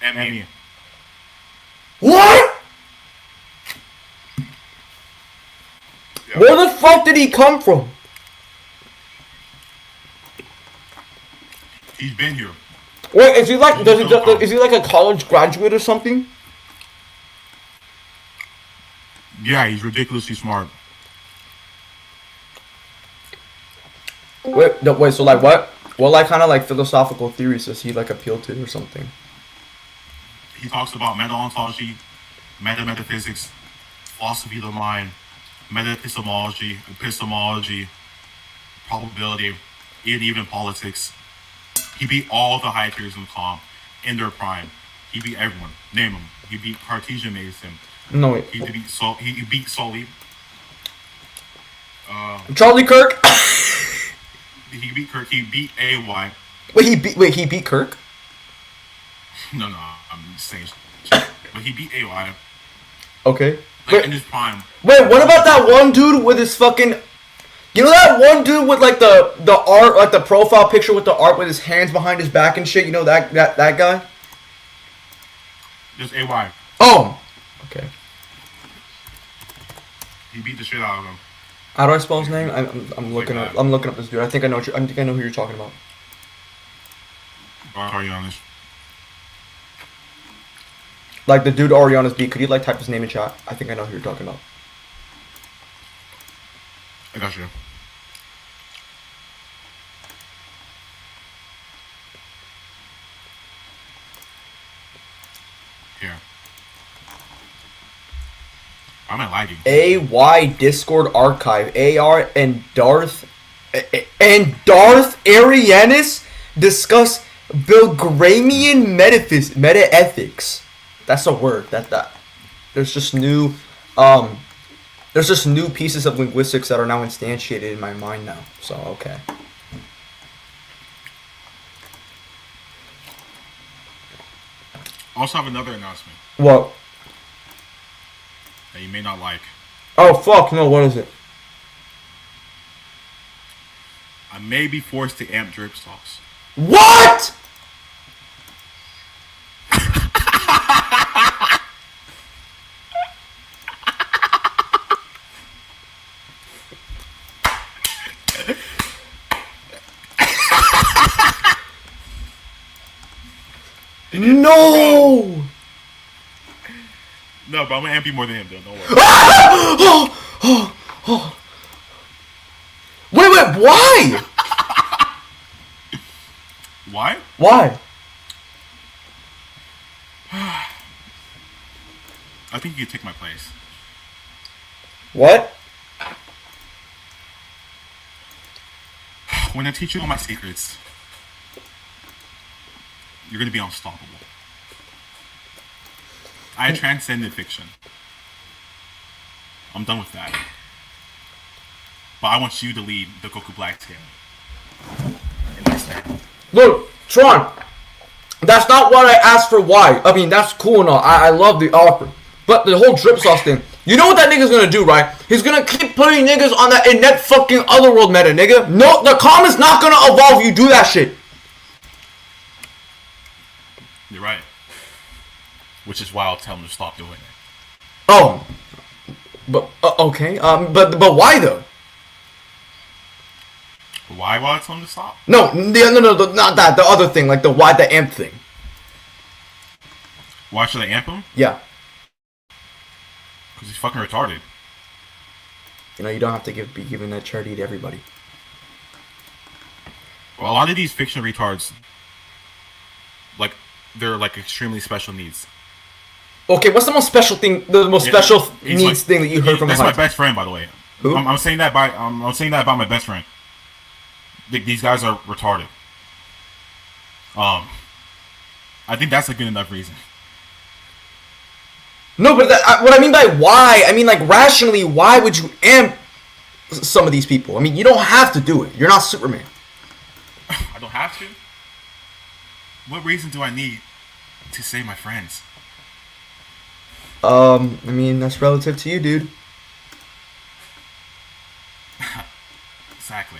And me. What? Yeah. Where the fuck did he come from? He's been here. Wait, is he like is he like a college graduate or something? Yeah, he's ridiculously smart. Wait, no, so like what? What like kind of like philosophical theories does he like appeal to or something? He talks about mental ontology, metaphysics, philosophy of the mind, metaepistemology, epistemology, probability, and even politics. He beat all the high tiers in the com. in their prime. He beat everyone. Name him. He beat Cartesian Maze him. No wait. He beat He beat Sully. Charlie Kirk. He beat Kirk. He beat AY. Wait, he beat Kirk? No, I'm just saying. But he beat AY. Okay. Like, Wait, in his prime. wait, what about that one dude with his fucking... You know that one dude with like the art, like the profile picture with the art with his hands behind his back and shit? You know that guy? Just AY. Oh! Okay. He beat the shit out of him. How do I spell his name? I'm looking up. I'm looking up this dude. I think I know. I think I know who you're talking about. Ariana's. Like the dude Ariana's beat. Could you like type his name in chat? I think I know who you're talking about. I got you. Here. Why am I lagging? AY Discord archive. AR and Darth Arianis discuss Bilgramian metaethics. That's a word. That there's just new pieces of linguistics that are now instantiated in my mind now. So okay. Also have another announcement What? that you may not like. Oh fuck no! What is it? I may be forced to amp drip sauce. What? No! No, but I'm gonna amp you more than him, though. Don't worry. Wait, why? Why? Why? I think you could take my place. What? When I teach you all my secrets, you're gonna be unstoppable. I transcended fiction. I'm done with that. But I want you to lead the Goku Black scale. In my stand. Look, Tron, that's not what I asked for. Why? I mean, that's cool and all. I love the offer. But the whole drip sauce thing, you know what that nigga's gonna do, right? He's gonna keep putting niggas on that in that fucking otherworld meta, nigga. No, the comment's not gonna evolve. You do that shit. You're right. Which is why I'll tell him to stop doing it. Oh, but okay. But why though? Why will I tell him to stop? No, not that. The other thing, like the why the amp thing. Why should I amp him? Yeah. Because he's fucking retarded. You know, you don't have to be giving that charity to everybody. Well, a lot of these fictional retards, like, they're like extremely special needs. Okay, what's the most special thing? The most special needs thing that you heard from? That's my best friend, by the way. Who? I'm saying that I'm saying that about my best friend. These guys are retarded. I think that's a good enough reason. No, but what I mean by why, I mean like rationally, why would you amp some of these people? I mean, you don't have to do it. You're not Superman. I don't have to. What reason do I need to save my friends? I mean, that's relative to you, dude. Exactly.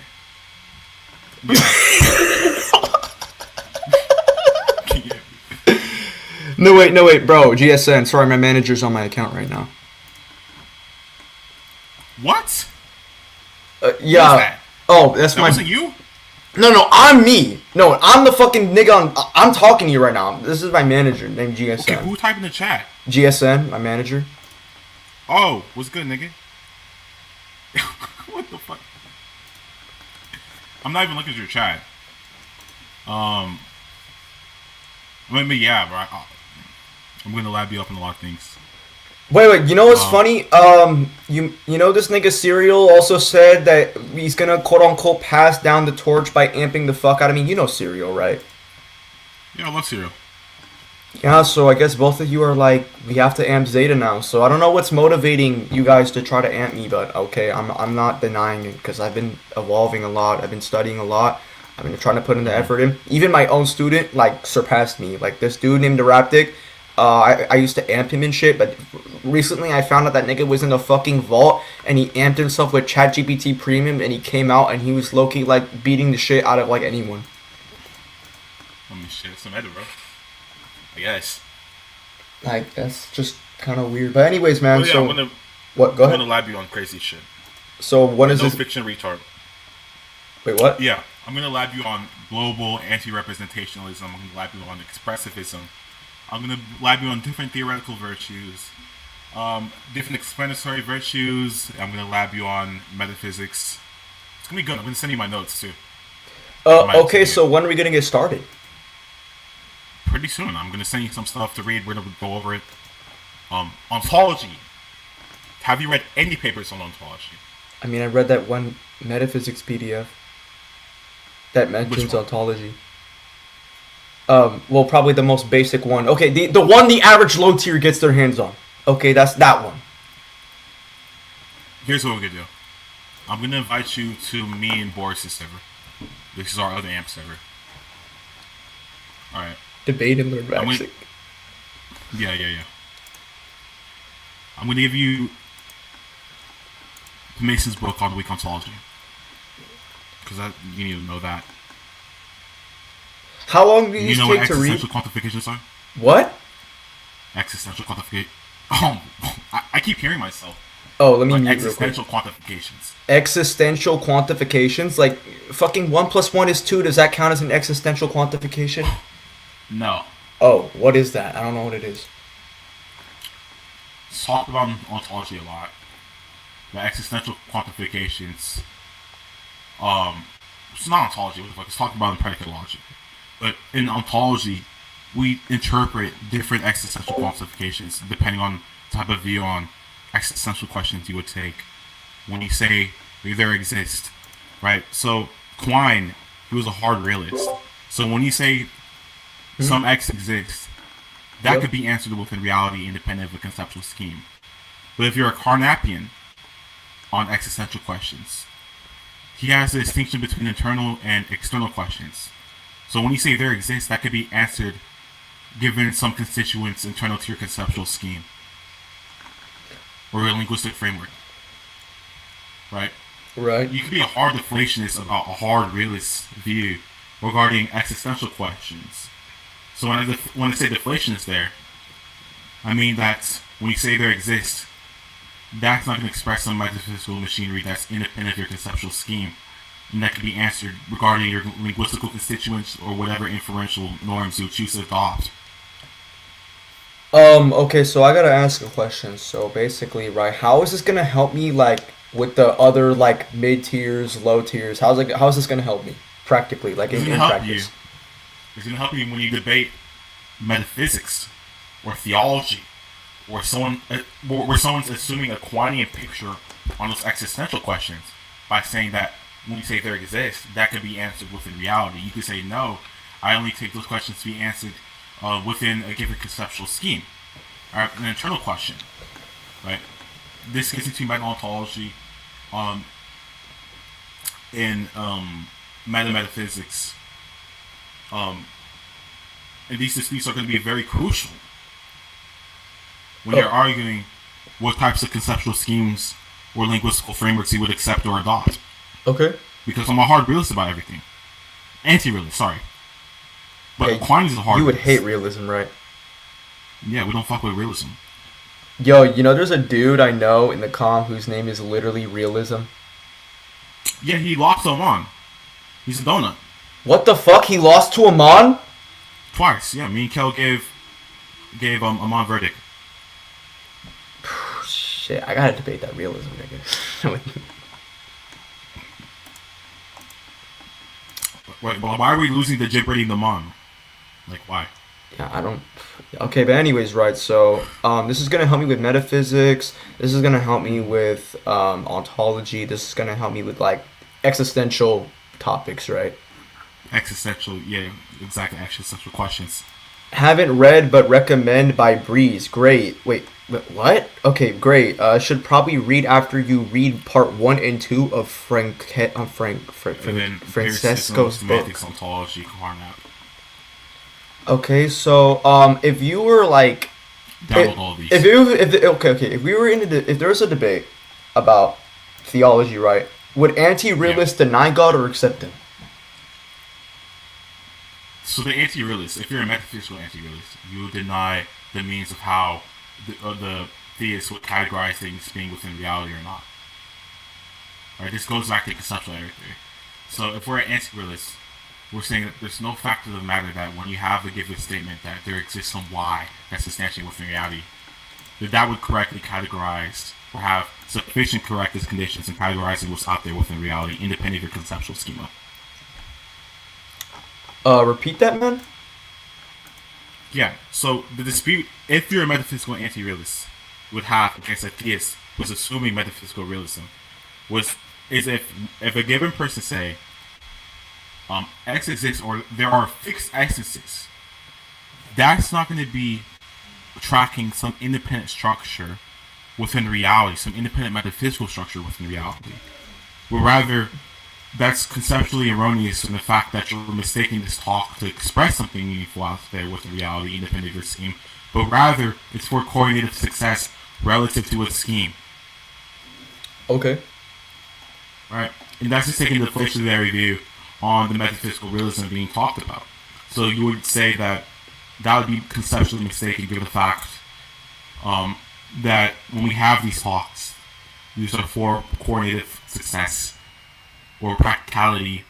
No wait, bro. GSN. Sorry, my manager's on my account right now. What? Yeah. Who's that? Oh, that's That my. wasn't you? No, I'm me. No, I'm the fucking nigga. I'm talking to you right now. This is my manager named GSN. Okay, who typed in the chat? GSN, my manager. Oh, what's good, nigga? What the fuck? I'm not even looking at your chat. But yeah, bro. I'm gonna lab you up on a lot of things. Wait. You know what's funny? You know this nigga Serial also said that he's gonna quote unquote pass down the torch by amping the fuck out of me. You know Serial, right? Yeah, I love cereal. Yeah, so I guess both of you are like, we have to amp Zeta now. So I don't know what's motivating you guys to try to amp me, but okay, I'm not denying it because I've been evolving a lot. I've been studying a lot. I've been trying to put in the effort in. Even my own student like surpassed me. Like this dude named Raptic. I used to amp him and shit, but recently I found out that nigga was in the fucking vault and he amped himself with ChatGPT Premium and he came out and he was low-key like beating the shit out of like anyone. I mean, shit, it's a meta, bro. I guess. Like that's just kind of weird. But anyways, man. Oh, yeah, so I'm gonna, what? Go I'm ahead. gonna lab you on crazy shit. So what is No this? fiction retard. Wait, what? Yeah, I'm gonna lab you on global anti-representationalism. I'm gonna lab you on expressivism. I'm gonna lab you on different theoretical virtues, different explanatory virtues. I'm gonna lab you on metaphysics. It's gonna be good. I'm gonna send you my notes too. Okay. So when are we gonna get started? Pretty soon. I'm gonna send you some stuff to read. We're gonna go over it. Ontology. Have you read any papers on ontology? I mean, I read that one metaphysics PDF that mentions one? ontology. Well, probably the most basic one. Okay, the one the average low tier gets their hands on. Okay, that's that one. Here's what we're gonna do. I'm gonna invite you to me and Boris' server. This is our other AMP server. Alright. Debate and learn I'm basic. Yeah. I'm gonna give you Mason's book on weak ontology. Because you need to know that. How long do You these know what take to read? existential quantifications are? What? Existential quantification. Oh, I keep hearing myself. Oh, let me Like mute real quick. existential quantifications. Existential quantifications, like fucking 1 + 1 is 2. Does that count as an existential quantification? No. Oh, what is that? I don't know what it is. It's talked about in ontology a lot. The existential quantifications. It's not ontology. What the fuck? It's talked about in predicate logic. But in ontology, we interpret different existential quantifications depending on the type of view on existential questions you would take when you say they there exist, right? So Quine, he was a hard realist. So when you say some X exists, that Yep. could be answered within reality independent of a conceptual scheme. But if you're a Carnapian on existential questions, he has a distinction between internal and external questions. So when you say there exists, that could be answered given some constituents internal to your conceptual scheme or your linguistic framework, right? Right. You could be a hard deflationist about a hard realist view regarding existential questions. So when I say deflationist there, I mean that when you say there exists, that's not going to express some metaphysical machinery that's independent of your conceptual scheme. And that can be answered regarding your linguistical constituents or whatever inferential norms you choose to adopt. Okay, so I gotta ask a question. So basically, right, how is this gonna help me, like, with the other, like, mid tiers, low tiers? How is this gonna help me practically, like, It's in going to help practice? you. It's going to help you when you debate metaphysics or theology, or where someone's assuming a Quinian picture on those existential questions by saying that when you say there exists, that could be answered within reality. You could say no. I only take those questions to be answered within a given conceptual scheme. All right, an internal question, right? This gets into meta-ontology, in meta-metaphysics. And these disputes are going to be very crucial when you're arguing what types of conceptual schemes or linguistical frameworks you would accept or adopt. Okay. Because I'm a hard realist about everything. Anti-realist, sorry. But Yeah, Aquinas is a hard You would realist. hate realism, right? Yeah, we don't fuck with realism. Yo, you know, there's a dude I know in the comm whose name is literally Realism. Yeah, he lost Oman. He's a donut. What the fuck? He lost to Amon? Twice, yeah. Me and Kel gave Amon verdict. Shit, I gotta debate that realism, nigga. Wait, but why are we losing the Jibberty Amon? Like, why? Yeah, I don't. Okay, but anyways, right. So, this is gonna help me with metaphysics. This is gonna help me with ontology. This is gonna help me with like existential topics, right? Existential, yeah, exactly. Existential questions. Haven't read but recommend by Breeze. Great. Wait, what? Okay, great. Should probably read after you read part 1 and 2 of And then Francesco's book. Semantics, Ontology, Carnap. Okay, so if you were like, Download all these. if we were if there was a debate about theology, right? Would anti-realists deny God or accept him? So the anti-realist, if you're a metaphysical anti-realist, you would deny the means of how the theist would categorize things being within reality or not. Right? This goes back to conceptual error theory. So if we're an anti-realist, we're saying that there's no fact of the matter that when you have a given statement that there exists some Y that's substantially within reality, that would correctly categorize or have sufficient correctness conditions in categorizing what's out there within reality, independent of your conceptual schema. Repeat that, man? Yeah, so the dispute, if you're a metaphysical anti-realist, would have against a theist who's assuming metaphysical realism, is if a given person say, X exists or there are fixed essences, that's not going to be tracking some independent structure within reality, some independent metaphysical structure within reality. But rather, that's conceptually erroneous in the fact that you're mistaking this talk to express something meaningful out there within reality, independent of your scheme, but rather it's for coordinated success relative to a scheme. Okay. Right? And that's just taking the deflationary view on the metaphysical realism being talked about. So you would say that would be conceptually mistaken given the fact that when we have these talks, these are for coordinated success or practicality,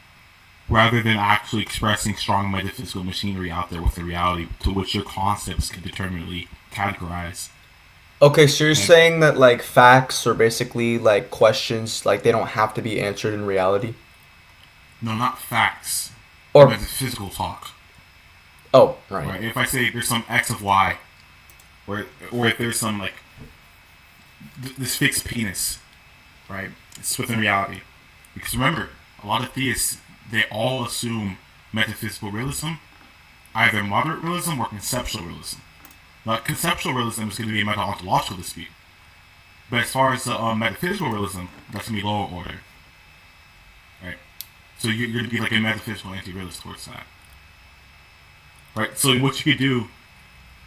rather than actually expressing strong metaphysical machinery out there with the reality to which your concepts can determinately categorize. Okay, so you're saying that like facts are basically like questions, like they don't have to be answered in reality? No, not facts. Or metaphysical talk. Oh, right. If I say there's some X of Y, or if there's some like this fixed penis, right? It's within reality. Because remember, a lot of theists, they all assume metaphysical realism, either moderate realism or conceptual realism. Now, conceptual realism is going to be a meta-ontological dispute. But as far as metaphysical realism, that's going to be lower order. Right? So you're going to be like a metaphysical anti-realist towards that. Right? So what you could do,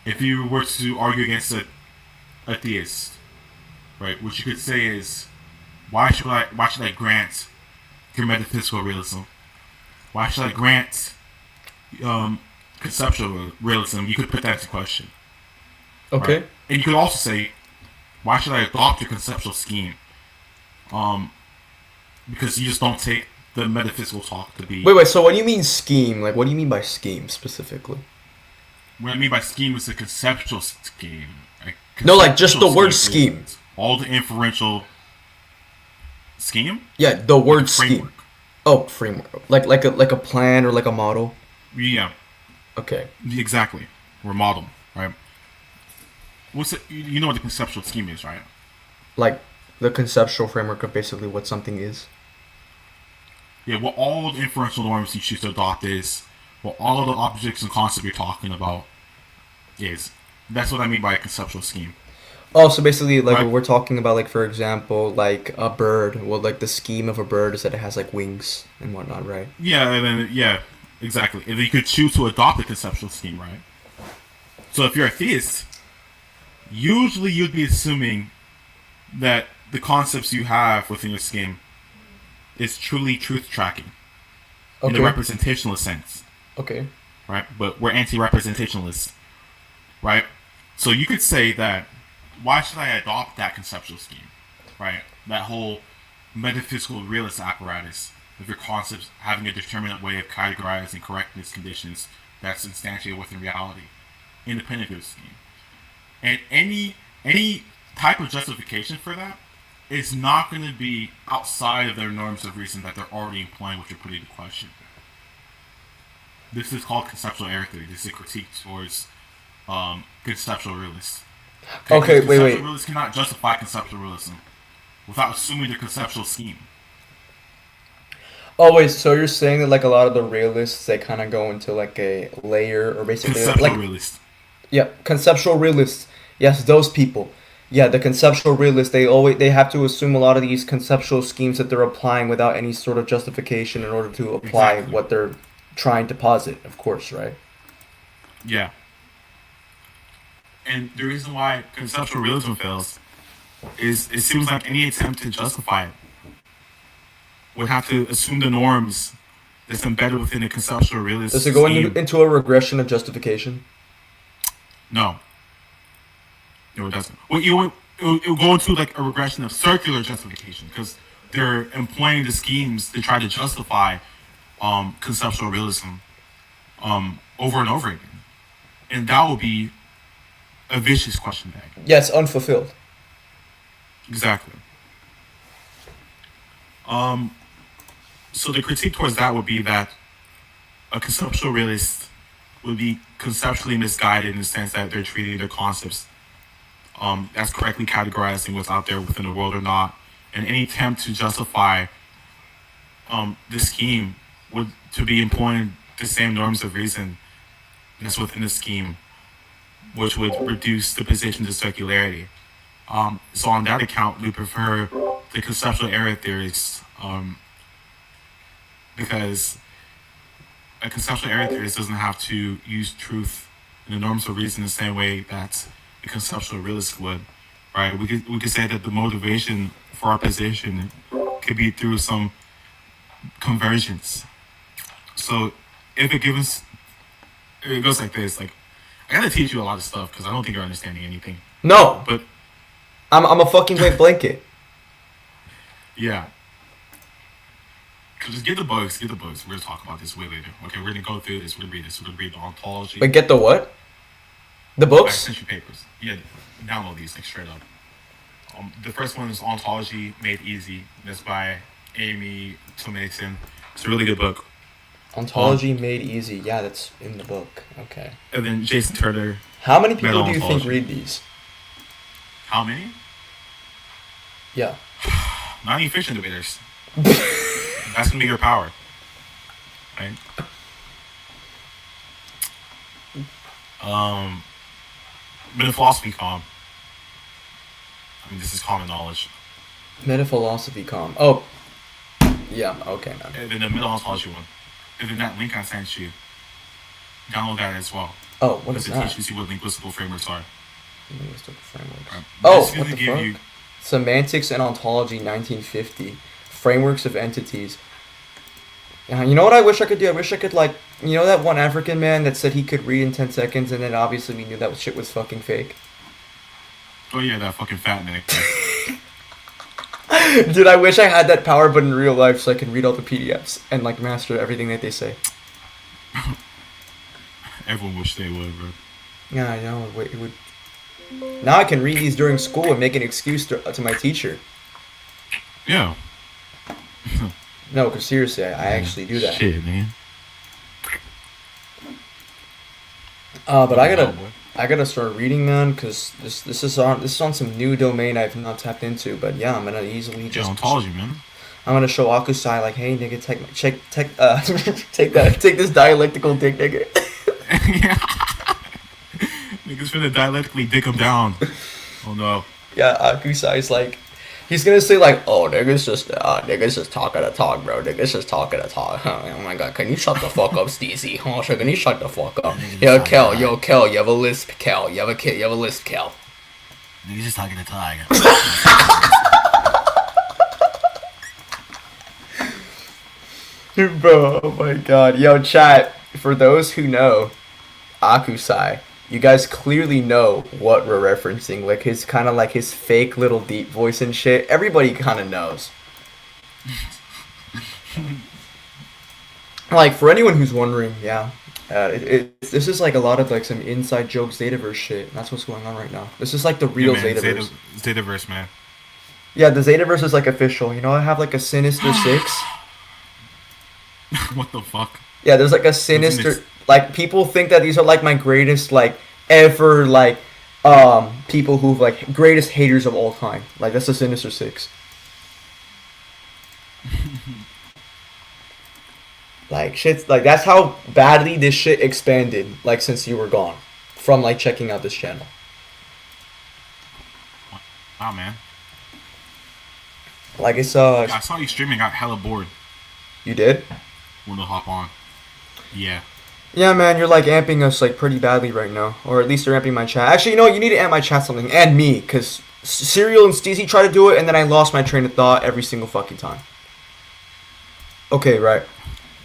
if you were to argue against a theist, right, what you could say is, why should I grant your metaphysical realism? Why should I grant conceptual realism? You could put that into question. Okay. Right? And you could also say, why should I adopt your conceptual scheme? Because you just don't take the metaphysical talk to be... Wait, so what do you mean scheme? Like, what do you mean by scheme, specifically? What I mean by scheme is a conceptual scheme. No, like, just the word scheme. All the inferential... Scheme? Yeah, the word like scheme. Oh, framework. Like a plan or like a model? Yeah. Okay. Exactly. Or model, right? You know what the conceptual scheme is, right? Like the conceptual framework of basically what something is. Yeah, what all the inferential norms you choose to adopt is, what all of the objects and concepts you're talking about is. That's what I mean by a conceptual scheme. Oh, so basically, like, right. when we're talking about, like, for example, like, a bird, well, like, the scheme of a bird is that it has, like, wings and whatnot, right? Yeah, and then, yeah, exactly. And then you could choose to adopt a conceptual scheme, right? So if you're a theist, usually you'd be assuming that the concepts you have within your scheme is truly truth tracking. In the representationalist sense. Okay. Right? But we're anti-representationalists. Right? So you could say that, why should I adopt that conceptual scheme? Right? That whole metaphysical realist apparatus of your concepts having a determinate way of categorizing correctness conditions that's instantiated within reality, independent of the scheme. And any type of justification for that is not going to be outside of their norms of reason that they're already employing, which are put into question. This is called conceptual error theory. This is a critique towards conceptual realists. Okay, wait. Conceptual realists cannot justify conceptual realism without assuming the conceptual scheme. Oh wait, so you're saying that like a lot of the realists they kind of go into like a layer or basically Conceptual like realist. yeah, conceptual realists. Yes, those people. Yeah, the conceptual realists they have to assume a lot of these conceptual schemes that they're applying without any sort of justification in order to apply Exactly. what they're trying to posit, of course, right? Yeah. And the reason why conceptual realism fails is it seems like any attempt to justify it would have to assume the norms that's embedded within a conceptual realist Does it go scheme. into a regression of justification? No. No, it doesn't. Well, it'll go into like a regression of circular justification because they're employing the schemes to try to justify conceptual realism over and over again. And that will be a vicious question bag. Yes, unfulfilled. Exactly. So the critique towards that would be that a conceptual realist would be conceptually misguided in the sense that they're treating their concepts as correctly categorizing what's out there within the world or not. And any attempt to justify the scheme would to be employing the same norms of reason that's within the scheme, which would reduce the position to circularity. So on that account, we prefer the conceptual error theorists because a conceptual error theorist doesn't have to use truth and the norms of reason the same way that a conceptual realist would, right? We could say that the motivation for our position could be through some convergence. So if it gives, it goes like this, like I gotta teach you a lot of stuff because I don't think you're understanding anything. No, But I'm a fucking wet blanket. yeah. Just get the books, We're gonna talk about this way later. Okay, we're gonna go through this. We're gonna read this. We're gonna read the ontology. But get the what? The I books? sent you papers. Yeah, download these like straight up. The first one is Ontology Made Easy. That's by Amy Tomason. It's a really good book. Ontology made easy. Yeah, that's in the book. Okay. And then Jason Turner. How many people do you think Meta-ontology. read these? How many? Yeah. Not any fiction debaters. That's gonna be your power, right? Been a philosophy com. I mean, this is common knowledge. Metaphilosophy com. Oh. Yeah, okay, man. And then the middle ontology one. And then that link I sent you. Download that as well. Oh, what Because is it that? teaches you what linguistical frameworks are. Linguistic frameworks. Right. Oh, This is what gonna the give fuck? you- Semantics and Ontology 1950. Frameworks of entities. Yeah, you know what I wish I could do? I wish I could, like, you know that one African man that said he could read in 10 seconds and then obviously we knew that shit was fucking fake? Oh yeah, that fucking fat neck. Dude, I wish I had that power but in real life so I can read all the PDFs and, like, master everything that they say. Everyone wish they would, bro. Yeah, I know. It would. Now I can read these during school and make an excuse to my teacher. Yeah. No, because seriously, I actually do that. Shit, man. But I Oh, boy. gotta start reading, man, because this is on some new domain I've not tapped into. But yeah, I'm gonna easily Yeah, just ontology, man. I'm gonna show Akusai like, hey nigga, take this dialectical dick, nigga. Yeah. Niggas finna dialectically dick him down. Oh no. Yeah, Akusai's like, he's gonna say like, oh niggas just talking to talk, bro. Niggas just talking to talk. Oh my god, can you shut the fuck up, Steezy? Oh shit, can you shut the fuck up? Yo, Kel, you have a lisp, Kel. You have a lisp, Kel. Niggas just talking to talk. Bro, oh my god. Yo, chat, for those who know Akusai, you guys clearly know what we're referencing. Like his kind of like his fake little deep voice and shit. Everybody kind of knows. Like, for anyone who's wondering, yeah. This is like a lot of like some inside joke Zetaverse shit. That's what's going on right now. This is like the real Yeah, man, Zetaverse. Zetaverse, man. Yeah, the Zetaverse is like official. You know, I have like a Sinister 6. What the fuck? Yeah, there's like a Sinister, this? like, people think that these are like my greatest, like, ever, like, people who've, like, greatest haters of all time. Like, that's the Sinister 6. Like shit's like that's how badly this shit expanded. Like since you were gone, from like checking out this channel. Wow, man. Like it's Yeah, I saw you streaming. I got hella bored. You did? When to hop on. Yeah. Yeah, man, you're like amping us like pretty badly right now, or at least you're amping my chat. Actually, you know what? You need to amp my chat something and me, cause Serial and Steezy tried to do it, and then I lost my train of thought every single fucking time. Okay, right.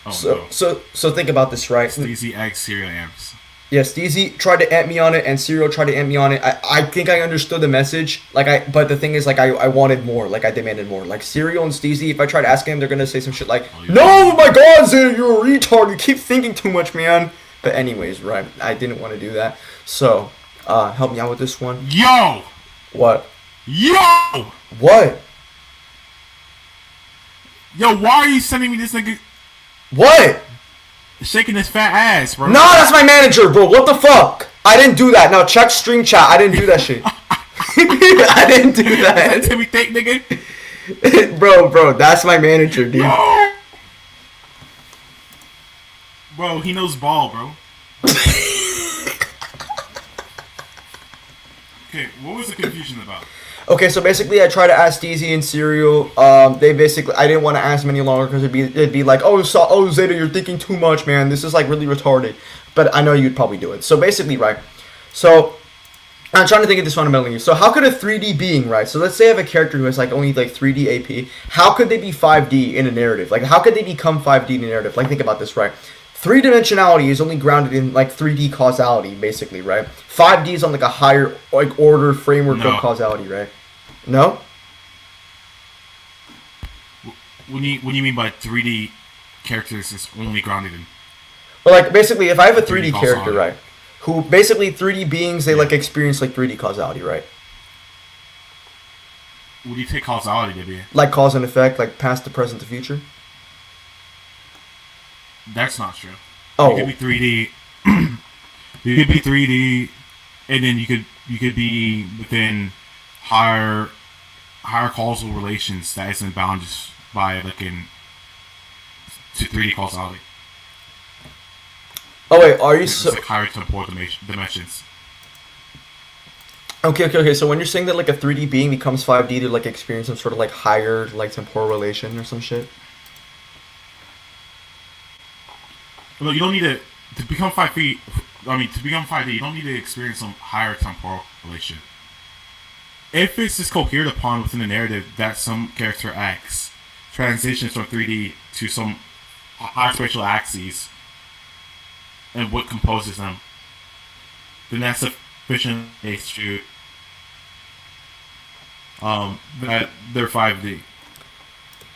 Oh, So think about this, right? Steezy Egg Cereal Amps. Yeah, Steezy tried to amp me on it, and Serial tried to amp me on it. I think I understood the message. But the thing is, like, I wanted more. Like, I demanded more. Like, Serial and Steezy, if I try to ask him, they're gonna say some shit like, "No, my God, Zay, you're a retard. You keep thinking too much, man." But anyways, right? I didn't want to do that. So, help me out with this one. Yo! What? Yo! What? Yo, why are you sending me this nigga What? shaking his fat ass, bro? No, that's my manager, bro. What the fuck? I didn't do that. No, check stream chat. I didn't do that shit. I didn't do that. Timmy Thick, nigga. Bro, that's my manager, dude. Yo! Bro, he knows ball, bro. Okay, what was the confusion about? Okay, so basically, I try to ask Deezy and Serial. They basically, I didn't want to ask them any longer because it'd be like, oh Zeta, you're thinking too much, man. This is like really retarded. But I know you'd probably do it. So basically, right. So I'm trying to think of this fundamentally. So how could a 3D being, right? So let's say I have a character who has like only like 3D AP. How could they be 5D in a narrative? Like how could they become 5D in a narrative? Like think about this, right? 3-dimensionality is only grounded in like 3D causality, basically, right? 5D is on like a higher like order framework of causality, right? No? What do you mean by 3D characters is only grounded in? Well, like basically, if I have a 3D 3D character, causality. right, who basically 3D beings, they like experience like 3D causality, right? What do you take causality to be? Like cause and effect, like past to present to future. That's not true. Oh. You could be 3D. You could be 3D, and then you could be within higher causal relations that isn't bound just by like in to 3D causality. Oh wait, are you It's like higher temporal dimensions. Okay. So when you're saying that like a 3D being becomes 5D to like experience some sort of like higher like temporal relation or some shit. Well, you don't need to become 5D. I mean, to become 5D, you don't need to experience some higher temporal relation. If it's just cohered upon within the narrative that some character acts transitions from 3D to some higher spatial axes and what composes them, then that's sufficient to that they're 5D.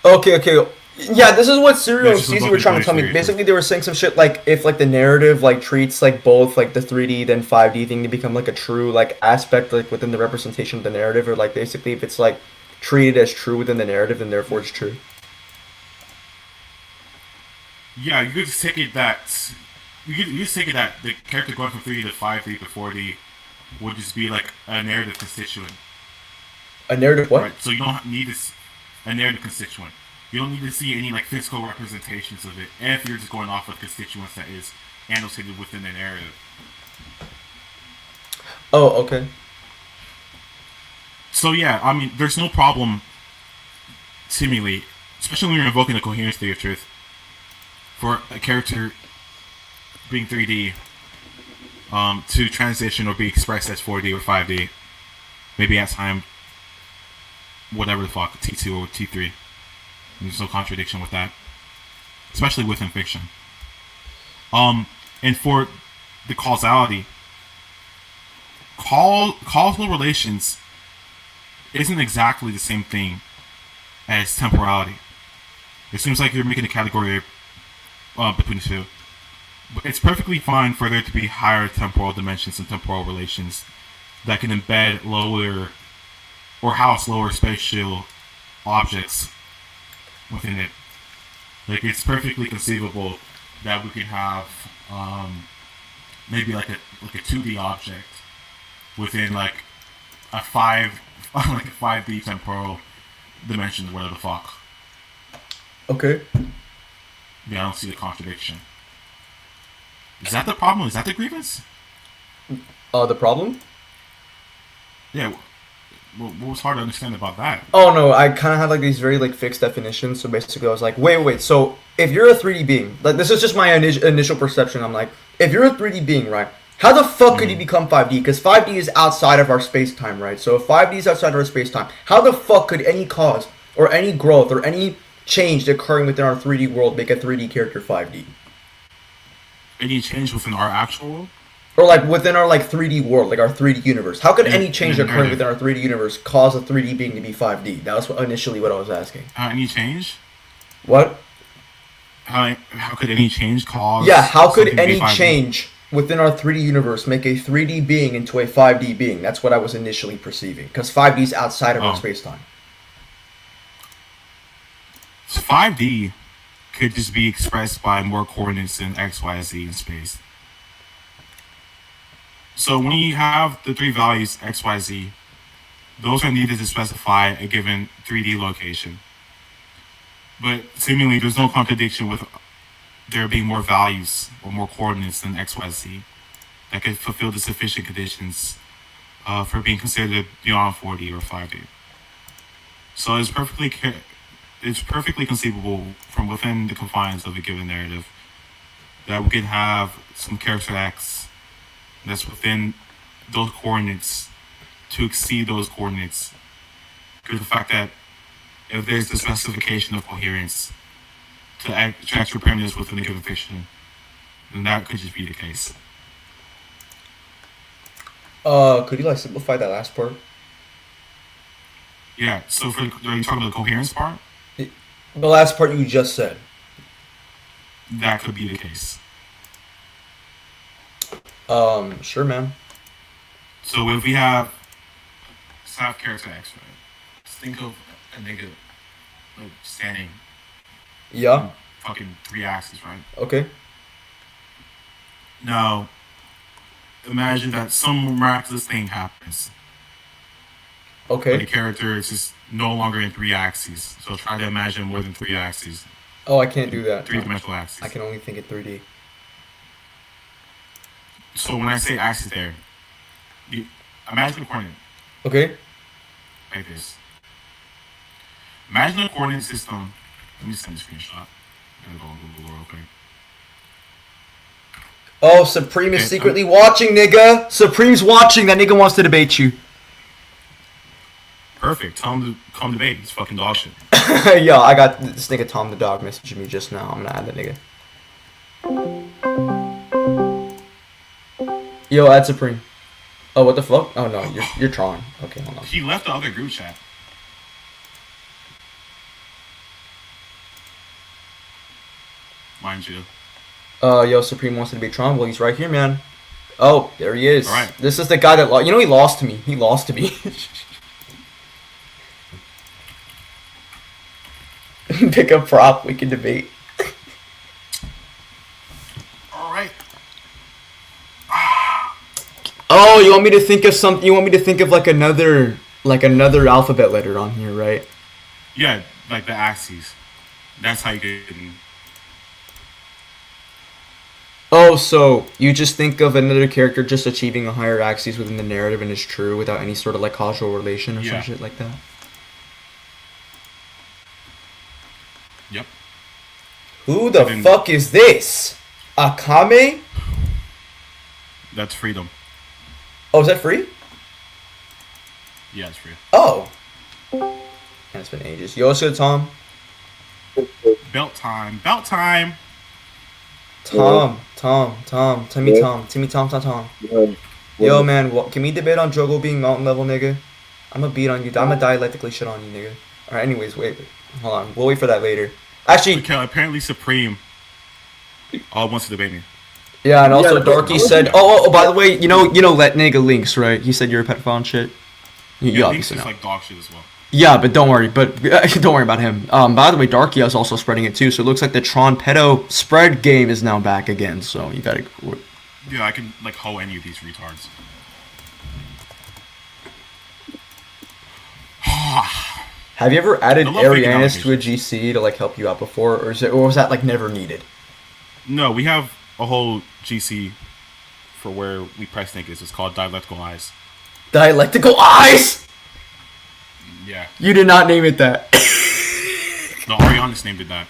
Okay. Yeah, this is what Serial and That's just Steezy a were trying to fucking tell me. theory. Basically, they were saying some shit like if like the narrative like treats like both like the 3D then 5D thing to become like a true like aspect like within the representation of the narrative, or like basically if it's like treated as true within the narrative, then therefore it's true. Yeah, you could just take it that you just take it that the character going from 3D to 5D to 4D would just be like a narrative constituent. A narrative what? Right, so you don't need this a narrative constituent. You don't need to see any like physical representations of it if you're just going off of constituents that is annotated within the narrative. Oh, okay. So yeah, I mean, there's no problem, seemingly, especially when you're invoking the coherence theory of truth, for a character being 3D to transition or be expressed as 4D or 5D, maybe at time, whatever the fuck, T2 or T3. There's no contradiction with that, especially within fiction. And for the causality, causal relations isn't exactly the same thing as temporality. It seems like you're making a category between the two. But it's perfectly fine for there to be higher temporal dimensions and temporal relations that can embed lower or house lower spatial objects within it. Like it's perfectly conceivable that we could have maybe like a 2D object within like a 5D temporal dimension, whatever the fuck. Okay. I don't see the contradiction. Is that the problem? Is that the grievance? The problem? Yeah. What was hard to understand about that? Oh no, I kind of had like these very like fixed definitions. So basically, I was like, wait. So if you're a 3D being, like this is just my initial perception. I'm like, if you're a 3D being, right? How the fuck could you become 5D? Because 5D is outside of our space time, right? So if 5D is outside of our space time, how the fuck could any cause or any growth or any change occurring within our 3D world make a 3D character 5D? Any change within our actual world? Or like within our like 3D world, like our 3D universe. How could any change occurring within our 3D universe cause a 3D being to be 5D? That was initially what I was asking. Any change? What? How could any change cause? Yeah, how could something to be any 5D? change within our 3D universe make a 3D being into a 5D being? That's what I was initially perceiving. Because 5D is outside of our space-time. So 5D could just be expressed by more coordinates than X, Y, Z in space. So when you have the three values X, Y, Z, those are needed to specify a given 3D location. But seemingly there's no contradiction with there being more values or more coordinates than X, Y, Z that could fulfill the sufficient conditions for being considered beyond 4D or 5D. So it's perfectly conceivable from within the confines of a given narrative that we can have some character X that's within those coordinates to exceed those coordinates due to the fact that if there's the specification of coherence to actual primitives within a given fiction, then that could just be the case. Could you like simplify that last part? Yeah, so are you talking about the coherence part? The last part you just said. That could be the case. Sure, man. So if we have character X, right? Let's think of a nigga like standing Yeah. fucking 3 axes, right? Okay. Now, imagine that some miraculous thing happens. Okay. The character is just no longer in 3 axes. So try to imagine more than 3 axes. Oh, I can't do that. 3-dimensional axes. I can only think in 3D. So when I say axis there, you imagine a coordinate Okay. like this. Imagine a coordinate system. Let me send a screenshot. I'm gonna go on Google real quick. Oh, Supreme is secretly watching, nigga. Supreme's watching. That nigga wants to debate you. Perfect. Tell him to come debate. It's fucking dog shit. Yo, I got this nigga Tom the dog messaging me just now. I'm gonna add that nigga. Yo, add Supreme. Oh, what the fuck? Oh no, you're trolling. Okay, hold on. He left the other group chat. Mind you. Yo, Supreme wants to be Tron. Well, he's right here, man. Oh, there he is. All right. This is the guy that lost. You know, he lost to me. He lost to me. Pick a prop. We can debate. All right. Oh, you want me to think of something? You want me to think of like another alphabet letter on here, right? Yeah, like the axes. That's how you get. Oh, so you just think of another character just achieving a higher axis within the narrative and it's true without any sort of like causal relation or some shit like that? Yep. Who the fuck is this? Akame? That's freedom. Oh, is that free? Yeah, it's free. Oh. Man, it's been ages. Yo, what's good, Tom? Belt time. Belt time. Tom. Timmy Tom. Yo, man, can we debate on Jogo being mountain level, nigga? I'ma beat on you. I'ma dialectically shit on you, nigga. Alright, anyways, wait. Hold on. We'll wait for that later. Actually, Okay, apparently Supreme wants to debate me. yeah, and also Darky said, oh, by the way, you know, let nigga links, right? He said you're a pedophile and shit. You Yeah, obviously Link's know. like dog shit as well. Yeah, but don't worry. Don't worry about him. By the way, Darky is also spreading it too. So it looks like the Tron pedo spread game is now back again. So you gotta. Yeah, I can like hoe any of these retards. Have you ever added I love making Arianis to a allegations. GC to like help you out before, or was that like never needed? No, we have a whole GC for where we press niggas. It's called Dialectical Eyes. Dialectical eyes. Yeah. You did not name it that. No, Arianis named it that.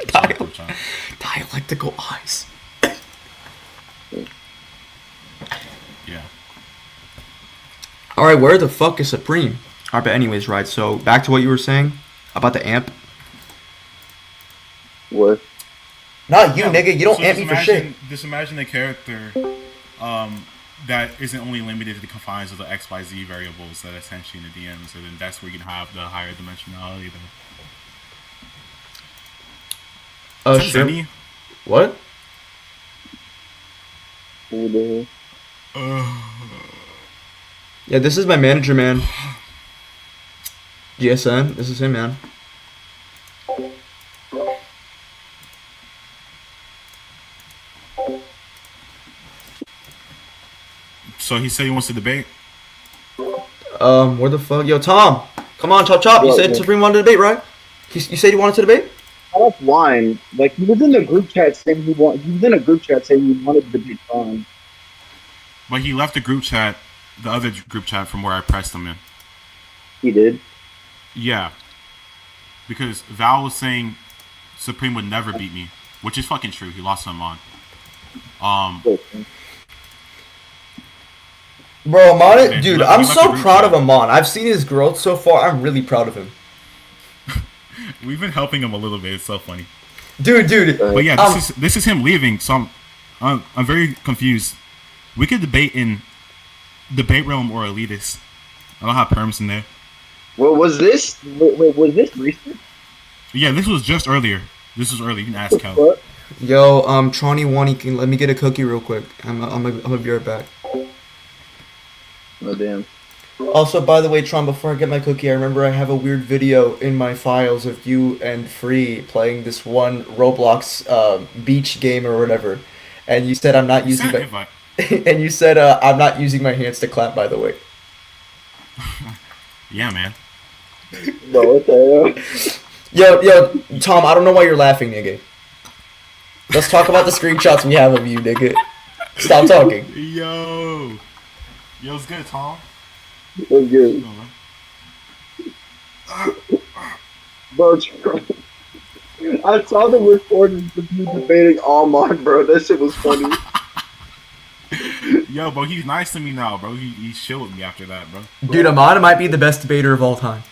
It's on the group chat. Dialectical eyes. Yeah. All right, where the fuck is Supreme? All right, but anyways, right. So back to what you were saying about the amp. What? Not you, nigga. You don't So amp me for shit. Just imagine a character that isn't only limited to the confines of the X, Y, Z variables that essentially in the DMs, and then that's where you can have the higher dimensionality. Oh, Is that Zenny? What? Who the Yeah, this is my manager, man. GSN. This is him, man. So he said he wants to debate. Where the fuck? Yo, Tom. Come on, chop chop. You What, said what? Supreme wanted to debate, right? You said you wanted to debate? Offline, like he was in the group chat saying he was in a group chat saying he wanted to be Tron. But he left the group chat, the other group chat from where I pressed him in. He did. Yeah. Because Val was saying Supreme would never beat me, which is fucking true. He lost to Amon. Bro, Amon, Man, dude, he I'm left so the group proud chat. of Amon. I've seen his growth so far. I'm really proud of him. We've been helping him a little bit. It's so funny. Dude. But yeah, this is him leaving. So I'm very confused. We could debate in Debate Realm or Elitist. I don't have perms in there. Well, was this recent? Yeah, this was just earlier. This was early. You can ask Cal. What? Yo, Tronny1, can let me get a cookie real quick. I'm gonna be right back. Oh damn. Also, by the way, Tron, before I get my cookie, I remember I have a weird video in my files of you and Free playing this one Roblox beach game or whatever, and you said I'm not using Send my, an invite. and you said I'm not using my hands to clap. By the way. Yeah, man. Bro, what the hell? Yo, Tom, I don't know why you're laughing, nigga. Let's talk about the screenshots we have of you, nigga. Stop talking. Yo, it's good, Tom. What's good? No, man. Bro, I saw the recordings of you debating Almond, bro. That shit was funny. Yo, bro, he's nice to me now, bro. He's chill with me after that, bro. Dude, Amon might be the best debater of all time.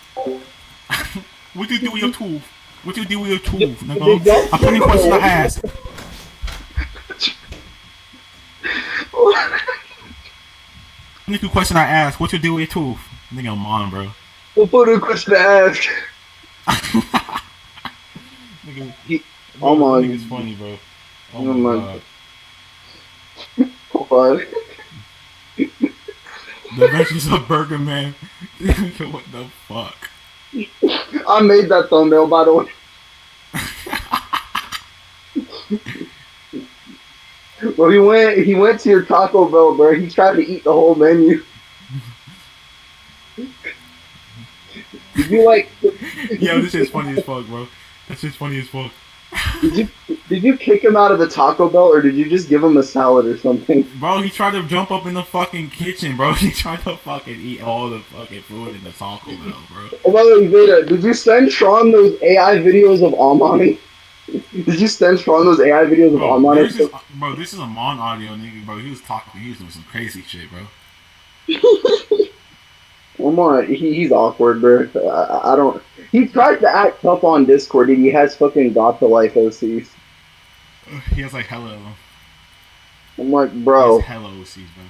What you do with your tooth? What you do with your tooth, nigga? I put any question I ask. Any question I ask, what you do with your tooth? Nigga, I'm on, bro. We'll put a question to ask. Nigga, Oh my. nigga's funny, bro. Oh Oh my my. god. Hold on. The Adventures of Burger Man. What the fuck? I made that thumbnail, by the way. Bro, he went to your Taco Bell, bro. He tried to eat the whole menu. Did you like? Yo, this shit's funny as fuck, bro. That shit's funny as fuck. Did you kick him out of the Taco Bell, or did you just give him a salad or something? Bro, he tried to jump up in the fucking kitchen, bro. He tried to fucking eat all the fucking food in the Taco Bell, bro. Oh, by the way, Veda, did you send Sean those AI videos of Almani? Did you send Sean those AI videos of Almani? This is a Mon audio, nigga, bro. He was talking, he was doing some crazy shit, bro. Almani, he's awkward, bro. I don't. He tried to act tough on Discord, and he has fucking got to life OCs. He has like hella, I'm like, he bro, has hella OCs, bro.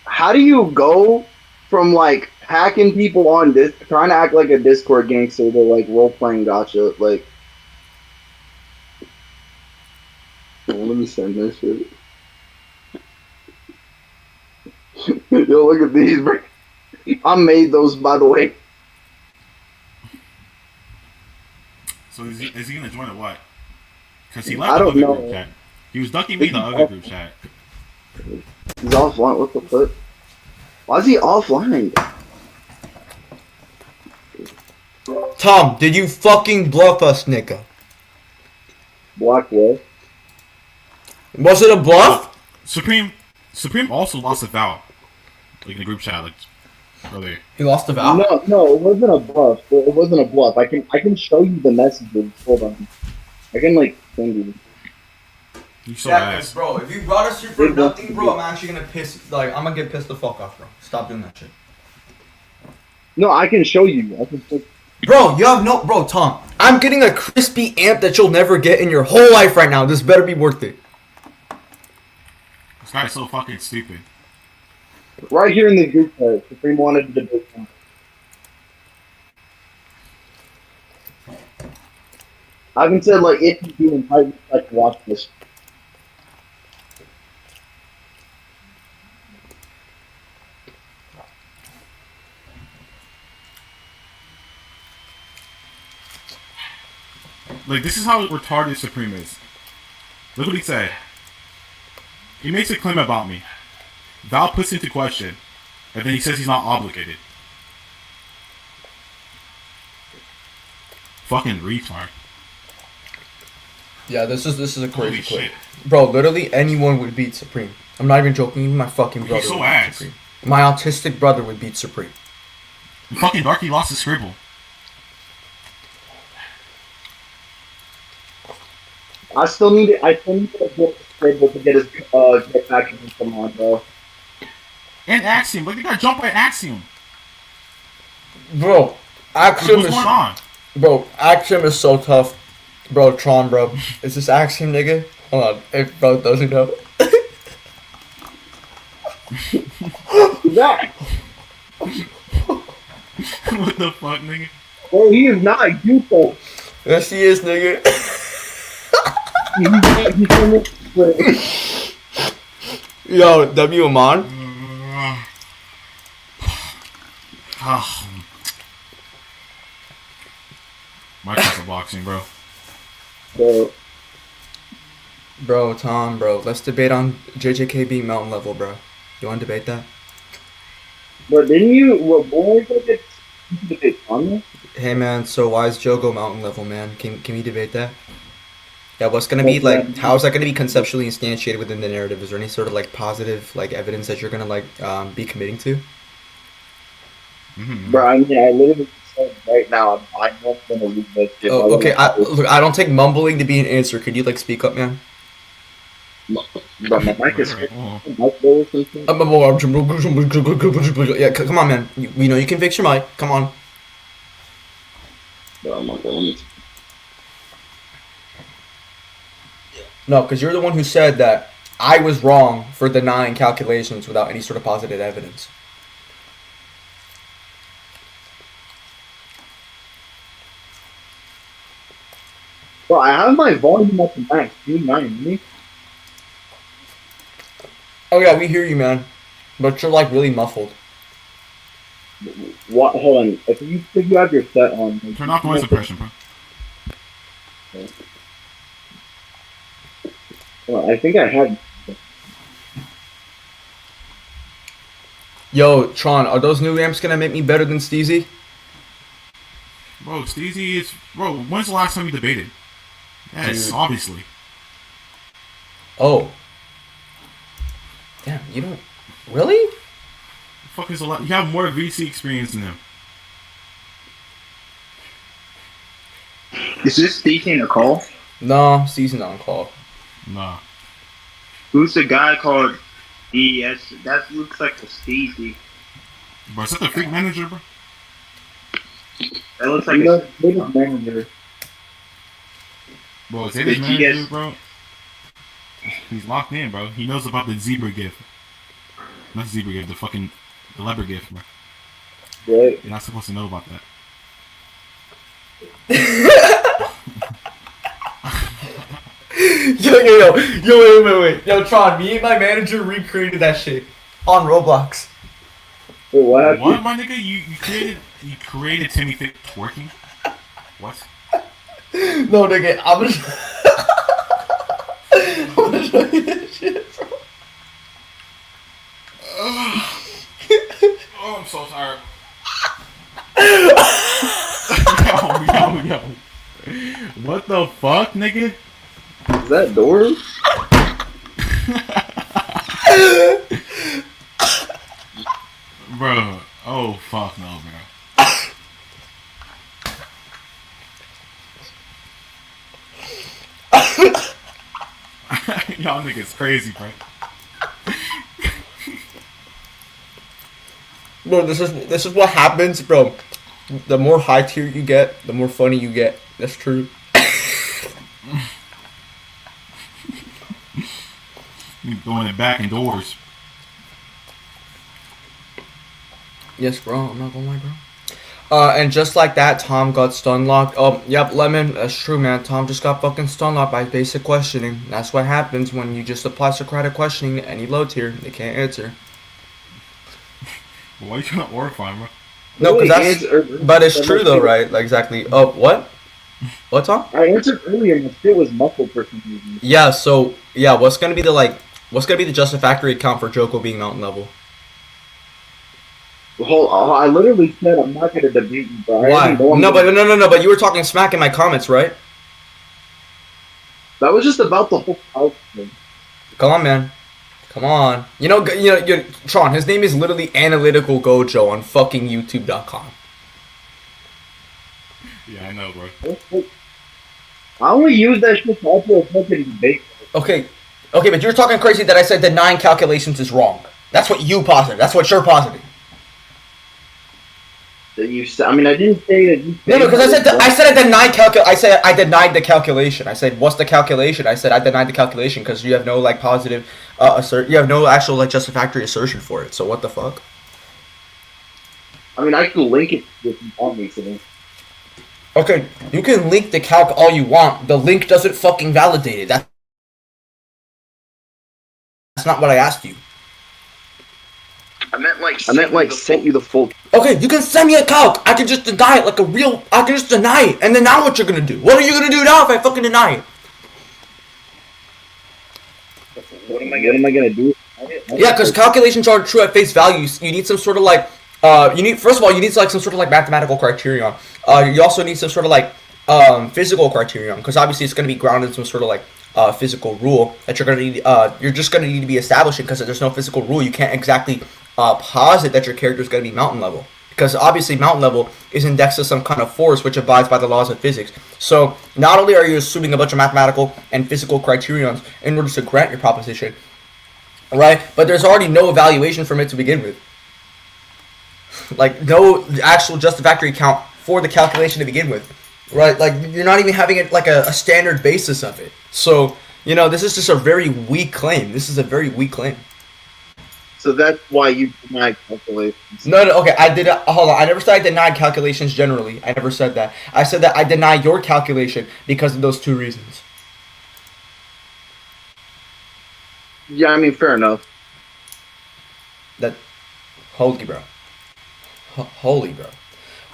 how do you go from like hacking people on this, trying to act like a Discord gangster, to like role playing gotcha? Like, let me send this shit. Yo, look at these, bro. I made those, by the way. So is he gonna join or what? Because he I left the don't other know. group chat. He was ducking me in the other group chat. He's offline. What the fuck? Why is he offline? Tom, did you fucking bluff us, nigga? Black what? Was it a bluff? Supreme also lost a vow, like in the group chat, like earlier. He lost the vow. No, it wasn't a bluff. It wasn't a bluff. I can show you the messages. Hold on. I can like send you. You so Yeah, 'cause, ass. bro, if you brought us here for nothing, bro, I'm actually gonna I'm gonna get pissed the fuck off, bro. Stop doing that shit. No, I can show you. Bro, Tom, I'm getting a crispy amp that you'll never get in your whole life right now. This better be worth it. This guy's so fucking stupid. Right here in the group chat, Supreme wanted to debate him. I haven't said like if you do invite me like to watch this. Like, this is how retarded Supreme is. Look what he said. He makes a claim about me. Val puts it into question, and then he says he's not obligated. Fucking retard. Yeah, this is a Holy crazy clip. shit. Bro, literally anyone would beat Supreme. I'm not even joking. Even my fucking brother so would beat ass. Supreme. My autistic brother would beat Supreme. And fucking Darky lost his scribble. I still need to get able to get his get back in from on, bro. And Axiom. Like, they got jumped by Axiom. Bro, Axiom What's going on? Bro, Axiom is so tough. Bro, Tron, bro. Is this Axiom, nigga? Hold on. If bro doesn't know. Who's that? What the fuck, nigga? Bro, he is not Yuko. Yes, he is, nigga. Yo, W. Amon. Microsoft boxing, bro. Bro, Tom, bro. Let's debate on JJKB mountain level, bro. You want to debate that? But didn't you? What boy did debate on this? Hey, man. So why is Joe go mountain level, man? Can we debate that? Yeah, what's gonna be like? How is that gonna be conceptually instantiated within the narrative? Is there any sort of like positive like evidence that you're gonna like be committing to? Mm-hmm. Bro, I mean, I literally said right now, I'm not gonna lose this shit. Oh, okay. Look, I don't take mumbling to be an answer. Could you like speak up, man? Bro, my mic is Oh. Yeah, come on, man. We know you can fix your mic. Come on. Bro, I'm not going to. No, because you're the one who said that I was wrong for denying calculations without any sort of positive evidence. Bro, I have my volume up to max. Do you mind me? Oh yeah, we hear you, man. But you're like really muffled. What? Hold on. If you have your set on, like, Turn off noise suppression, bro. Well, I think I had. Yo, Tron, are those new amps gonna make me better than Steezy? Bro, Steezy is... Bro, when's the last time you debated? Yes, obviously. Oh. Damn, you don't... Really? The fuck is a lot... You have more VC experience than him. Is this Stacey in a call? No, Steezy's not on call. Nah. Who's the guy called DES? That looks like a Stacey. Bro, is that the freak manager, bro? That looks like No, biggest manager. Bro, is that The his manager, GS bro? He's locked in, bro. He knows about the zebra gift. Not the zebra gift, the leopard gift, bro. Right. You're not supposed to know about that. Yo, wait. Yo, Tron, me and my manager recreated that shit on Roblox. Wait, what happened? What, my nigga? You created Timmy Thick twerking? What? No, nigga, I'm gonna show you this shit, bro. Oh, I'm so tired. Oh yo. What the fuck, nigga? Is that door? Bro. Oh, fuck no, bro. Y'all niggas crazy, bro. Bro, this is what happens, bro. The more high tier you get, the more funny you get. That's true. You throwing it back indoors. Yes, bro. I'm not gonna lie, bro. And just like that, Tom got stun locked. Oh, yep, Lemon. That's true, man. Tom just got fucking stun locked by basic questioning. That's what happens when you just apply Socratic questioning to any low tier. They can't answer. Why you trying to orify, bro? No, because that's. But it's true though, right? Like, exactly. Oh, what? What, Tom? I answered earlier, and the shit was muffled for some reason. Yeah. So yeah, what's gonna be the justifactory account for Joko being mountain level? I literally said I'm not gonna debate you, bro. Why? No, but you were talking smack in my comments, right? That was just about the whole house thing. Come on, man. Come on. You know, Tron. His name is literally Analytical Gojo on fucking YouTube.com. Yeah, I know, bro. I only use that shit to upload a fucking debate. Okay, but you're talking crazy that I said denying calculations is wrong. That's what you posited. That's what you're positing. I didn't say that. No, because I said I denied the calculation. I said, what's the calculation? I said I denied the calculation because you have no like positive you have no actual like justifactory assertion for it. So what the fuck? I can link it if you want me to. Okay, you can link the calc all you want. The link doesn't fucking validate it. That's not what I asked you. I meant like sent you the full. Okay, you can send me a calc. I can just deny it like a real. I can just deny it, and then now what you're gonna do? What are you gonna do now if I fucking deny it? What am I gonna do? Yeah, because calculations aren't true at face value. You need some sort of like. First of all, you need like some sort of like mathematical criterion. You also need some sort of like physical criterion, because obviously it's gonna be grounded in some sort of like physical rule that you're gonna need. You're just gonna need to be establishing, because if there's no physical rule, you can't exactly posit that your character is gonna be mountain level, because obviously mountain level is indexed to some kind of force which abides by the laws of physics. So not only are you assuming a bunch of mathematical and physical criterions in order to grant your proposition, right? But there's already no evaluation from it to begin with. Like, no actual justifactory account for the calculation to begin with, right? Like, you're not even having it like a standard basis of it. So, this is just a very weak claim. This is a very weak claim. So that's why you denied calculations. No, okay, hold on. I never said I denied calculations generally. I never said that. I said that I deny your calculation because of those two reasons. Yeah, fair enough. Holy, bro. Holy, bro.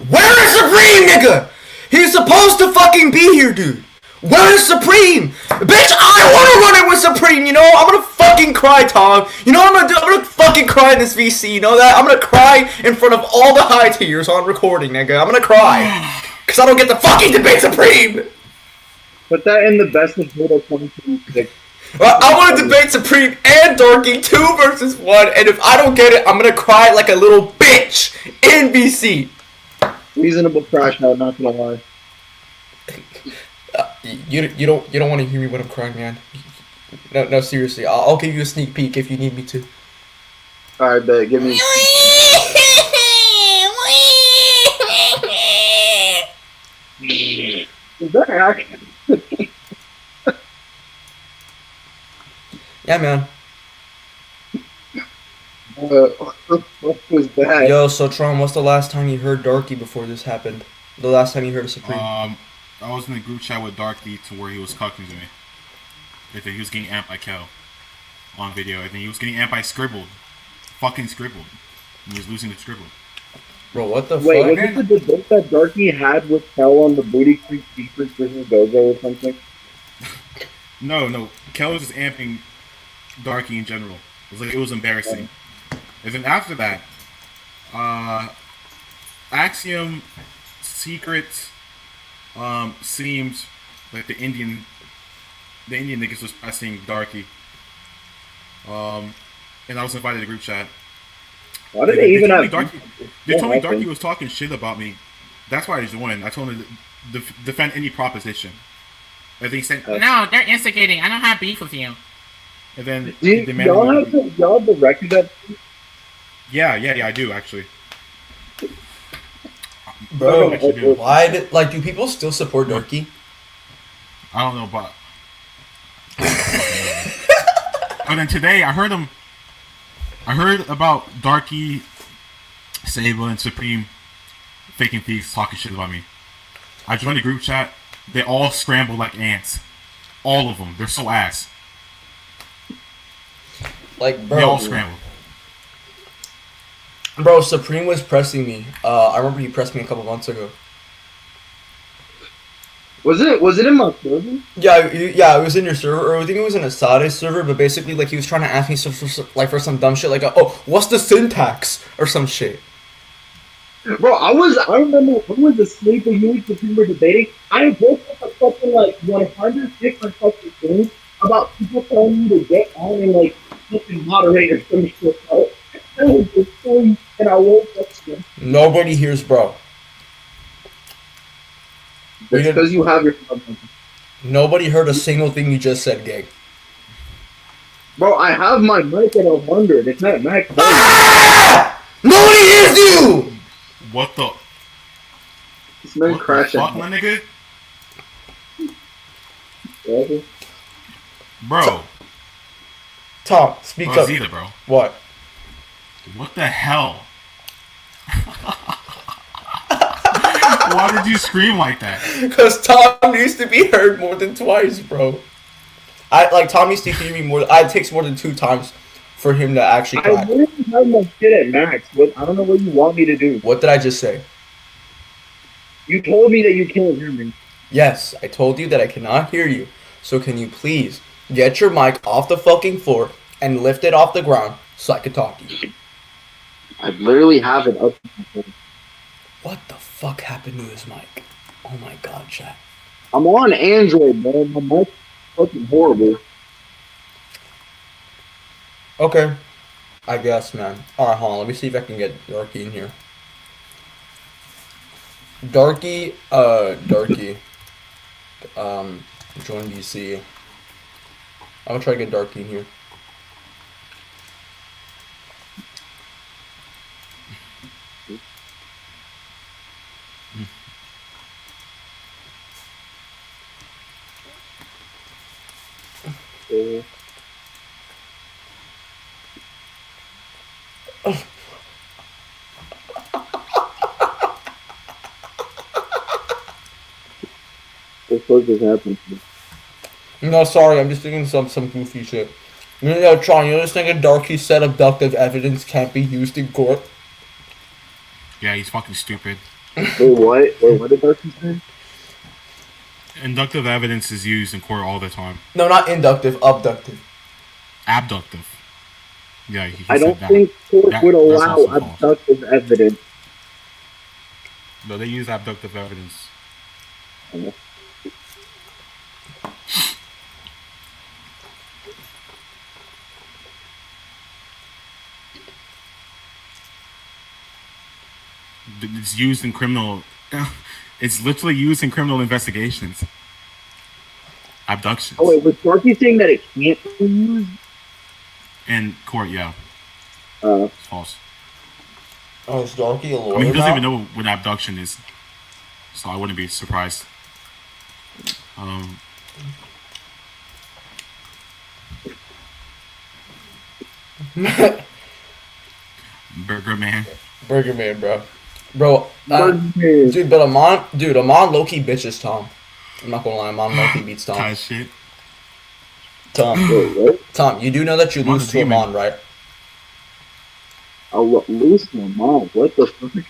Where is Supreme, nigga? He's supposed to fucking be here, dude. Where is Supreme? Bitch, I want to run it with Supreme, I'm gonna fucking cry, Tom. You know what I'm gonna do? I'm gonna fucking cry in this VC, you know that? I'm gonna cry in front of all the high tiers on recording, nigga. I'm gonna cry. Because I don't get to fucking debate Supreme. Put that in the best of Buddha 2026. Well, I want to debate Supreme and Darky 2 versus 1, and if I don't get it, I'm gonna cry like a little bitch in VC. Reasonable crash out, not gonna lie. You don't want to hear me when I'm crying, man. No, seriously. I'll give you a sneak peek if you need me to. Alright, bet. Give me. Is that actually? Yeah, man. What was that? Yo, so Tron, what's the last time you heard Darky before this happened? The last time you heard of Supreme? I was in a group chat with Darky to where he was cucking to me. I think he was getting amped by Kel on video. I think he was getting amped by Scribbled. Fucking Scribbled. He was losing to Scribbled. Bro, what the Wait, fuck? was it the debate that Darky had with Kel on the Booty Creek Secrets versus Gojo or something? No. Kel was just amping Darky in general. It was embarrassing. And then after that, seemed like the Indian niggas was pressing Darky. And I was invited to the group chat. Why did they even have? They told me Darky was talking shit about me. That's why I joined. I told him to defend any proposition. And they said, No, they're instigating. I don't have beef with you. and then Y'all have the record of? yeah, I do actually. Bro, Actually do. why did, like, do people still support Darky? I don't know, but. And then today I heard about Darky, Sable, and Supreme faking thieves talking shit about me. I joined the group chat. They all scrambled like ants. All of them. They're so ass. Like, They all bro, scrambled. bro, Supreme was pressing me. I remember he pressed me a couple months ago. Was it in my server? Yeah, it was in your server, or I think it was in a Sade server, but basically, like, he was trying to ask me for some dumb shit, like, oh, what's the syntax? Or some shit. Bro, I remember I was asleep when you and Supreme were debating. I woke up a fucking like 100 different fucking things about people telling me to get on and like fucking moderate or some shit. Bro. I was just asleep and I woke up. Nobody hears, bro. It's because you have your Nobody heard a single thing you just said, gang. Bro, I have my mic at 100. It's not max. Ah! Nobody hears you! What the? This man What the crashing. fuck, my nigga? Bro. Tom, speak up. Zeta, bro. What? What the hell? Why did you scream like that? Because Tom needs to be heard more than twice, bro. Tom needs to hear me more. It takes more than 2 times for him to actually I clap. literally have my shit at max. But I don't know what you want me to do. What did I just say? You told me that you can't hear me. Yes, I told you that I cannot hear you. So can you please get your mic off the fucking floor and lift it off the ground so I can talk to you? I literally have it up. What the fuck happened to his mic? Oh my god, chat. I'm on Android, man. My mic's fucking horrible. Okay. I guess, man. Alright, hold on. Let me see if I can get Darky in here. Darky. Join DC. I'm gonna try to get Darky in here. What the fuck just happened? No, sorry, I'm just thinking some goofy shit. Tron, you just think Darky said abductive evidence can't be used in court? Yeah, he's fucking stupid. Wait, what? Wait, what did Darcy say? Inductive evidence is used in court all the time. No, not inductive, abductive. Abductive. Yeah, he I said don't that. think court That- would that's allow also false. abductive evidence. No, they use abductive evidence. It's used in criminal. It's literally used in criminal investigations. Abductions. Oh wait, was Darcy saying that it can't be used? In court, yeah. Uh, It's false. Oh, is Darky a lawyer I mean, he doesn't now? even know what abduction is. So I wouldn't be surprised. Burger Man. Burger Man, bro. Bro, Darcy- dude, but Amon low-key bitches Tom. I'm not gonna lie, Amon low-key beats Tom. Kind of shit. Tom, Wait, what? Tom, you do know that you Amon's lose a to demon. Amon, right? I'll lose my mom. What the fuck?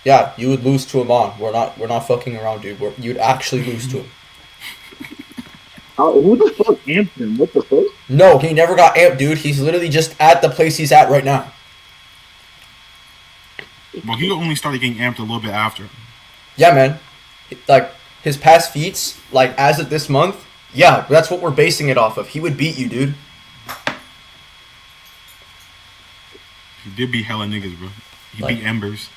Yeah, you would lose to Amon. We're not fucking around, dude. You'd actually lose to him. Who the fuck amped him? What the fuck? No, he never got amped, dude. He's literally just at the place he's at right now. Well, he only started getting amped a little bit after. Yeah, man. Like, his past feats, like as of this month, yeah, that's what we're basing it off of. He would beat you, dude. He did beat hella niggas, bro. He beat Embers.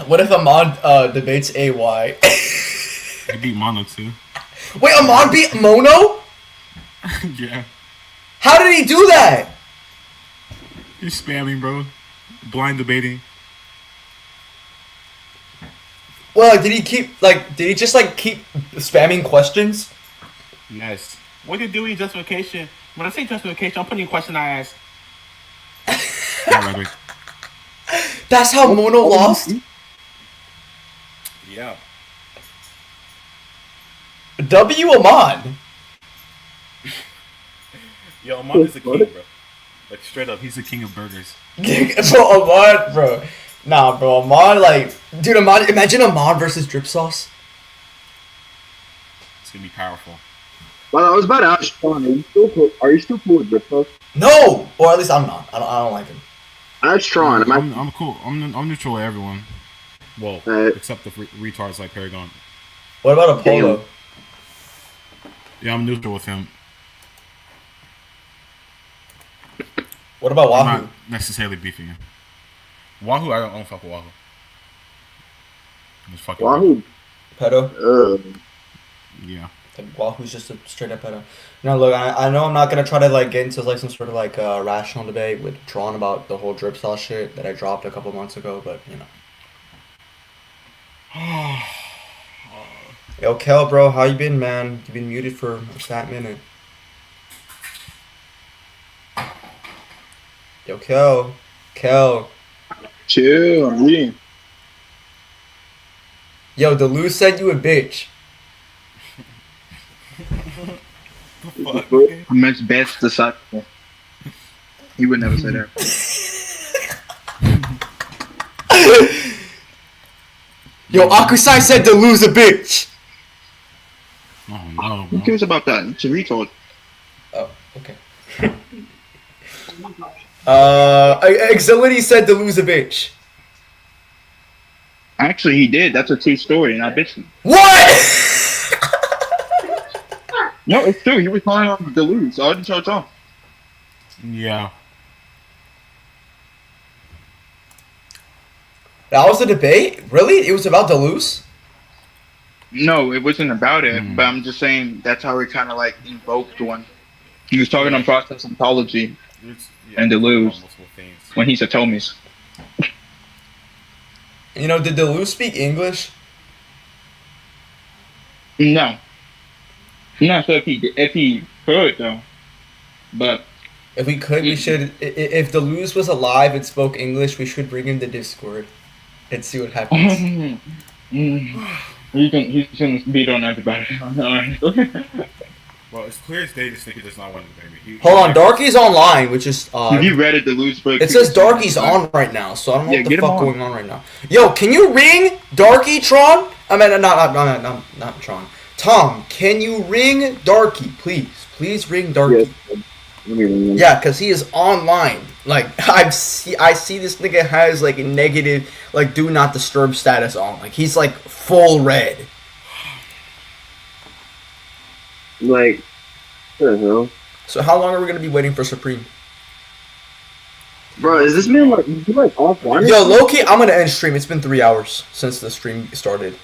What if Amon debates AY? He beat Mono too. Wait, Amon beat Mono? Yeah. How did he do that? He's spamming, bro. Blind debating. Well, did he just keep spamming questions? Yes. What you doing justification? When I say justification, I'm putting a question I asked. Yeah, right. That's how Mono lost? Yeah. W Amon. Yo, Amon is the king, bro. Like, straight up. He's the king of burgers. Bro, Amon, bro. Nah, bro, Amon, like... Dude, Amon, imagine Amon versus Drip Sauce. It's gonna be powerful. Well, I was about to ask Sean, are you still cool with Drip Sauce? No! Or at least I'm not. I don't like him. Ask Tron. I'm cool. I'm neutral with everyone. Well, except the retards like Paragon. What about Apollo? Yeah, I'm neutral with him. What about I'm Wahoo? not necessarily beefing him. Wahoo, I don't fuck with Wahoo. Just fucking Wahoo. Pedo? Yeah. Like, Wahoo's just a straight up pedo. Now, look, I know I'm not gonna try to like get into like some sort of like rational debate with Tron about the whole Drip Sauce shit that I dropped a couple months ago, but you know. Yo, Kel, bro, how you been, man? You've been muted for a fat minute. Yo, Kel. Chill, I'm reading. Yo, Delu said you a bitch. I meant best disciple. He would never say that. Yo, Akusai said Delu's a bitch. Oh no. Who cares about that? It's a retard. Oh, okay. Exility said Delu's a bitch. Actually, he did. That's a true story, and I bitched him. What? No, it's true. He was calling on Deluxe. I didn't charge off. Yeah. That was a debate? Really? It was about Deleuze? No, it wasn't about it, but I'm just saying that's how it kind of like invoked one. He was talking on process ontology and Deleuze when he said Tomies. You know, did Deleuze speak English? No. I'm not sure if he could though, but if we could, we should. If Deleuze was alive and spoke English, we should bring him to Discord and see what happens. He can beat on everybody. Well, it's clear as day this nigga does not want to baby. Hold on, Darky's online, which is odd. You read it, Deleuze book. It says Darky's on right now, so I don't know what the fuck on. going on right now. Yo, can you ring Darky, Tron? I mean, not Tron. Tom, can you ring Darky, please? Please ring Darky. Yes. Yeah, because he is online. Like, I see this nigga has, like, a negative, like, do not disturb status on. Like, he's, like, full red. Like, what the hell? So how long are we going to be waiting for Supreme? Bro, is this man, like, is he, like, offline? Yo, Loki, I'm going to end stream. It's been 3 hours since the stream started.